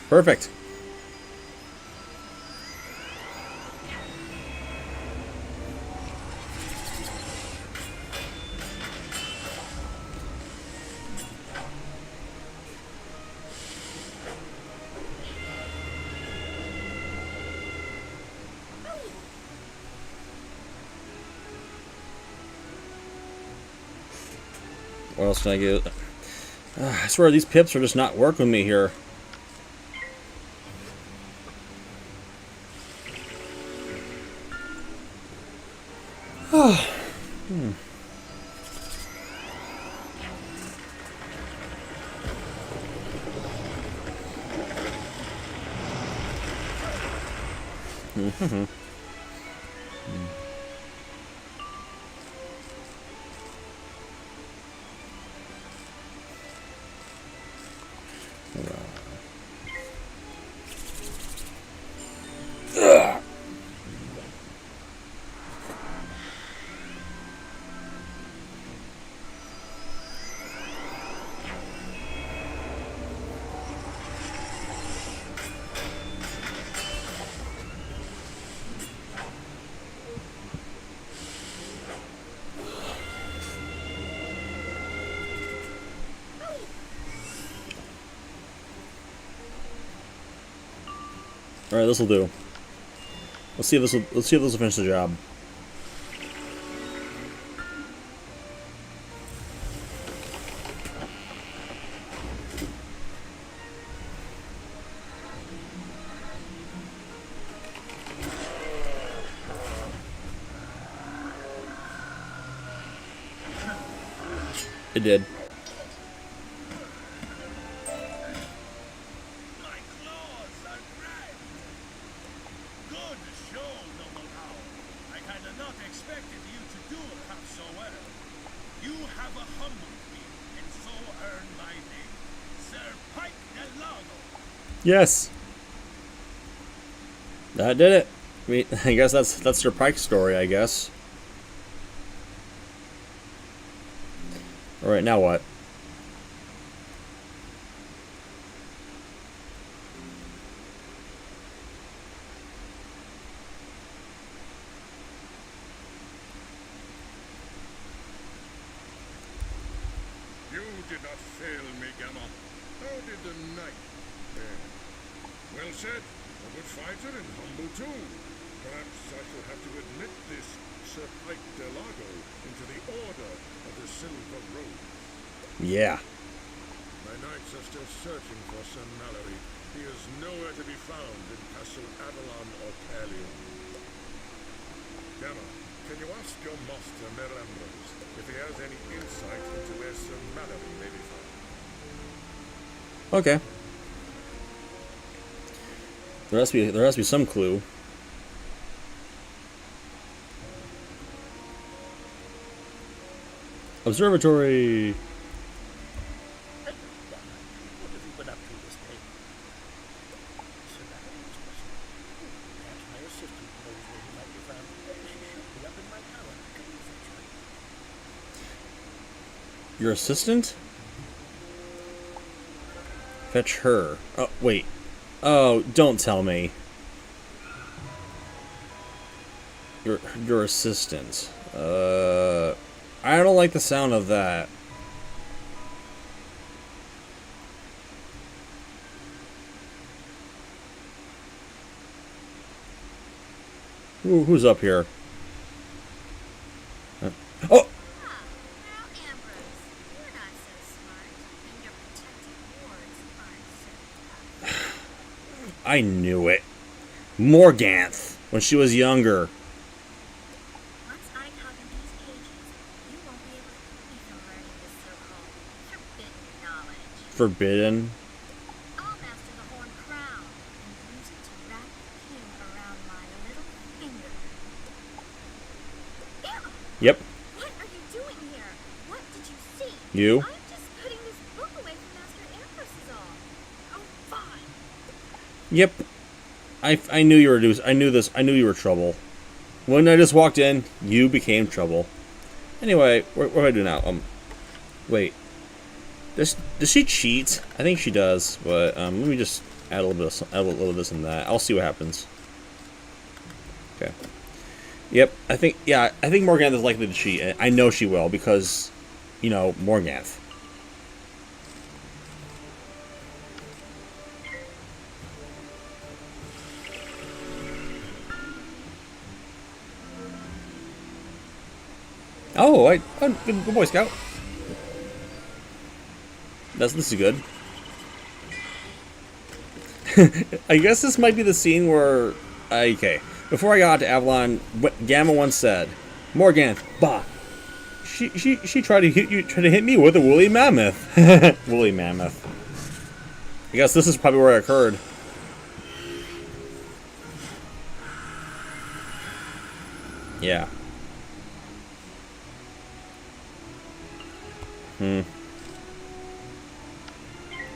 Perfect. What else can I get? I swear these pips are just not working with me here. All right, this will do. Let's see if this will finish the job. It did. Yes. That did it. I mean, I guess that's Sir Pike's story, I guess. Alright, now what? You did not fail me, Gamma. How did the knight fare? Well said. A good fighter and humble too. Perhaps I shall have to admit this Sir Pike Delago into the Order of the Silver Rose. Yeah. My knights are still searching for Sir Mallory. He is nowhere to be found in Castle Avalon or Palion. Gamma, Can you ask your master, Mirandros, if he has any insight into where Sir Mallory may be found? Okay. There has to be some clue. Observatory. What have you been up to this day? Sir Mallory was puzzled. Perhaps my assistant knows where he might be found. She should be up in my tower. Can you fetch her? Your assistant? Fetch her. Oh, wait. Oh, don't tell me. Your assistant. I don't like the sound of that. Who's up here? Oh! Ah, now Ambrose, you're not so smart, and your protective wards aren't so. I knew it. Morganth, when she was younger. Once I copy these pages, you won't be able to keep me from learning this so-called forbidden knowledge. Forbidden. I'll master the horn crown and use it to wrap the king around my little finger. Gamma! Yep. What are you doing here? What did you see? You? I'm just putting this book away from Master Ambrose is all. Oh, fine. Yep. I knew you were I knew this. I knew you were trouble. When I just walked in, you became trouble. Anyway, what do I do now? Wait. Does she cheat? I think she does, but let me just add a little bit of this and that. I'll see what happens. Okay. Yep. I think Morganth is likely to cheat. I know she will because, you know, Morganth. Oh, good Boy Scout. This is good. I guess this might be the scene where, okay, before I got to Avalon, Gamma once said, "Morganth, bah, she tried to hit me with a woolly mammoth." Woolly mammoth. I guess this is probably where it occurred. Yeah.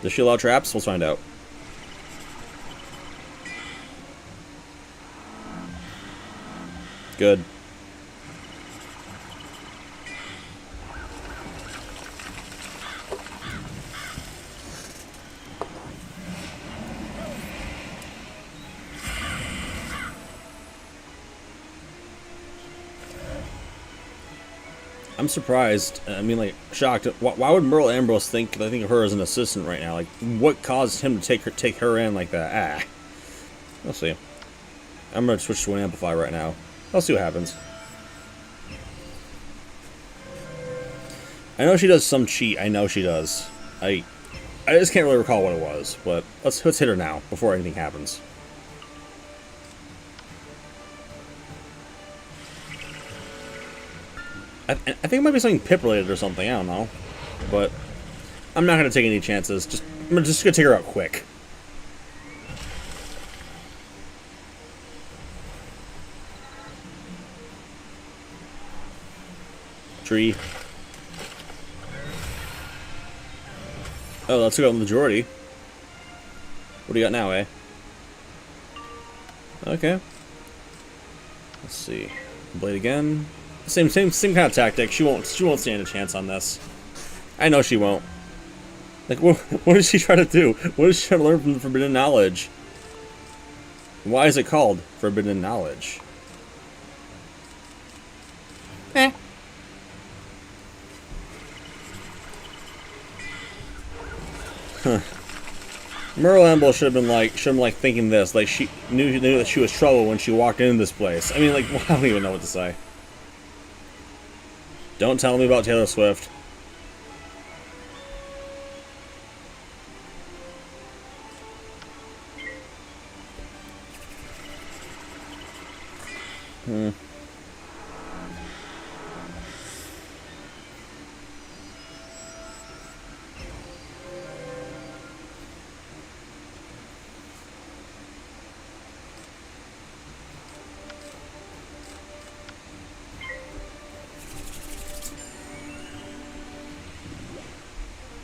Does she allow traps? Let's find out. Good. I'm surprised. I mean, like, shocked. Why would Merle Ambrose think of her as an assistant right now? Like, what caused him to take her in like that? Ah, we'll see. I'm gonna switch to an amplify right now. I'll see what happens. I know she does some cheat. I know she does. I just can't really recall what it was. But let's hit her now before anything happens. I think it might be something Pip related or something. I don't know, but I'm not gonna take any chances. I'm just gonna take her out quick. Tree. Oh, let's go on the majority. What do you got now, eh? Okay. Let's see. Blade again. Same kind of tactic. She won't stand a chance on this. I know she won't. Like, what does she try to do? What does she try to learn from the forbidden knowledge? Why is it called forbidden knowledge? Eh. Huh. Merle Ambrose should have been like thinking this. Like, she knew that she was trouble when she walked into this place. I mean, like, I don't even know what to say. Don't tell me about Taylor Swift.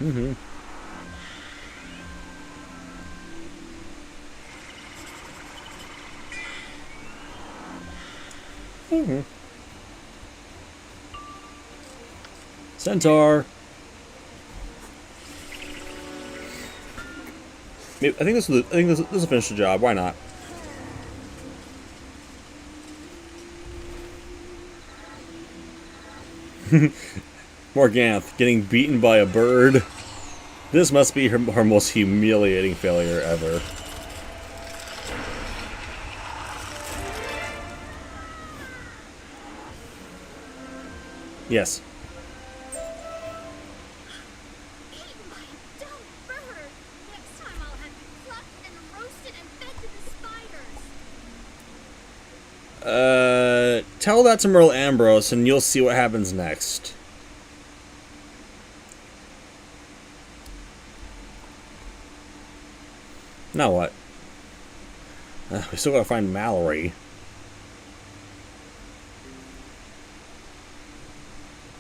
Mm-hmm. Mm-hmm. Centaur. I think this will finish the job. Why not? Morganth getting beaten by a bird. This must be her most humiliating failure ever. Yes. Eaten by a dumb bird. Next time I'll have you plucked and roasted and fed to the spiders. Tell that to Merle Ambrose and you'll see what happens next. Now what? We still gotta find Mallory.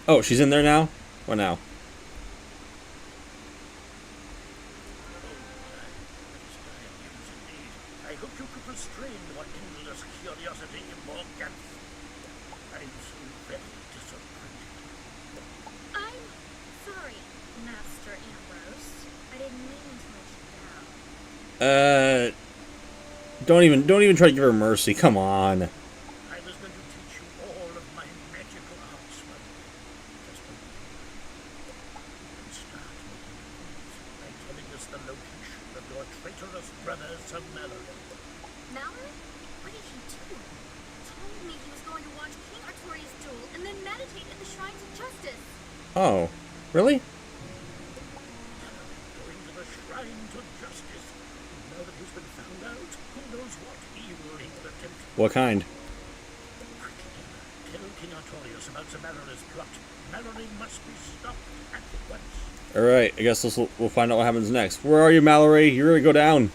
Oh, she's in there now? What now? I hope you could restrain your endless curiosity, Morgan. I'm so very disappointed. I'm sorry, Master Ambrose. I didn't mean to let you down. Don't even try to give her mercy. Come on. I was going to teach you all of my magical arts, but just a moment. You can start making friends by telling us the location of your traitorous brother, Sir Mallory. Mallory? What did he do? Told me he was going to watch King Artori's duel and then meditate at the shrines of justice. Oh, really? Going to the shrine to justice. Now that he's been found out, who knows what evil he will attempt. What kind? Quickly, tell King Artorius about Sir Mallory's plot. Mallory must be stopped at once. Alright, I guess we'll find out what happens next. Where are you, Mallory? You're gonna go down.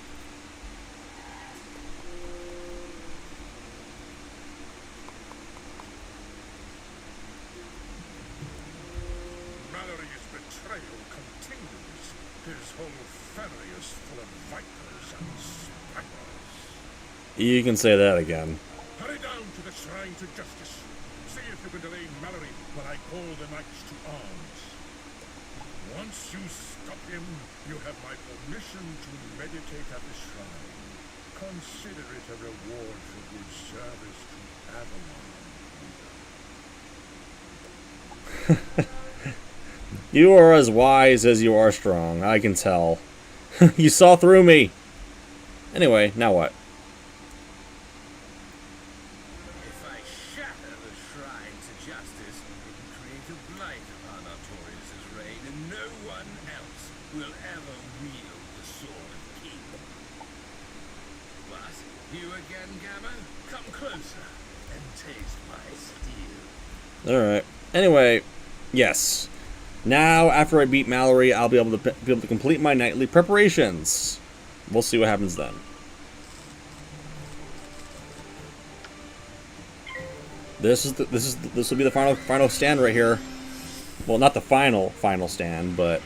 Mallory's betrayal continues. His whole family is full of vipers and spiders. You can say that again. Hurry down to the shrine to justice. See if you can delay Mallory when I call the knights to arms. Once you stop him, you have my permission to meditate at the shrine. Consider it a reward for good service to Avalon. You are as wise as you are strong. I can tell. You saw through me. Anyway, now what? If I shatter the shrine to justice, it will create a blight upon Artorius' reign, and no one else will ever wield the sword of king. What? You again, Gamma? Come closer and taste my steel. Alright. Anyway, yes. Now, after I beat Mallory, I'll be able to complete my nightly preparations. We'll see what happens then. This will be the final stand right here. Well, not the final stand, but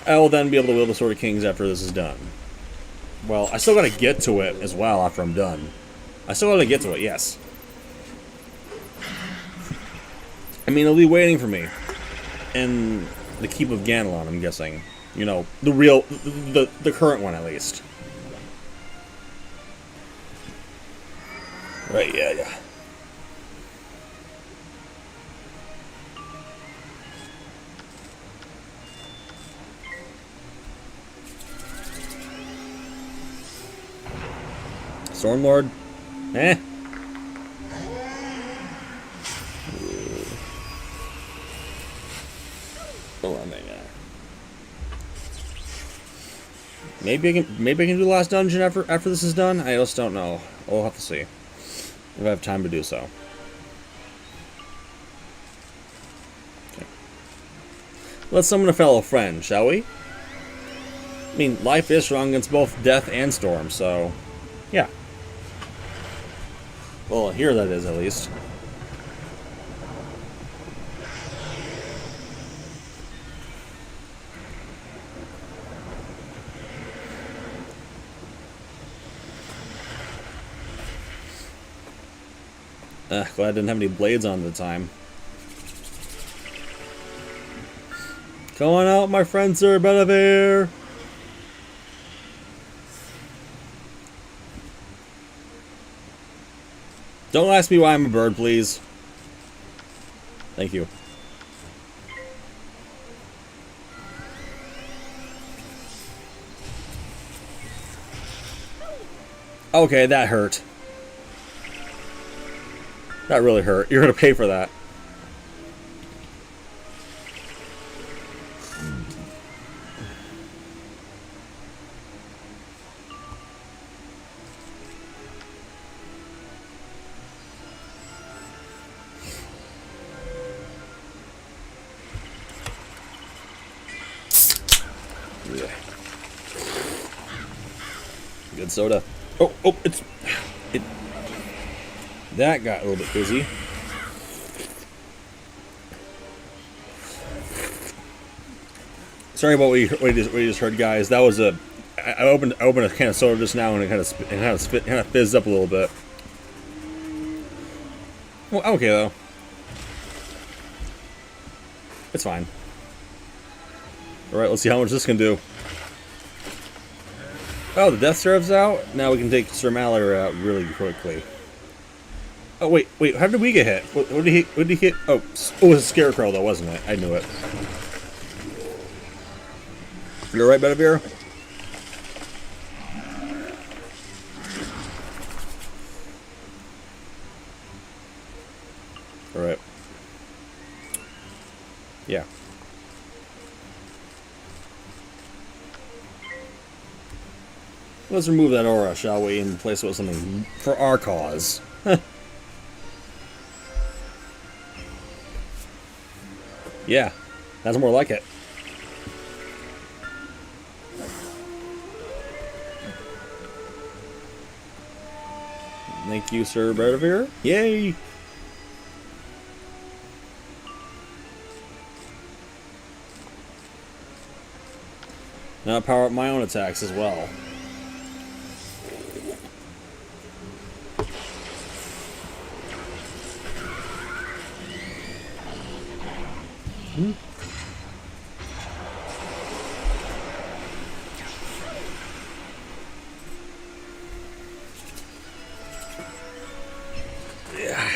I will then be able to wield the Sword of Kings after this is done. Well, I still gotta get to it as well after I'm done. I still gotta get to it, yes. I mean, it'll be waiting for me in the Keep of Ganelon, I'm guessing. You know, the real, the current one at least. Right, yeah. Stormlord? Eh. Oh, I mean, maybe I can do the last dungeon after this is done. I just don't know. We'll have to see if I have time to do so. Okay. Let's summon a fellow friend, shall we? I mean, life is strong against both death and storm, so yeah. Well, here that is at least. Glad I didn't have any blades on at the time. Come on out, my friend, Sir Bedivere. Don't ask me why I'm a bird, please. Thank you. Okay, that hurt. That really hurt. You're gonna pay for that. Good soda. Oh, that got a little bit busy. Sorry about what you just heard, guys. That was a. I opened a can of soda just now, and it kind of fizzed up a little bit. Well, okay though. It's fine. All right, let's see how much this can do. Oh, the death serves out. Now we can take Sir Mallory out really quickly. Oh wait, how did we get hit? What did he hit? Oh, it was a scarecrow though, wasn't it? I knew it. You're right, Bedivere? Alright. Yeah. Let's remove that aura, shall we, and replace it with something for our cause. Yeah, that's more like it. Thank you, Sir Bedivere. Yay! Now I power up my own attacks as well. Yeah.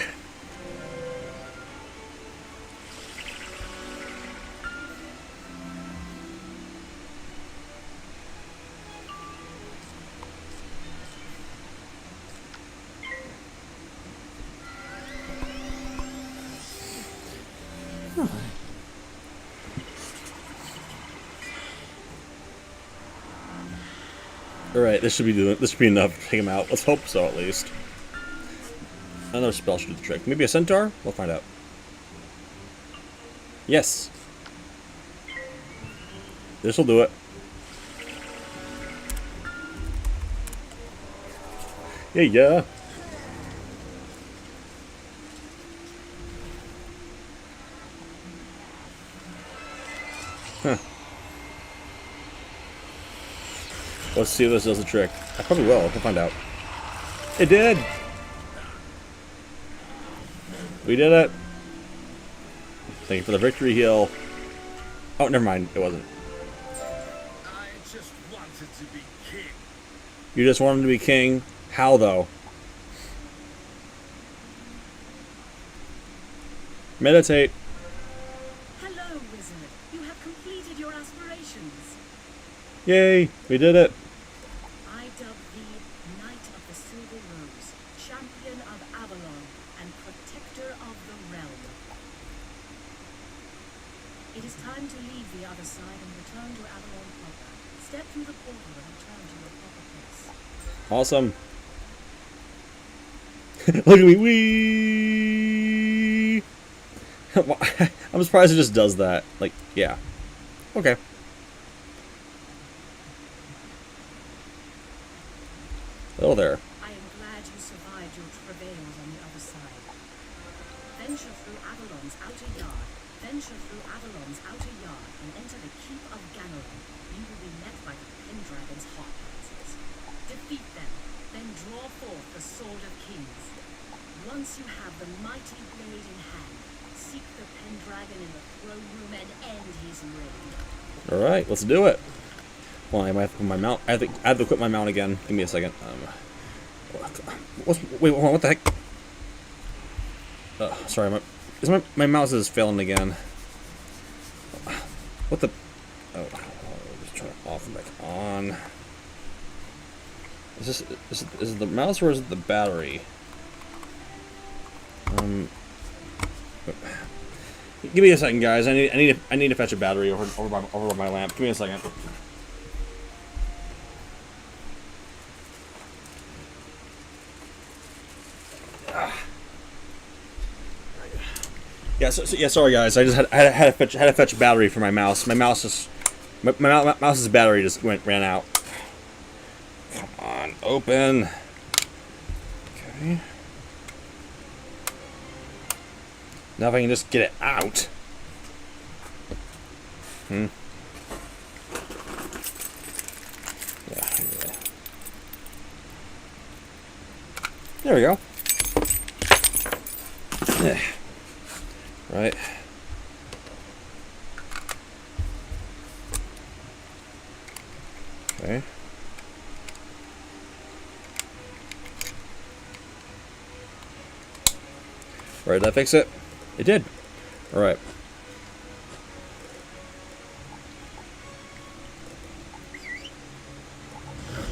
Alright, this should be enough to take him out. Let's hope so, at least. Another spell should do the trick. Maybe a centaur? We'll find out. Yes. This'll do it. Yeah. Huh. Let's see if this does the trick. I probably will. We'll find out. It did! We did it! Thank you for the victory heal. Oh, never mind. It wasn't. I just wanted to be king. You just wanted to be king? How, though? Meditate. Hello, wizard. You have completed your aspirations. Yay! We did it! I dub thee Knight of the Silver Rose, Champion of Avalon, and Protector of the Realm. It is time to leave the other side and return to Avalon proper. Step through the portal and return to your proper place. Awesome. Look at me. Wee. I'm surprised it just does that. Like, yeah. Okay. Hello there. I am glad you survived your travails on the other side. Venture through Avalon's outer yard. Venture through Avalon's outer yard and enter the keep of Ganoran. You will be met by the Pendragon's heart dancers. Defeat them, then draw forth the Sword of Kings. Once you have the mighty blade in hand, seek the Pendragon in the throne room and end his reign. All right, let's do it. Well, I might have to put my mount. I have to equip my mount again. Give me a second. Wait, hold on, what the heck? Sorry, my mouse is failing again. What the? Oh, just turn it off and back on. Is it the mouse or is it the battery? Give me a second, guys. I need to fetch a battery over my lamp. Give me a second. Yeah, sorry guys. I just had to fetch a battery for my mouse. My mouse's battery just ran out. Come on, open. Okay. Now if I can just get it out. Yeah. There we go. Yeah. Right. Okay. Right, did that fix it? It did. All right.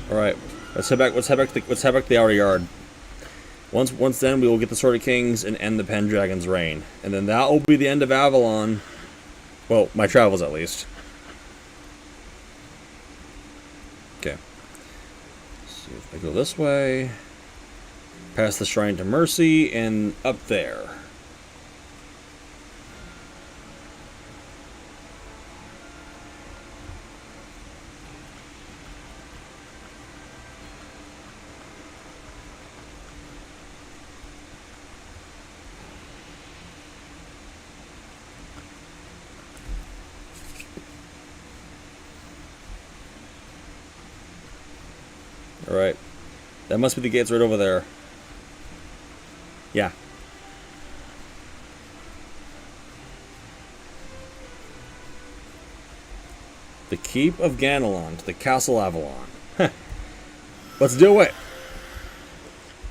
All right. Let's head back to the outer yard. Once then, we will get the Sword of Kings and end the Pendragon's reign, and then that will be the end of Avalon. Well, my travels at least. Okay. Let's see if I go this way, past the Shrine to Mercy, and up there. Alright. That must be the gates right over there. Yeah. The Keep of Ganelon to the Castle Avalon. Heh. Let's do it!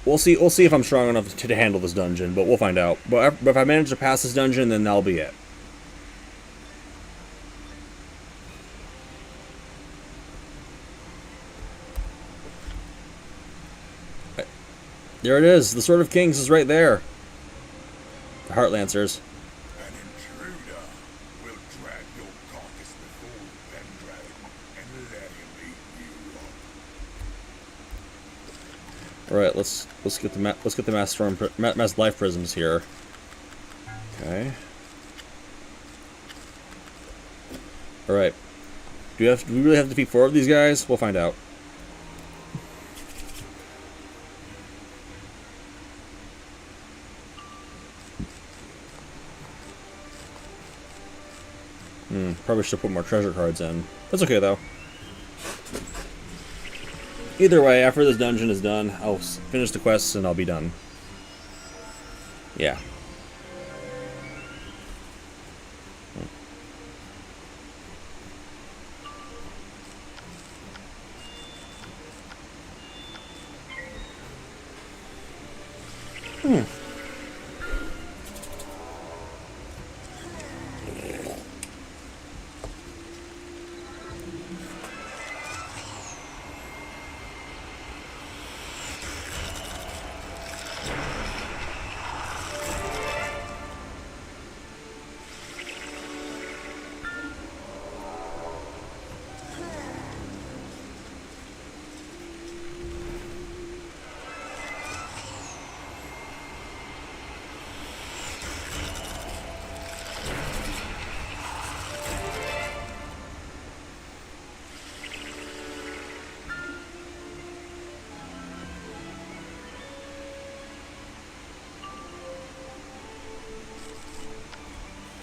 We'll see if I'm strong enough to handle this dungeon, but we'll find out. But if I manage to pass this dungeon, then that'll be it. There it is. The Sword of Kings is right there. The Heart Lancers. An intruder will drag your carcass before the Pendragon and let him eat you up. All right, let's get the mass life prisms here. Okay. All right. Do we really have to defeat 4 of these guys? We'll find out. Probably should put more treasure cards in. That's okay, though. Either way, after this dungeon is done, I'll finish the quests and I'll be done. Yeah.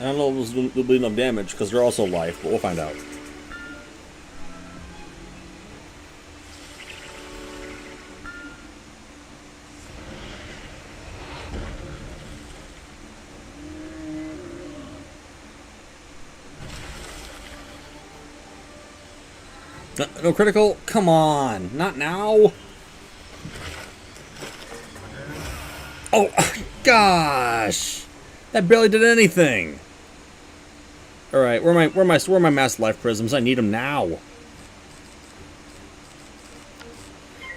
I don't know if there'll be enough damage because they're also life, but we'll find out. No critical? Come on. Not now. Oh, gosh. That barely did anything. All right, where are my master life prisms? I need them now.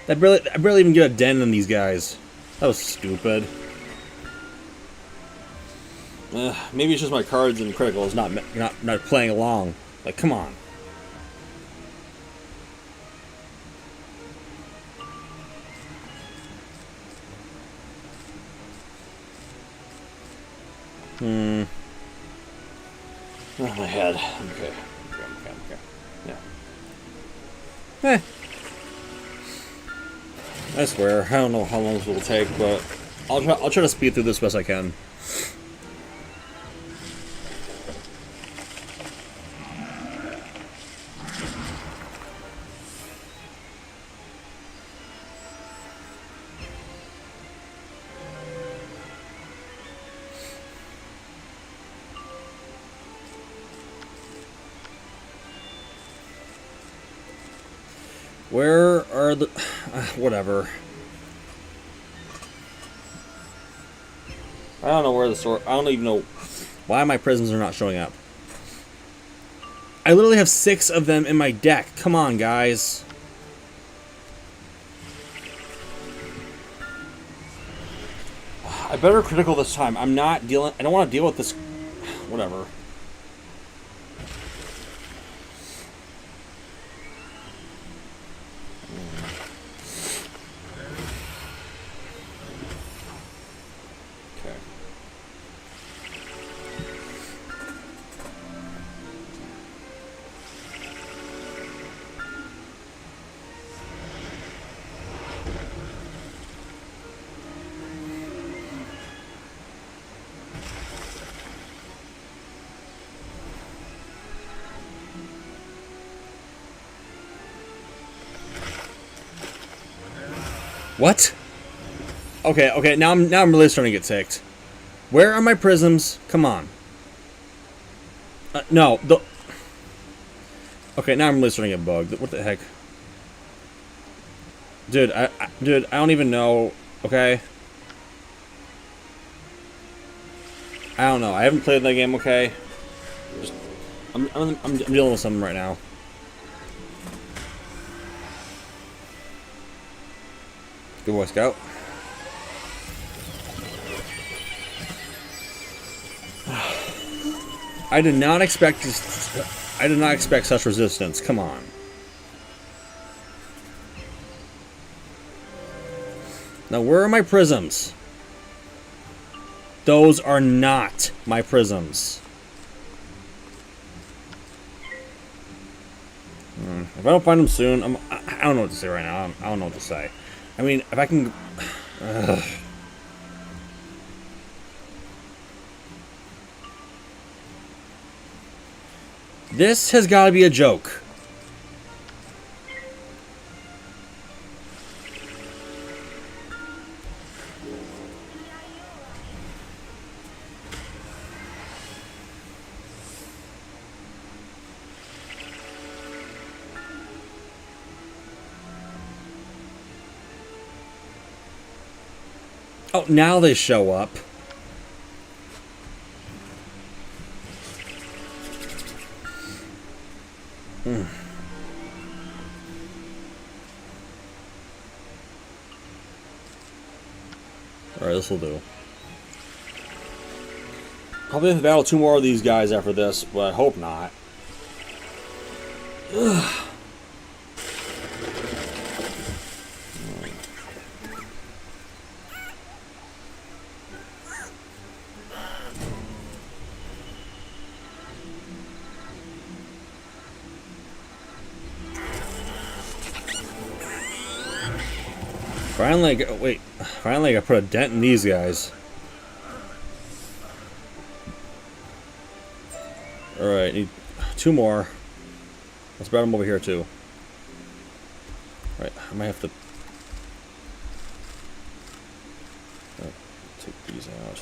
I barely even get a dent in these guys. That was stupid. Maybe it's just my cards and criticals not playing along. Like, come on. Oh, my head. Okay. Yeah. I swear, I don't know how long this will take, but I'll try to speed through this best I can. Where are the... whatever. I don't know where the sword... I don't even know why my prisms are not showing up. I literally have 6 of them in my deck. Come on, guys. I better critical this time. I'm not dealing... I don't want to deal with this... Whatever. What? Okay, now I'm really starting to get ticked. Where are my prisms? Come on. No, okay, now I'm really starting to get bugged. What the heck? Dude, I don't even know, okay? I don't know. I haven't played that game, okay? I'm dealing with something right now. Good boy, Scout. I did not expect such resistance. Come on. Now, where are my prisms? Those are not my prisms. If I don't find them soon, I don't know what to say right now. I don't know what to say. I mean, if I can... This has got to be a joke. Oh, now they show up. Alright, this will do. Probably have to battle 2 more of these guys after this, but I hope not. Ugh. Finally I put a dent in these guys. Alright, need 2 more. Let's battle them over here too. Alright, I might have to... take these out.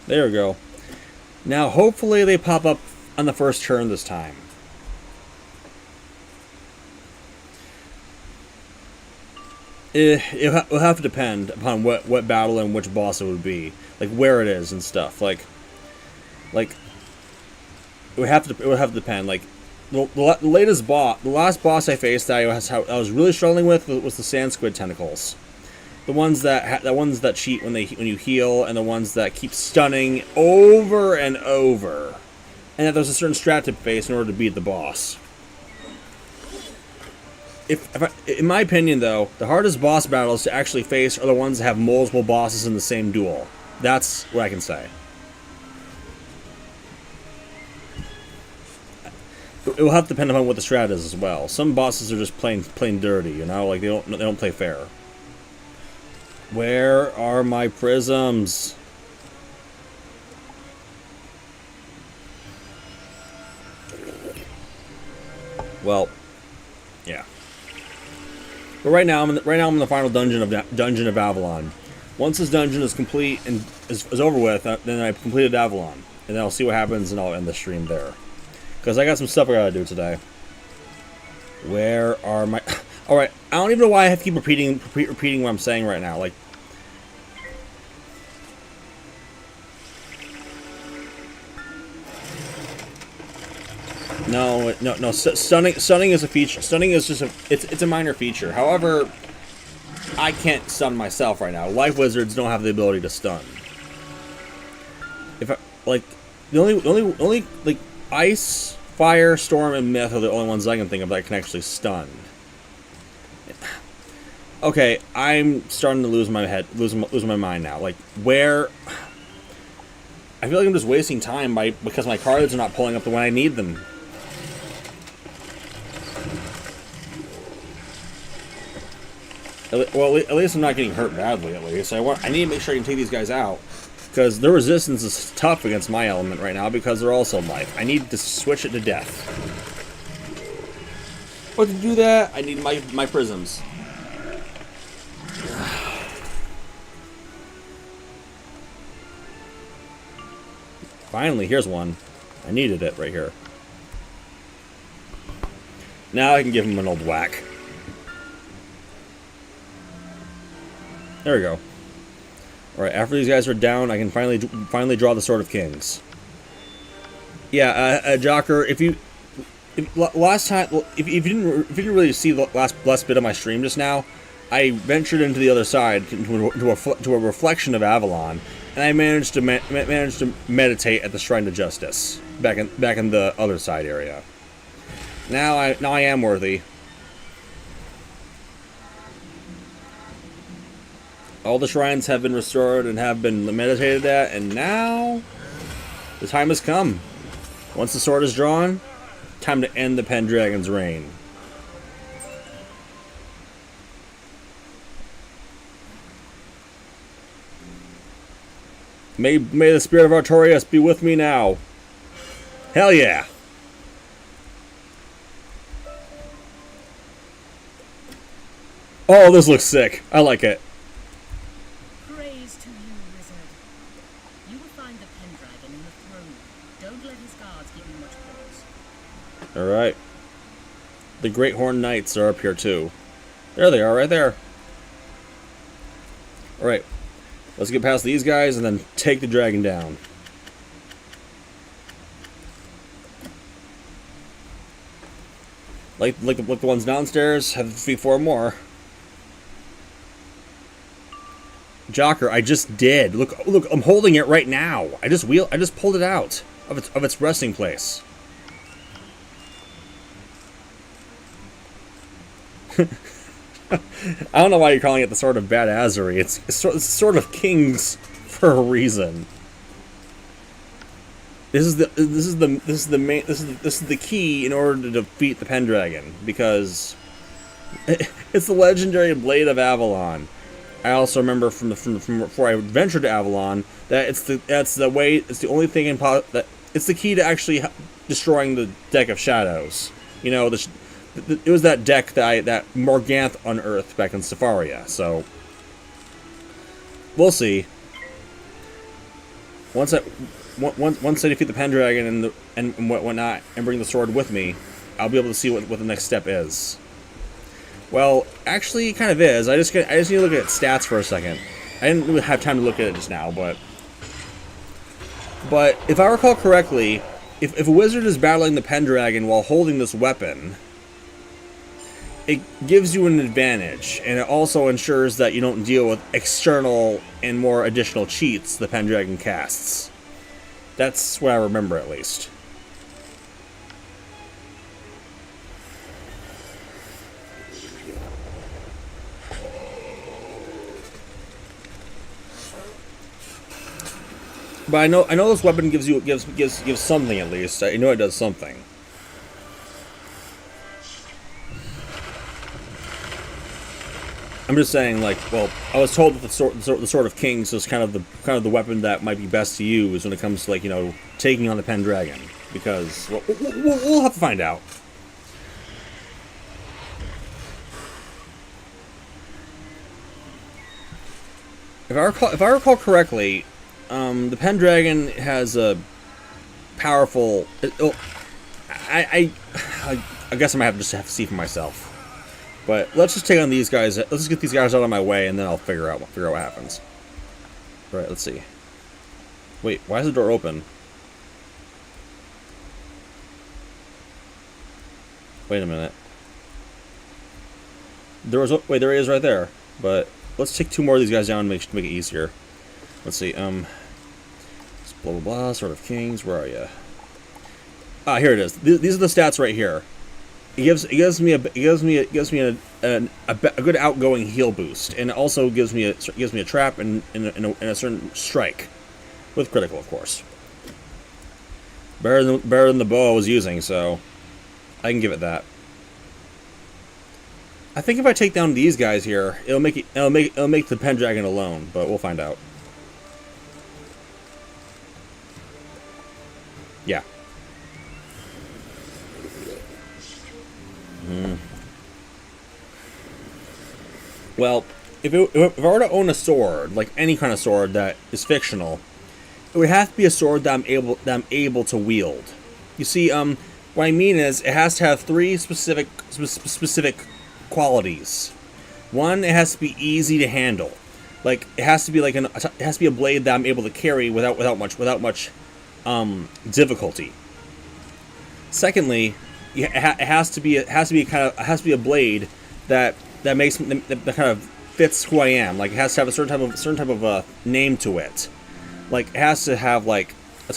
There we go. Now hopefully they pop up on the first turn this time. It'll have to depend upon what battle and which boss it would be, like where it is and stuff. Like it would have to depend. Like the latest boss, the last boss I faced that I was really struggling with was the sand squid tentacles. The ones that cheat when you heal, and the ones that keep stunning over and over. And that there's a certain strat to face in order to beat the boss. In my opinion, though, the hardest boss battles to actually face are the ones that have multiple bosses in the same duel. That's what I can say. It will have to depend upon what the strat is as well. Some bosses are just plain dirty, you know, like they don't play fair. Where are my prisms? Well, yeah. But right now I'm in the final dungeon of Avalon. Once this dungeon is complete and is over with, then I've completed Avalon, and then I'll see what happens, and I'll end the stream there. Because I got some stuff I gotta do today. Where are my... Alright, I don't even know why I have to keep repeating what I'm saying right now. Like... No. Stunning is a feature. Stunning is just it's a minor feature. However, I can't stun myself right now. Life wizards don't have the ability to stun. If I, like, the only like ice, fire, storm, and myth are the only ones I can think of that can actually stun. Okay, I'm starting to lose my mind now. Like, where? I feel like I'm just wasting time because my cards are not pulling up the when I need them. Well, at least I'm not getting hurt badly, at least. I need to make sure I can take these guys out. Because their resistance is tough against my element right now because they're also life. I need to switch it to death. But to do that, I need my prisms. Finally, here's one. I needed it right here. Now I can give him an old whack. There we go. Alright, after these guys are down, I can finally draw the Sword of Kings. Yeah, Jocker, if you didn't really see the last bit of my stream just now, I ventured into the other side to a reflection of Avalon, and I managed to meditate at the Shrine of Justice back in the other side area. Now I am worthy. All the shrines have been restored and have been meditated at, and now the time has come. Once the sword is drawn, time to end the Pendragon's reign. May the spirit of Artorias be with me now. Hell yeah! Oh, this looks sick. I like it. Praise to you, wizard. You will find the Pendragon in the throne room. Don't let his guards give you much pause. Alright. The Great Horn Knights are up here too. There they are, right there. Alright. Let's get past these guys and then take the dragon down. Like the ones downstairs, have to be 4 more. Jocker, I just did. Look, I'm holding it right now. I just pulled it out of its resting place. I don't know why you're calling it the Sword of Badassery. It's Sword of Kings for a reason. This is the key in order to defeat the Pendragon, because it's the legendary Blade of Avalon. I also remember from before I ventured to Avalon that it's the only thing that it's the key to actually destroying the deck of shadows. You know, it was that deck that Morganth unearthed back in Safaria. So we'll see. Once I defeat the Pendragon and whatnot and bring the sword with me, I'll be able to see what the next step is. Well, actually, it kind of is. I just need to look at stats for a second. I didn't really have time to look at it just now, but if I recall correctly, if a wizard is battling the Pendragon while holding this weapon, it gives you an advantage, and it also ensures that you don't deal with external and more additional cheats the Pendragon casts. That's what I remember, at least. But I know this weapon gives something, at least. I know it does something. I'm just saying, like, well, I was told that the Sword of Kings is kind of the weapon that might be best to use when it comes to, like, you know, taking on the Pendragon, because well, we'll have to find out. If I recall correctly, the Pendragon has a powerful. I guess I might have to see for myself. But let's just take on these guys. Let's just get these guys out of my way, and then I'll figure out what happens. All right, let's see. Wait, why is the door open? Wait a minute. There he is right there. But let's take 2 more of these guys down and make it easier. Let's see. Blah blah blah. Sword of Kings. Where are you? Ah, here it is. These are the stats right here. It gives me a good outgoing heal boost, and it also gives me a trap and a certain strike, with critical, of course. Better than the bow I was using, so I can give it that. I think if I take down these guys here, it'll make the Pendragon alone, but we'll find out. Yeah. Well, if I were to own a sword, like any kind of sword that is fictional, it would have to be a sword that I'm able to wield. You see, what I mean is it has to have 3 specific qualities. One, it has to be easy to handle. Like it has to be a blade that I'm able to carry without much difficulty. Secondly, it has to be a blade that kind of fits who I am. Like it has to have a certain type of name to it. Like it has to have like it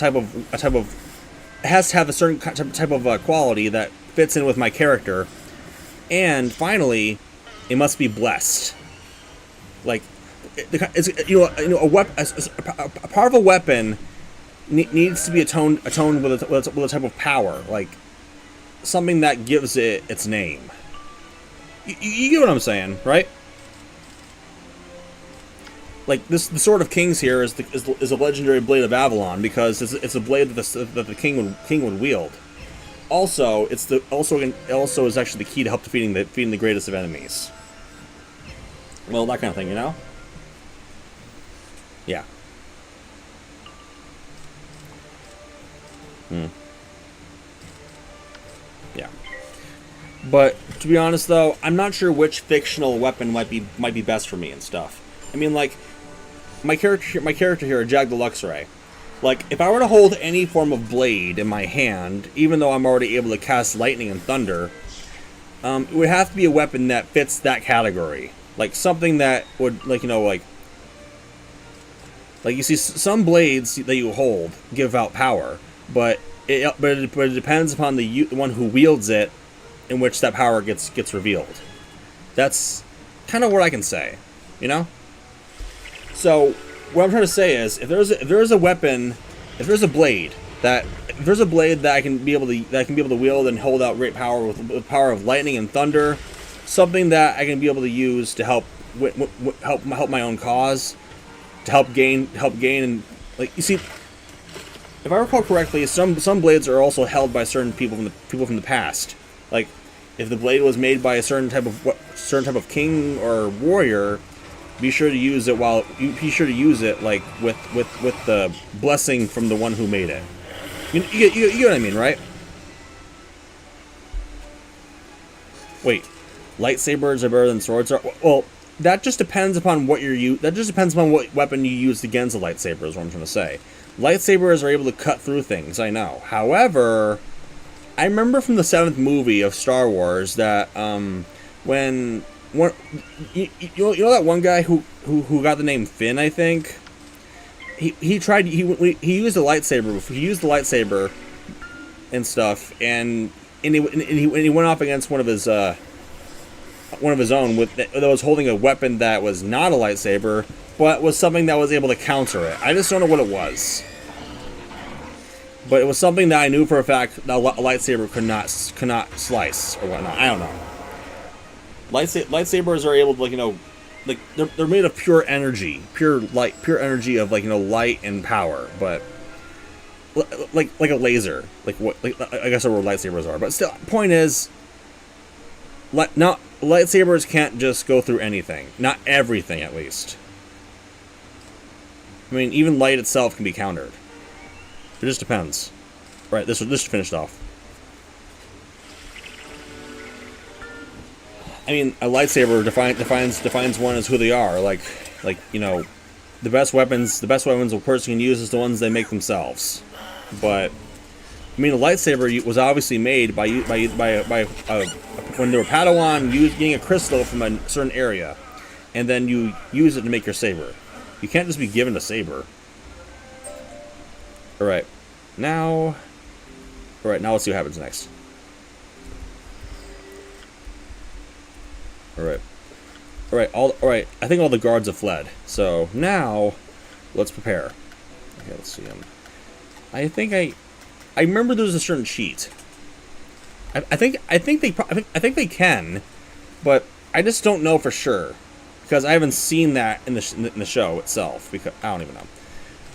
has to have a certain type of quality that fits in with my character. And finally, it must be blessed. Like a powerful weapon needs to be atoned with a type of power, like something that gives it its name. You get what I'm saying, right? Like the Sword of Kings here is a legendary blade of Avalon because it's a blade that the king would wield. Also, it also is actually the key to help defeating the greatest of enemies. Well, that kind of thing, you know? Yeah. Yeah. But to be honest, though, I'm not sure which fictional weapon might be best for me and stuff. I mean, like my character here, Jag Plays. Like, if I were to hold any form of blade in my hand, even though I'm already able to cast lightning and thunder, it would have to be a weapon that fits that category. Like something that would, like, you know, like you see some blades that you hold give out power, but it depends upon the one who wields it, in which that power gets revealed. That's kind of what I can say, you know. So what I'm trying to say is, if there's a blade that I can be able to wield and hold out great power with the power of lightning and thunder, something that I can be able to use to help my own cause, to help gain, and, like, you see, if I recall correctly, some blades are also held by certain people from the past. Like, if the blade was made by a certain type of king or warrior, be sure to use it like with the blessing from the one who made it. You get what I mean, right? Wait, lightsabers are better than swords are. Well, that just depends upon what that just depends upon what weapon you used against a lightsaber. Is what I'm trying to say. Lightsabers are able to cut through things. I know. However, I remember from the 7th movie of Star Wars that when one you know that one guy who got the name Finn, I think. He tried he used a lightsaber. He used the lightsaber and stuff, and he went off against one of his own that was holding a weapon that was not a lightsaber, but was something that was able to counter it. I just don't know what it was, but it was something that I knew for a fact that a lightsaber could not slice or whatnot. I don't know. Lightsabers are able to, like, you know, like they're made of pure energy, pure energy of, like, you know, light and power, but like a laser, like what, like, I guess that's what lightsabers are. But still, point is, lightsabers can't just go through anything, not everything at least. I mean, even light itself can be countered. It just depends. Right, this finished off. I mean, a lightsaber defines one as who they are. Like, you know, the best weapons a person can use is the ones they make themselves. But I mean, a lightsaber was obviously made by when they were Padawan, getting a crystal from a certain area, and then you use it to make your saber. You can't just be given a saber. All right, now let's see what happens next. All right. I think all the guards have fled. So now, let's prepare. Okay, let's see. I remember there was a certain cheat. I think they can, but I just don't know for sure because I haven't seen that in the show itself. Because I don't even know.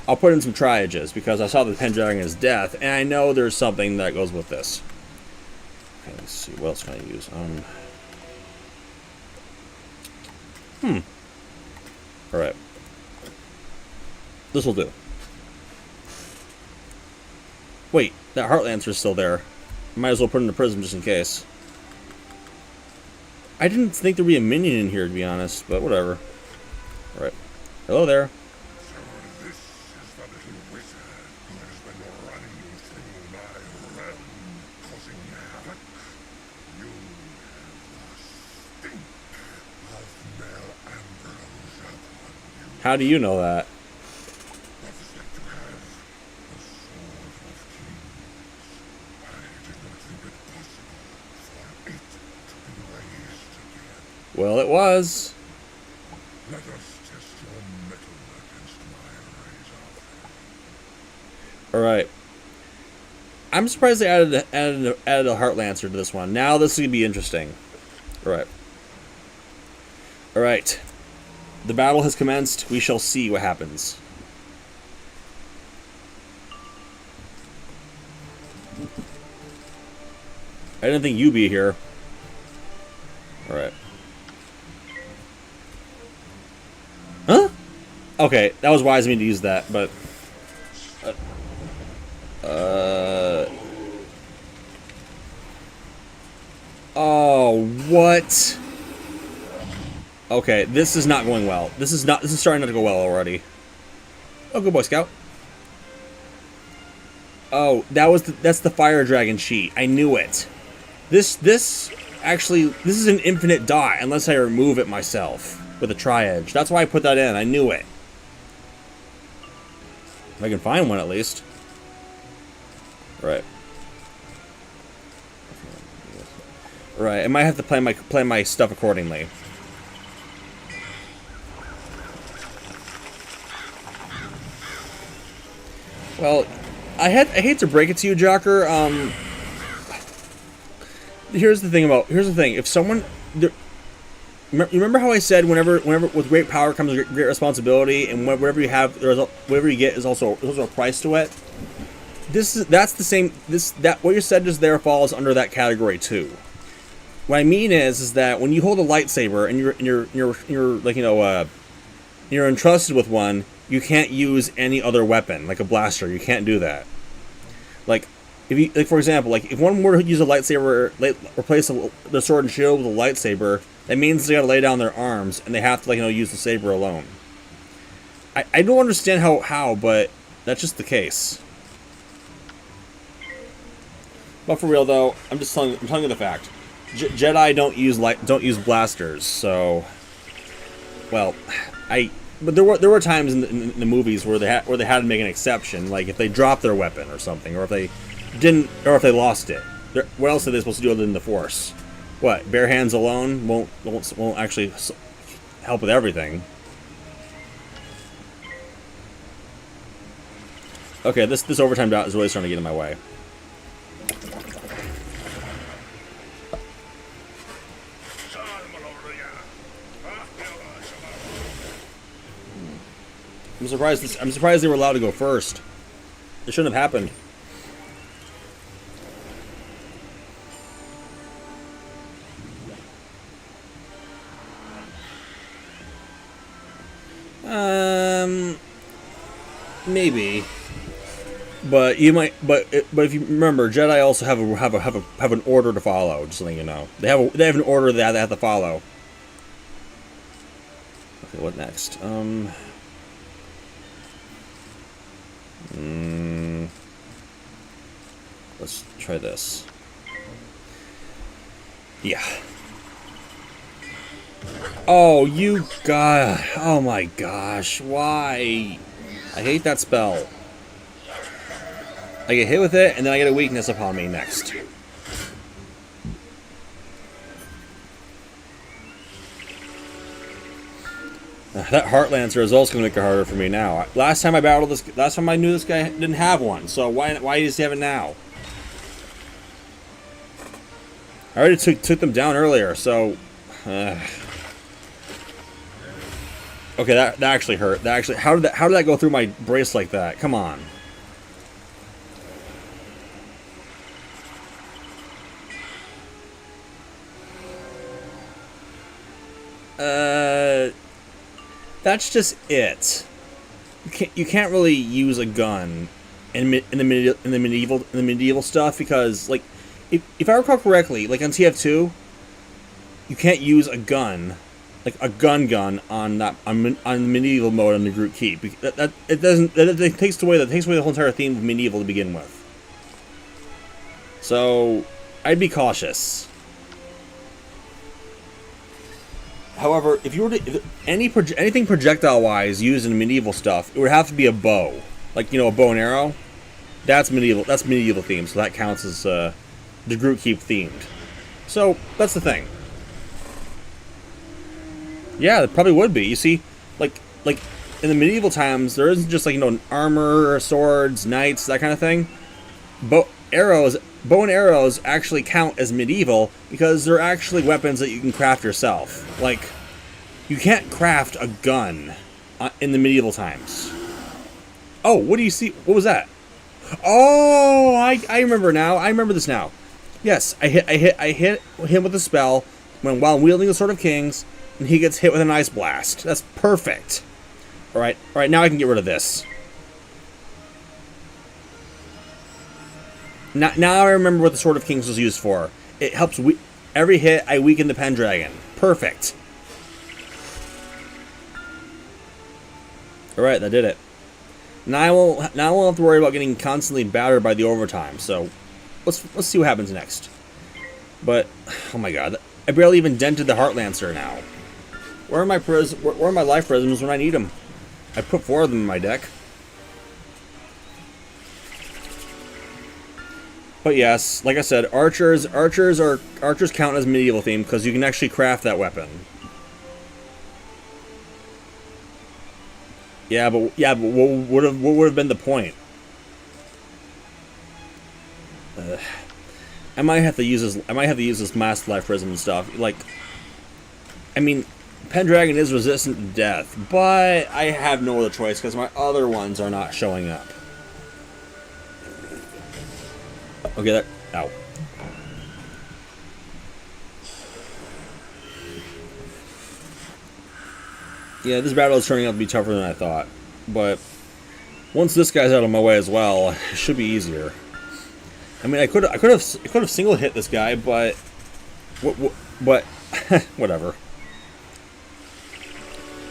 I'll put in some triages because I saw the Pendragon's death, and I know there's something that goes with this. Okay, let's see. What else can I use? Alright. This will do. Wait, that Heartlancer's still there. Might as well put it in the prism just in case. I didn't think there'd be a minion in here, to be honest, but whatever. Alright. Hello there. So this is the little wizard who has been running through my realm, causing havoc. You have the stink of Mel Ambrose upon you. How do you know that? What is it to have? The sword of kings. I did not think it possible for it to be raised again. Well, it was. Let us test your mettle against my razor. Alright. I'm surprised they added a Heartlancer to this one. Now this is going to be interesting. Alright. Alright. The battle has commenced. We shall see what happens. I didn't think you'd be here. Alright. Huh? Okay, that was wise of me to use that, but... Oh, what? Okay, this is not going well. This is starting not to go well already. Oh, good boy, Scout. Oh, that's the fire dragon cheat. I knew it. This is an infinite dot unless I remove it myself with a tri-edge. That's why I put that in. I knew it. If I can find one at least. Right. Right. I might have to play my stuff accordingly. Well, I hate to break it to you, Jocker. Here's the thing. If someone, remember how I said whenever with great power comes great responsibility, and whatever you have, whatever you get is also a price to it. That's the same. What you said just there falls under that category too. What I mean is that when you hold a lightsaber and you're like, you know, you're entrusted with one, you can't use any other weapon like a blaster. You can't do that. Like if you, like, for example, like, if one were to use a lightsaber, replace the sword and shield with a lightsaber, that means they gotta lay down their arms, and they have to, like, use the saber alone. I don't understand how, but that's just the case. But for real though, I'm telling you the fact. Jedi don't use blasters, so, well, but there were times in the movies where they had to make an exception, like if they dropped their weapon or something, or if they didn't, or if they lost it. What else are they supposed to do other than the Force? What, bare hands alone won't actually help with everything. Okay, this overtime dot is really starting to get in my way. I'm surprised they were allowed to go first. It shouldn't have happened. Maybe. But you might. But if you remember, Jedi also have an order to follow. Just letting you know, they have an order that they have to follow. Okay, what next? Let's try this. Yeah. Oh, you god! Oh my gosh! Why? I hate that spell. I get hit with it, and then I get a weakness upon me next. That Heart Lancer is also going to make it harder for me now. Last time I battled this, last time I knew this guy didn't have one, so why does he have it now? I already took them down earlier, so. Okay, that actually hurt. How did that go through my brace like that? Come on. That's just it. You can't really use a gun in the medieval stuff because, like, if I recall correctly, like on TF2, you can't use a gun, like a gun on medieval mode on the group keep. It takes away the whole entire theme of medieval to begin with. So I'd be cautious. However, if you were to anything projectile-wise used in medieval stuff, it would have to be a bow, like a bow and arrow. That's medieval. That's medieval themed, so that counts as the group keep themed. So that's the thing. Yeah, it probably would be. You see, like in the medieval times, there isn't just armor, swords, knights, that kind of thing. Bow and arrows actually count as medieval because they're actually weapons that you can craft yourself. Like, you can't craft a gun in the medieval times. Oh, what do you see? What was that? Oh, I remember now. I remember this now. Yes, I hit him with a spell while wielding the Sword of Kings, and he gets hit with an ice blast. That's perfect. All right. Now I can get rid of this. Now I remember what the Sword of Kings was used for. It helps every hit I weaken the Pendragon. Perfect. All right, that did it. Now I won't have to worry about getting constantly battered by the overtime. So let's see what happens next. But oh my god, I barely even dented the Heart Lancer now. Where are my life prisms when I need them? I put 4 of them in my deck. But yes, like I said, archers count as medieval themed because you can actually craft that weapon. Yeah, but what would have been the point? I might have to use this Master Life Prism and stuff. Like, I mean, Pendragon is resistant to death, but I have no other choice because my other ones are not showing up. Okay, ow. Yeah, this battle is turning out to be tougher than I thought, but once this guy's out of my way as well, it should be easier. I mean, I could have single hit this guy, but whatever.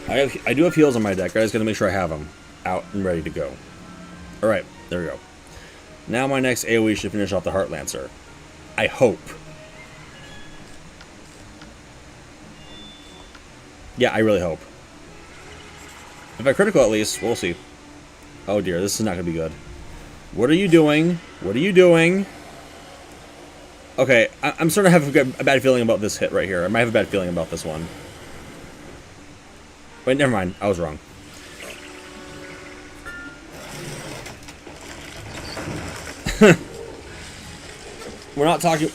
I do have heals on my deck. I just gotta make sure I have them out and ready to go. All right, there we go. Now my next AOE should finish off the Heart Lancer. I hope. Yeah, I really hope. If I critical, at least we'll see. Oh dear, this is not gonna be good. What are you doing? What are you doing? Okay, I'm starting to have a bad feeling about this hit right here. I might have a bad feeling about this one. Wait, never mind. I was wrong. We're not talking.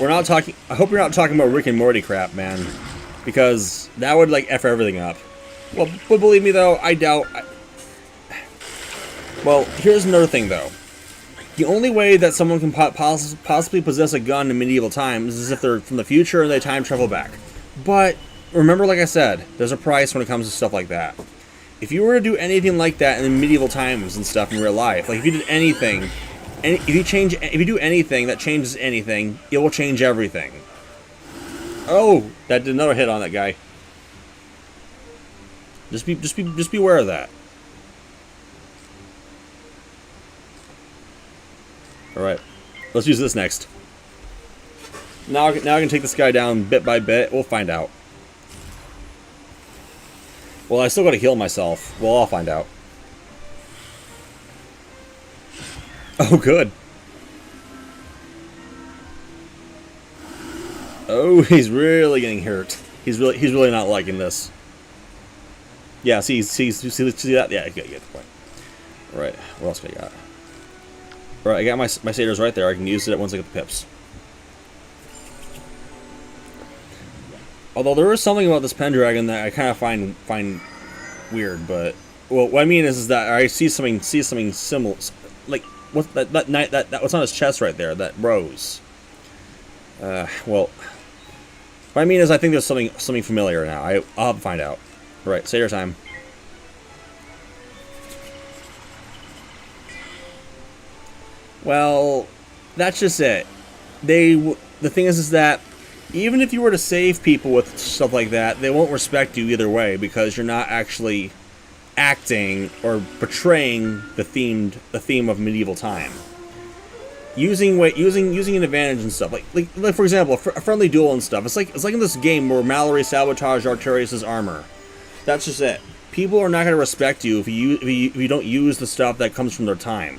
I hope you're not talking about Rick and Morty crap, man, because that would like F everything up. Well, but believe me though, I doubt. Well, here's another thing though. The only way that someone can possibly possess a gun in medieval times is if they're from the future and they time travel back. But remember, like I said, there's a price when it comes to stuff like that. If you were to do anything like that in medieval times and stuff in real life, like if you did anything, if you do anything that changes anything, it will change everything. Oh, that did another hit on that guy. Just be aware of that. All right, let's use this next. Now I can take this guy down bit by bit. We'll find out. Well, I still got to heal myself. Well, I'll find out. Oh, good. Oh, he's really getting hurt. He's really not liking this. Yeah, see that? Yeah, I get the point. All right, what else do I got? All right, I got my satyrs right there. I can use it once I get the pips. Although there is something about this Pendragon that I kind of find weird, but well, what I mean is that I see something similar, like what that what's on his chest right there, that rose. Well, what I mean is I think there's something familiar now. I'll have to find out. All right, satyr time. Well, that's just it. The thing is that even if you were to save people with stuff like that, they won't respect you either way because you're not actually acting or portraying the theme of medieval time. Using an advantage and stuff like for example, a friendly duel and stuff. It's like in this game where Mallory sabotaged Artorias' armor. That's just it. People are not going to respect you if you don't use the stuff that comes from their time.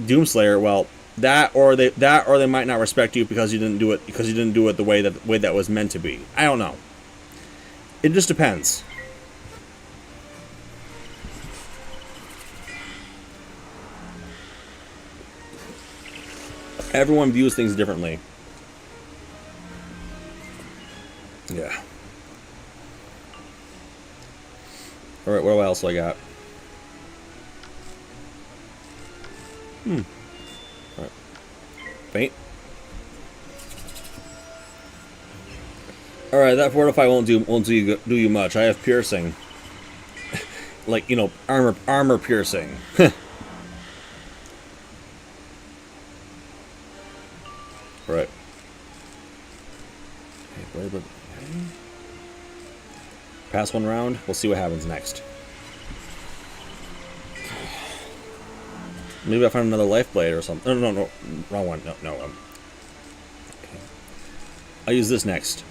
Doomslayer, well, that or they might not respect you because you didn't do it the way that was meant to be. I don't know. It just depends. Everyone views things differently. Yeah. All right, what else do I got? Alright. Faint. Alright, that fortify won't do you much. I have piercing. Like, you know, armor piercing. Right. Okay. Pass one round. We'll see what happens next. Maybe I'll find another life blade or something. No, wrong one. No. Okay. I'll use this next,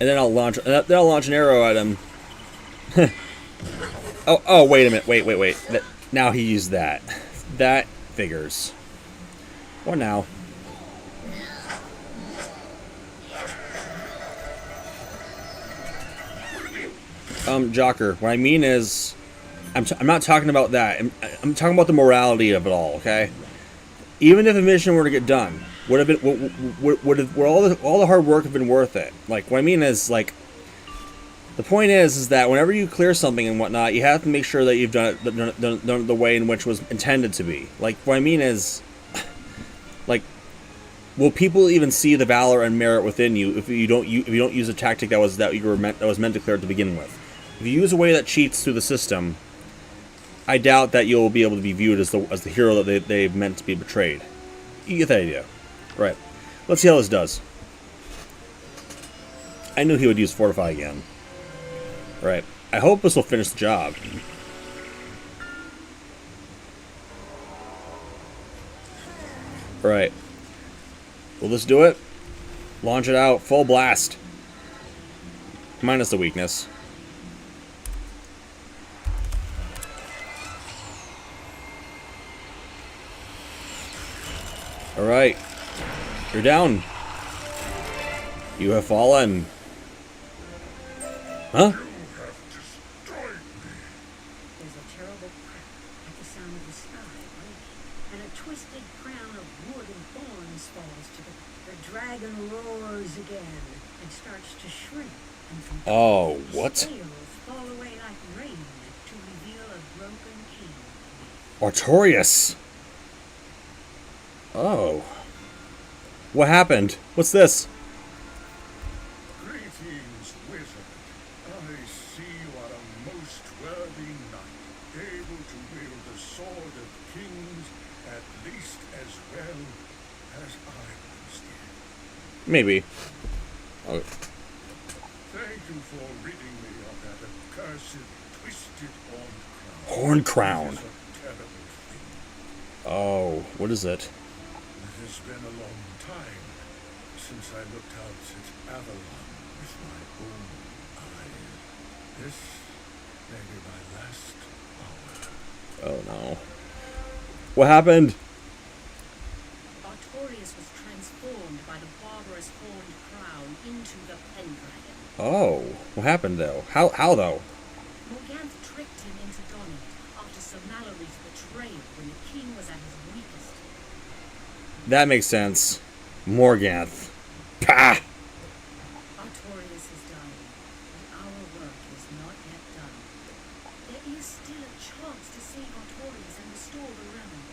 and then I'll launch an arrow at him. oh, wait a minute. Wait. Now he used that. That figures. What now? Jocker. What I mean is, I'm not talking about that. I'm talking about the morality of it all. Okay. Even if a mission were to get done, would all the hard work have been worth it? Like, what I mean is, like, the point is that whenever you clear something and whatnot, you have to make sure that you've done it the way in which was intended to be. Like, what I mean is, like, will people even see the valor and merit within you if you don't use a tactic that was meant to clear at the begin with? If you use a way that cheats through the system, I doubt that you'll be able to be viewed as the hero that they meant to be betrayed. You get that idea. Right. Let's see how this does. I knew he would use Fortify again. Right. I hope this will finish the job. Right. Will this do it? Launch it out. Full blast. Minus the weakness. Alright. You're down. You have fallen. Huh? There's a terrible crack at the sound of the sky breaking, and a twisted crown of wood and thorns falls to the dragon roars again and starts to shrink, and from Oh, the what? scales fall away like rain to reveal a broken king. Artorias. Oh. What happened? What's this? Greetings, wizard. I see you are a most worthy knight, able to wield the sword of kings at least as well as I once did. Maybe. Oh. Thank you for ridding me of that accursed, twisted horn crown. Horn crown. It is a terrible thing. Oh, what is it? It has been a long time since I looked out at Avalon with my own eyes. This may be my last hour. Oh no. What happened? Artorias was transformed by the barbarous horned crown into the Pendragon. Oh, what happened though? How though? Morganth tricked him into donning it after Sir Mallory's betrayal when the king was at his weakest. That makes sense. Morganth. Pah! Artorias is dying, but our work is not yet done. There is still a chance to save Artorias and restore the realm.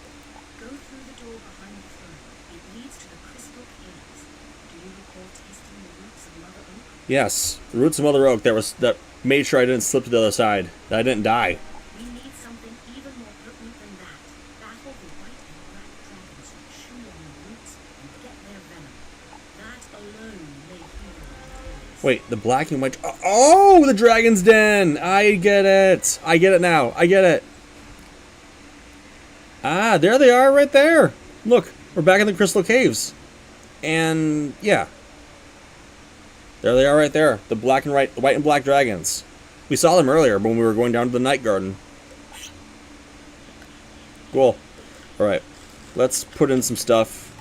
Go through the door behind the throne. It leads to the crystal caves. Do you recall tasting the roots of Mother Oak? Yes, the roots of Mother Oak that made sure I didn't slip to the other side. That I didn't die. We need something even more potent than that. Battle the white and black dragons who chew on the roots and get their venom. That alone may heal Artorias. Wait, the black and white. Oh, the Dragon's Den! I get it. I get it now. I get it. Ah, there they are right there. Look, we're back in the Crystal Caves. And, yeah. There they are right there. The white and black dragons. We saw them earlier when we were going down to the Night Garden. Cool. Alright. Let's put in some stuff.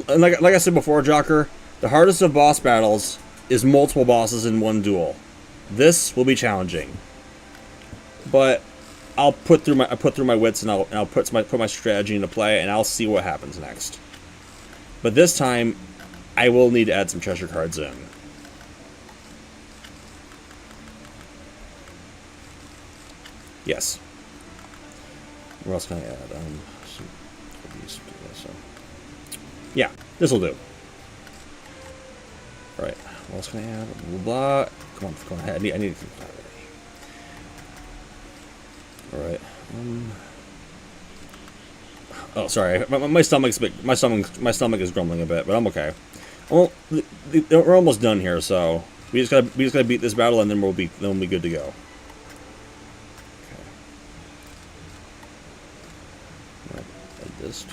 And like I said before, Jocker, the hardest of boss battles is multiple bosses in one duel. This will be challenging. But I'll put through my wits and I'll put my strategy into play and I'll see what happens next. But this time I will need to add some treasure cards in. Yes. What else can I add? Yeah, this will do. Alright, what else can I add? Blah, blah. Come on, I need to think about it. Alright. Oh, sorry. My stomach is grumbling a bit, but I'm okay. Well, we're almost done here, so we just gotta beat this battle, and then we'll be good to go. This to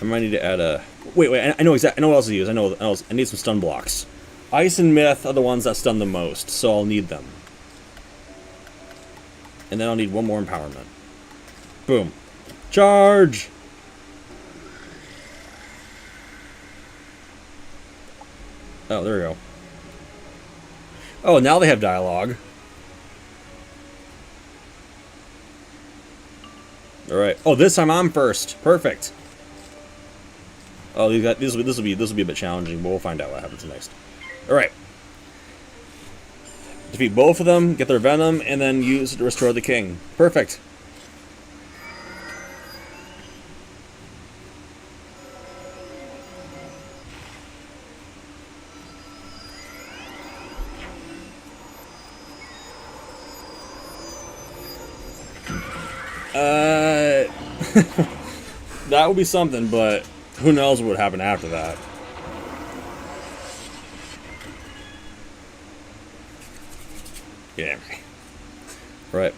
I might need to add a wait. I know exactly. I know what else to use. I know what else. I need some stun blocks. Ice and Myth are the ones that stun the most, so I'll need them. And then I'll need one more empowerment. Boom. Charge! Oh, there we go. Oh, now they have dialogue. Alright. Oh, this time I'm first. Perfect. Oh, this will be a bit challenging, but we'll find out what happens next. Alright. Defeat both of them, get their venom, and then use it to restore the king. Perfect. That would be something, but who knows what would happen after that. Yeah. Right.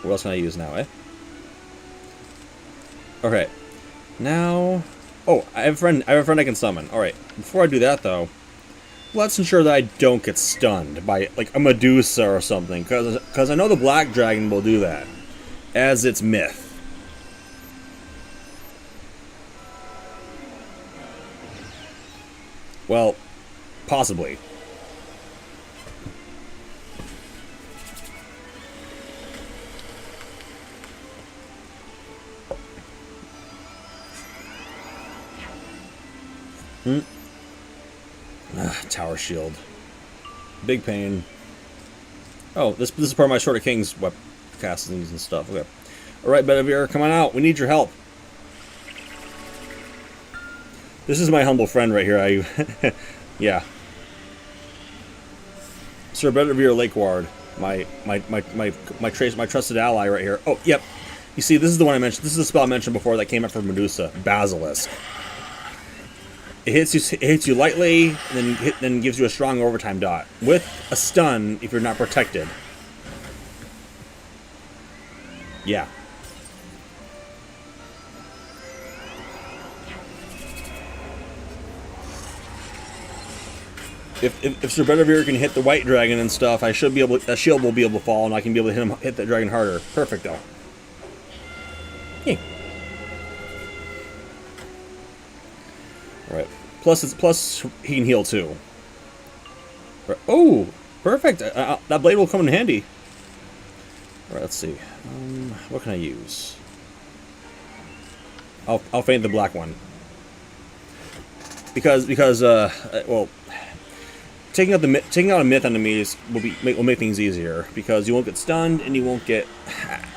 What else can I use now, eh? Okay. Now... Oh, I have a friend I can summon. Alright. Before I do that, though, let's ensure that I don't get stunned by, like, a Medusa or something. Because I know the Black Dragon will do that. As its myth. Well, possibly. Tower shield. Big pain. Oh, this is part of my Sword of Kings castings and stuff. Okay. Alright, Bedivere, come on out. We need your help. This is my humble friend right here. Yeah. Sir Bedivere Lakeward. My trusted ally right here. Oh, yep. You see, this is the one I mentioned. This is the spell I mentioned before that came up for Medusa. Basilisk. It hits you lightly, and then gives you a strong overtime dot. With a stun if you're not protected. Yeah. If Sir Bedivere can hit the white dragon and stuff, I should be able. A shield will be able to fall, and I can be able to hit that dragon harder. Perfect, though. Hey. All right. Plus he can heal too. Right. Oh, perfect. That blade will come in handy. All right. Let's see. What can I use? I'll feint the black one. Because well. Taking out a myth enemies will make things easier because you won't get stunned and you won't get.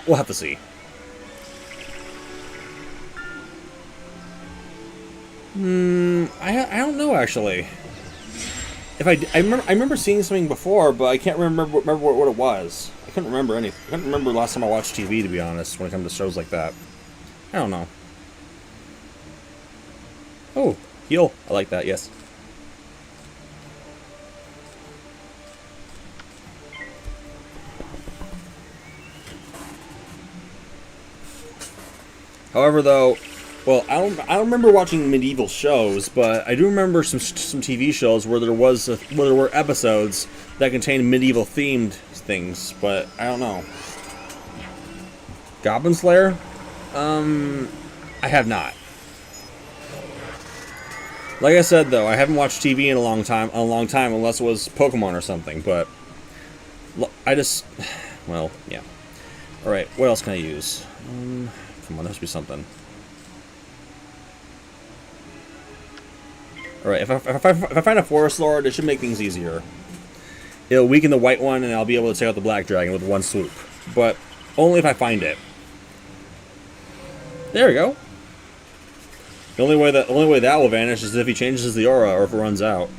We'll have to see. I don't know actually. If I remember seeing something before, but I can't remember what it was. I couldn't remember anything. I couldn't remember the last time I watched TV, to be honest. When it comes to shows like that, I don't know. Oh, heal. I like that. Yes. However, though, well, I don't remember watching medieval shows, but I do remember some TV shows where there were episodes that contained medieval themed things, but I don't know. Goblin Slayer? I have not. Like I said, though, I haven't watched TV in a long time, unless it was Pokemon or something. But well, yeah. All right, what else can I use? Come on, there has to be something. Alright, if I find a Forest Lord, it should make things easier. It'll weaken the white one, and I'll be able to take out the black dragon with one swoop. But only if I find it. There we go. The only way that will vanish is if he changes the aura or if it runs out.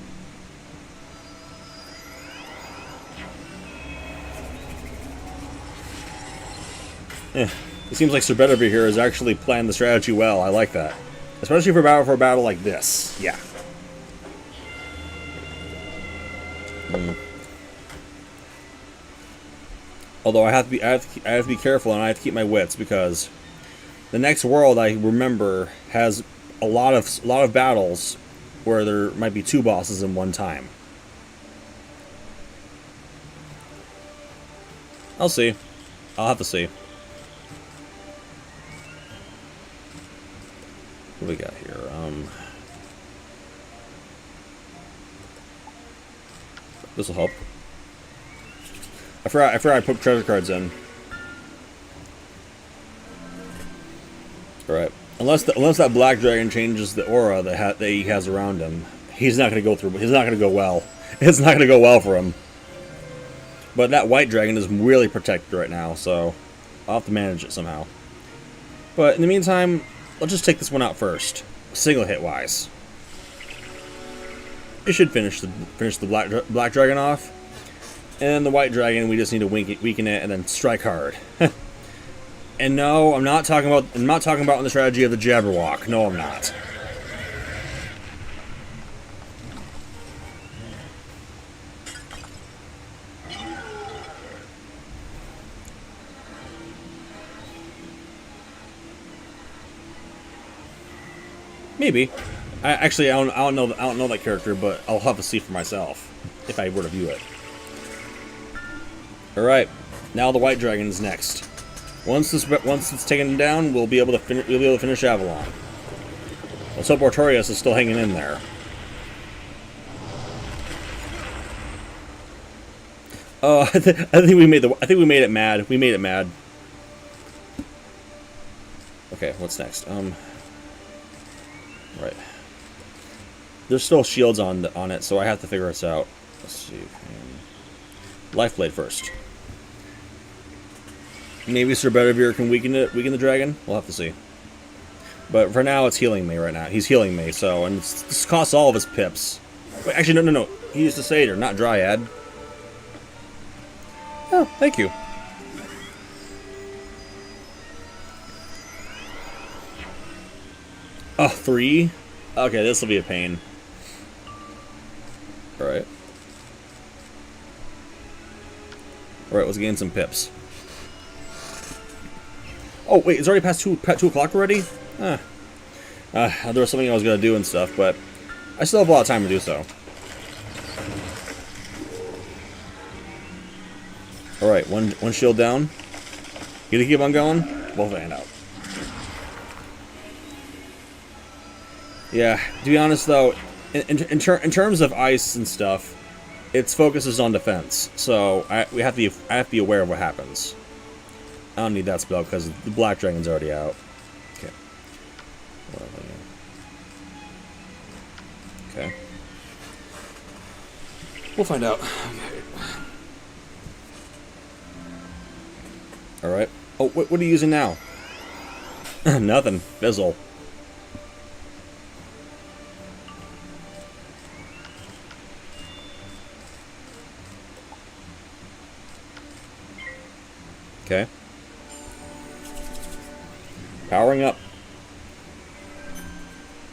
It seems like Sir Bedivere here has actually planned the strategy well. I like that. Especially for a battle like this. Yeah. Although I have to be careful and I have to keep my wits because the next world I remember has a lot of battles where there might be two bosses in one time. I'll see. I'll have to see. What do we got here? This will help. I forgot I put treasure cards in. Alright. Unless that black dragon changes the aura that he has around him, he's not gonna go through. He's not gonna go well. It's not gonna go well for him. But that white dragon is really protected right now, so I'll have to manage it somehow. But in the meantime, let's just take this one out first, single hit wise. It should finish the black dragon off, and the white dragon we just need to weaken it and then strike hard. And no, I'm not talking about in the strategy of the Jabberwock. No, I'm not. Maybe. I don't know that character, but I'll have to see for myself if I were to view it. All right, now the White Dragon's next. Once it's taken down, we'll be able to finish Avalon. Let's hope Artorias is still hanging in there. I think we made it mad. We made it mad. Okay, what's next? Right. There's still shields on it, so I have to figure this out. Let's see. Lifeblade first. Maybe Sir Bedivere can weaken the dragon. We'll have to see. But for now, it's healing me right now. He's healing me, so and this costs all of his pips. Wait, actually, no. He used a satyr, not dryad. Oh, thank you. Oh, 3? Okay, this will be a pain. Alright. Alright, let's gain some pips. Oh, wait, it's already past 2 o'clock already? There was something I was going to do and stuff, but I still have a lot of time to do so. Alright, one shield down. You gonna keep on going? Both hand out. Yeah, to be honest though, in terms of ice and stuff, its focus is on defense, so I have to be aware of what happens. I don't need that spell because the Black Dragon's already out. Okay. Okay. We'll find out. Alright. Oh, what are you using now? Nothing. Fizzle. Okay. Powering up.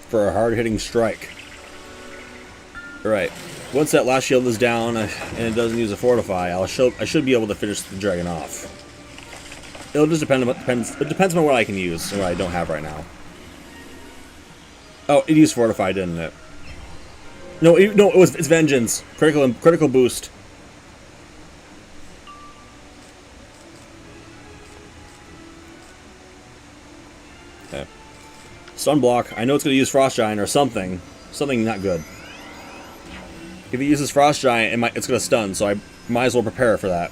For a hard-hitting strike. Alright. Once that last shield is down and it doesn't use a fortify, I should be able to finish the dragon off. It'll just depend on it depends on what I can use and what I don't have right now. Oh, it used fortify, didn't it? No, it's vengeance. Critical boost. Okay. Sunblock. I know it's going to use Frost Giant or something. Something not good. If it uses Frost Giant, it's going to stun, so I might as well prepare for that.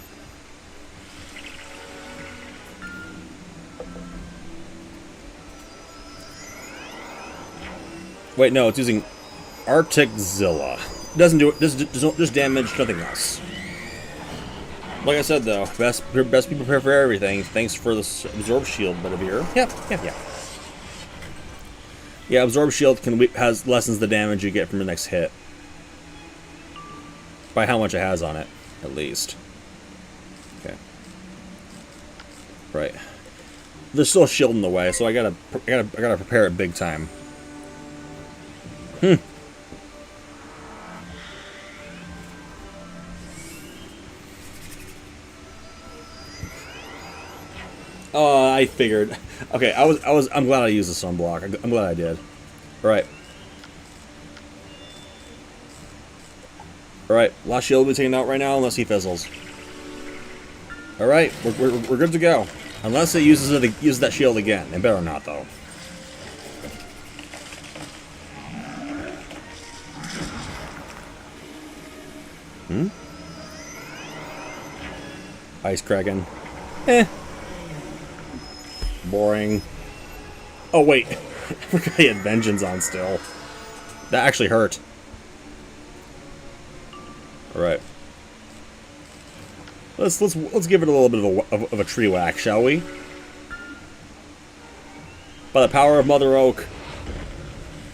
Wait, no, it's using Arctic Zilla. Doesn't do it. Just damage, nothing else. Like I said, though, best be prepared for everything. Thanks for the absorb shield, Bedivere. Yep. Yeah, absorb shield lessens the damage you get from the next hit. By how much it has on it, at least. Okay. Right. There's still a shield in the way, so I gotta prepare it big time. Oh, I figured. Okay, I'm glad I used the sunblock. I'm glad I did. Alright. Alright, last shield will be taken out right now unless he fizzles. Alright, we're good to go. Unless it uses that shield again. It better not, though. Ice Kraken. Boring. Oh, wait. I forgot he had Vengeance on still. That actually hurt. Alright. Let's give it a little bit of a tree whack, shall we? By the power of Mother Oak.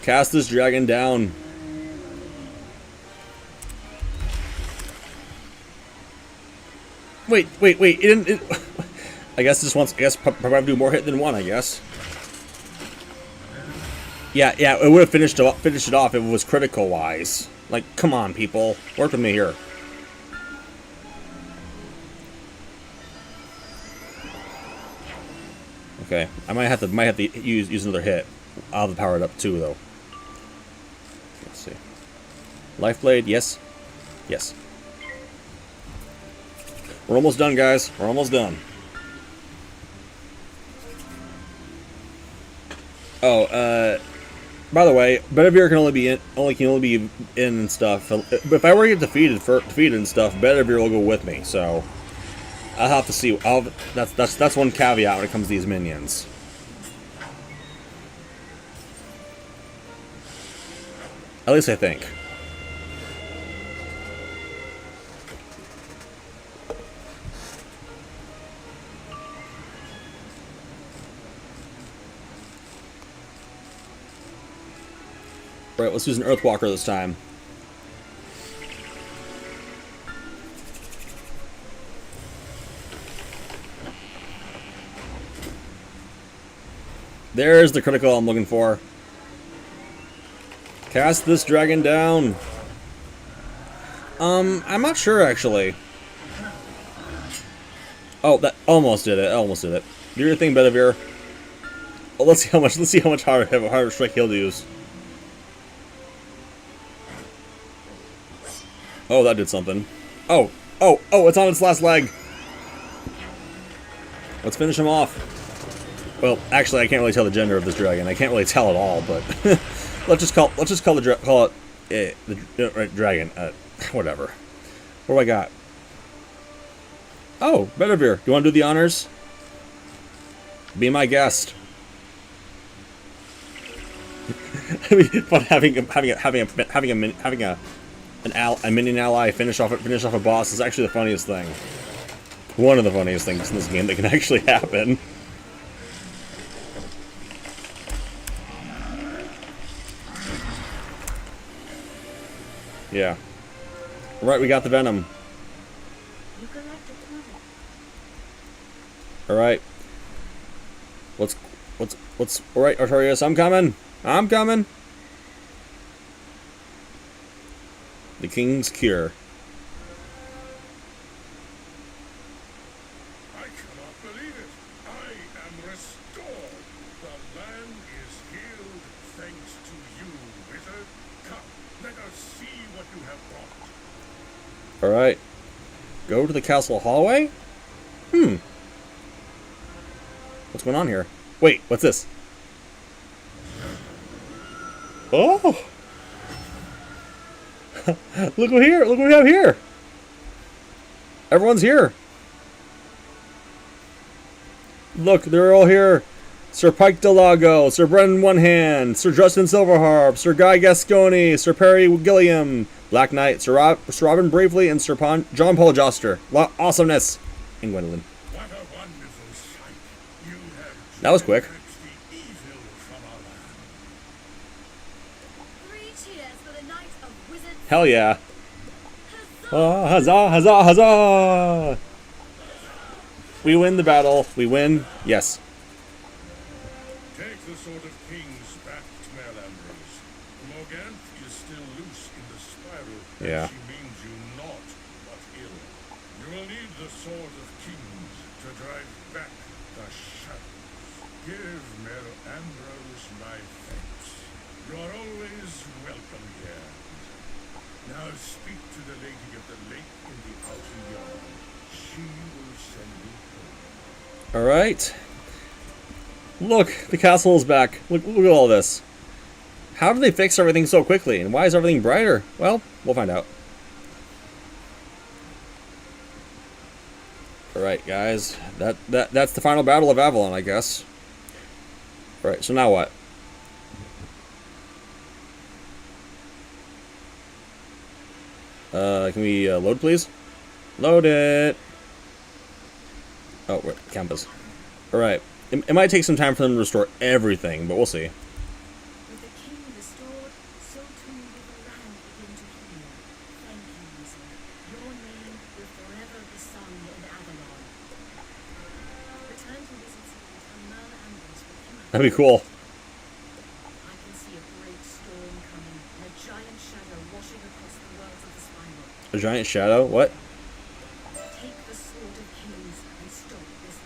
Cast this dragon down. Wait. I guess this wants. I guess probably do more hit than one. I guess. Yeah, it would have finished it off if it was critical wise. Like, come on, people, work with me here. Okay, I might have to use another hit. I'll have to power it up too, though. Let's see. Life blade, yes, yes. We're almost done, guys. We're almost done. Oh, by the way, Bedivere can only be in and stuff. But if I were to get defeated and stuff, Bedivere will go with me. So I'll have to see. That's one caveat when it comes to these minions. At least I think. Right, let's use an Earthwalker this time. There's the critical I'm looking for. Cast this dragon down. I'm not sure actually. Oh, that almost did it. Almost did it. Do your thing, Bedivere. Oh, let's see how much harder strike he'll use. Oh, that did something. Oh, it's on its last leg. Let's finish him off. Well, actually, I can't really tell the gender of this dragon. I can't really tell at all, but let's just call it the dragon. Whatever. What do I got? Oh, Bedivere. Do you want to do the honors? Be my guest. Fun having a minion ally finish off a boss is actually the funniest thing. One of the funniest things in this game that can actually happen. Yeah. Right, we got the venom. Alright. What's alright, Artorias, I'm coming! I'm coming! The King's Cure. I cannot believe it. I am restored. The land is healed thanks to you, wizard. Come, let us see what you have brought. Alright. Go to the castle hallway? What's going on here? Wait, what's this? Oh! Look here! Look what we have here! Everyone's here! Look, they're all here! Sir Pike Delago, Sir Brennan One Hand, Sir Justin Silverharp, Sir Guy Gascony, Sir Perry Gilliam, Black Knight, Sir Robin Bravely, and Sir John Paul Joster. Awesomeness! And Gwendolyn. What a wonderful sight. You have That was quick. the evil from our land. 3 cheers for the Knight of Wizards. Hell yeah. Huzzah, huzzah, huzzah! We win the battle. We win. Yes. Take the Sword of Kings back to Melambrose. Morganth is still loose in the spiral. Yeah. She means you naught but ill. You will need the Sword of Kings to drive back the shadows. Give Melambrose my thanks. You are always welcome here. Now speak to the Lady of the Lake in the outer yard. She will send you home. Alright. Look, the castle is back. Look at all this. How did they fix everything so quickly? And why is everything brighter? Well, we'll find out. Alright, guys. That's the final battle of Avalon, I guess. Alright, so now what? Can we load, please? Load it! Oh, wait, campus. Alright. It might take some time for them to restore everything, but we'll see. With the king restored, so too will the land begin to heal. Thank you, wizard. Your name will forever be sung in Avalon. The That'd be cool. I can see a great storm coming and a giant shadow washing across the worlds of the spiral. A giant shadow? What? Take the sword of kings and stop this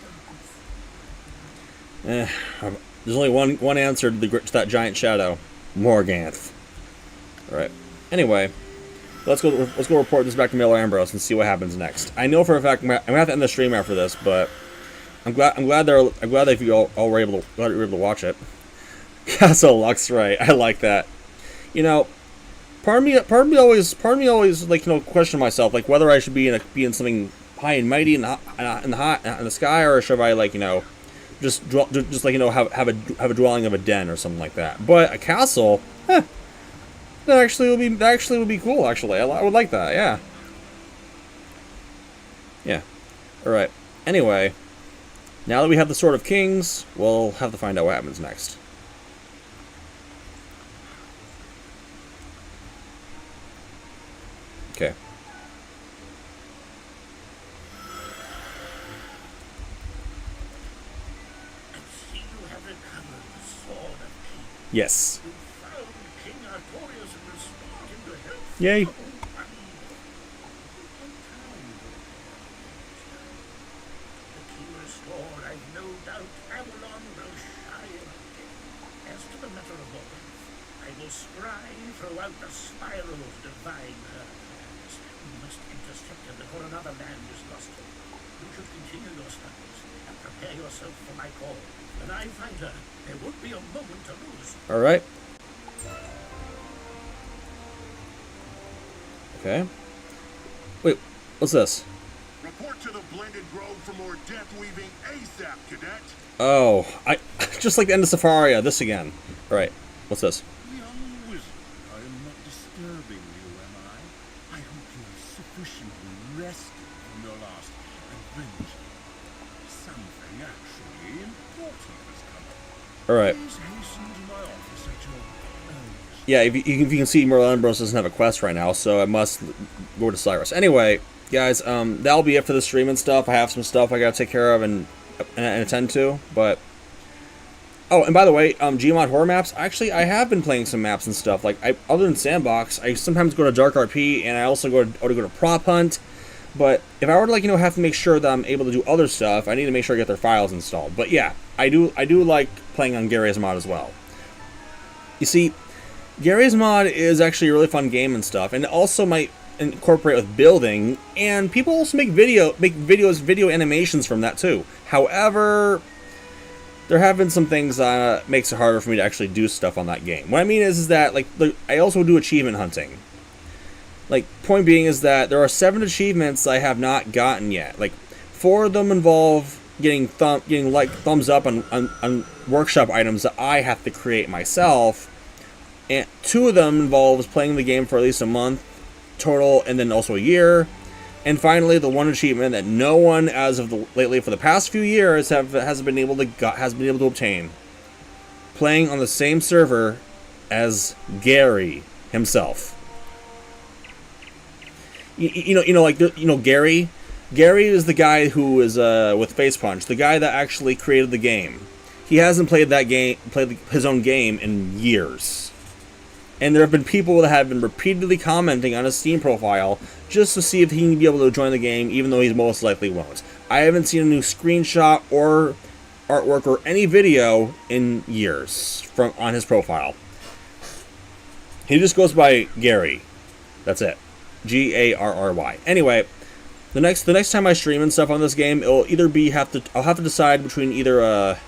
darkness. There's only one answer to that giant shadow. Morganth. Alright. Anyway, let's go report this back to Miller Ambrose and see what happens next. I know for a fact I'm gonna have to end the stream after this, but I'm glad that you all were able to watch it. Castle Lux, right? I like that. You know, part of me always like, you know, question myself like whether I should be in something high and mighty in the sky, or should I, like, you know, just like, you know, have a dwelling of a den or something like that. But a castle, that actually would be cool. Actually, I would like that. Yeah. Yeah. All right. Anyway, now that we have the Sword of Kings, we'll have to find out what happens next. Okay. I see you have recovered the Sword of Kings. Yes. You found King Artorius and restored him to health. Yay. The king restored, I've no doubt Avalon will shine again. As to the matter of Morgan, I will scry throughout the spiral of divine plans. You must intercept him before another land is lost. You should continue your studies and prepare yourself for my call. When I find her, there won't be a moment to lose. All right. Okay. Wait, what's this? Report to the Blended Grove for more death weaving ASAP, cadet. Oh, I just like the end of Safaria. This again. All right. What's this? Young wizard, I am not disturbing you, am I? I hope you have sufficiently rested from your last adventure. Something actually important has come up. All right. Please hasten to my office at your earliest. Yeah, if you can see, Merlin Ambrose doesn't have a quest right now, so I must go to Cyrus. Anyway, guys, that'll be it for the stream and stuff. I have some stuff I gotta take care of and attend to, but... Oh, and by the way, Gmod horror maps, actually, I have been playing some maps and stuff. Like, other than Sandbox, I sometimes go to Dark RP, and I also go to Prop Hunt. But if I were to, like, you know, have to make sure that I'm able to do other stuff, I need to make sure I get their files installed. But yeah, I do like playing on Gary's Mod as well. You see, Gary's Mod is actually a really fun game and stuff, and it also might incorporate with building, and people also make video animations from that too. However, there have been some things that makes it harder for me to actually do stuff on that game. What I mean is that, like, I also do achievement hunting. Like, point being is that there are 7 achievements I have not gotten yet. Like, 4 of them involve getting thumbs up on workshop items that I have to create myself, and 2 of them involves playing the game for at least a month total, and then also a year. And finally, the one achievement that no one, as of lately for the past few years, has been able to obtain: playing on the same server as Gary himself. Gary. Gary is the guy who is with Face Punch, the guy that actually created the game. He hasn't played his own game in years. And there have been people that have been repeatedly commenting on his Steam profile just to see if he can be able to join the game, even though he most likely won't. I haven't seen a new screenshot or artwork or any video in years on his profile. He just goes by Gary. That's it. Garry. Anyway, the next time I stream and stuff on this game, it'll either be I'll have to decide between either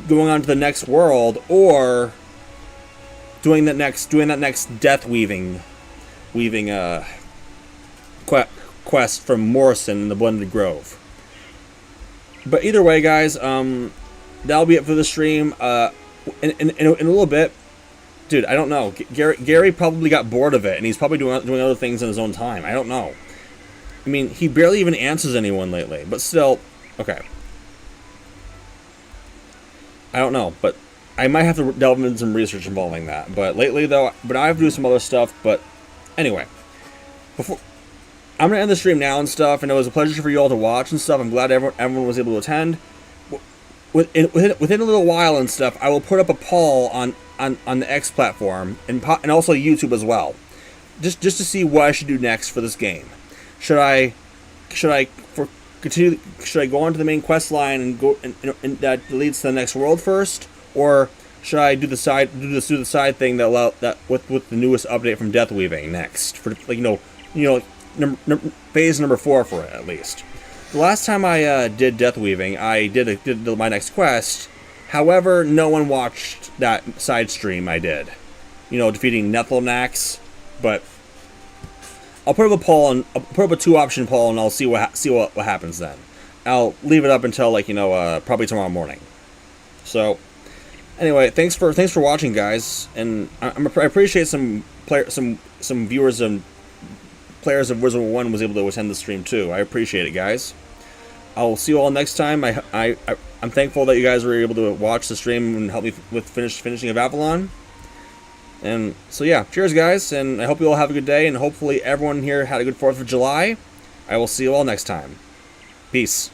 going on to the next world or doing that next death weaving quest from Morrison in the Blended Grove. But either way, guys, that'll be it for the stream. In a little bit, dude, I don't know. Gary probably got bored of it, and he's probably doing other things in his own time. I don't know. I mean, he barely even answers anyone lately, but still, okay. I don't know, but I might have to delve into some research involving that. But lately, though, I have to do some other stuff. But anyway, I'm gonna end the stream now and stuff. And it was a pleasure for you all to watch and stuff. I'm glad everyone was able to attend. within a little while and stuff, I will put up a poll on the X platform and also YouTube as well, just to see what I should do next for this game. Should I go on to the main quest line and go and that leads to the next world first, or should I do the side thing that with the newest update from Death Weaving next for phase number 4 for it at least. The last time I did Death Weaving, I did my next quest. However, no one watched that side stream I did. Defeating Nethelnax. But I'll put up a poll and I'll put up a 2-option poll, and I'll see what happens then. I'll leave it up until probably tomorrow morning. So anyway, thanks for watching, guys, and I appreciate some viewers and players of Wizard101 was able to attend the stream too. I appreciate it, guys. I'll see you all next time. I'm thankful that you guys were able to watch the stream and help me with finishing of Avalon. And so yeah, cheers, guys, and I hope you all have a good day, and hopefully everyone here had a good 4th of July. I will see you all next time. Peace.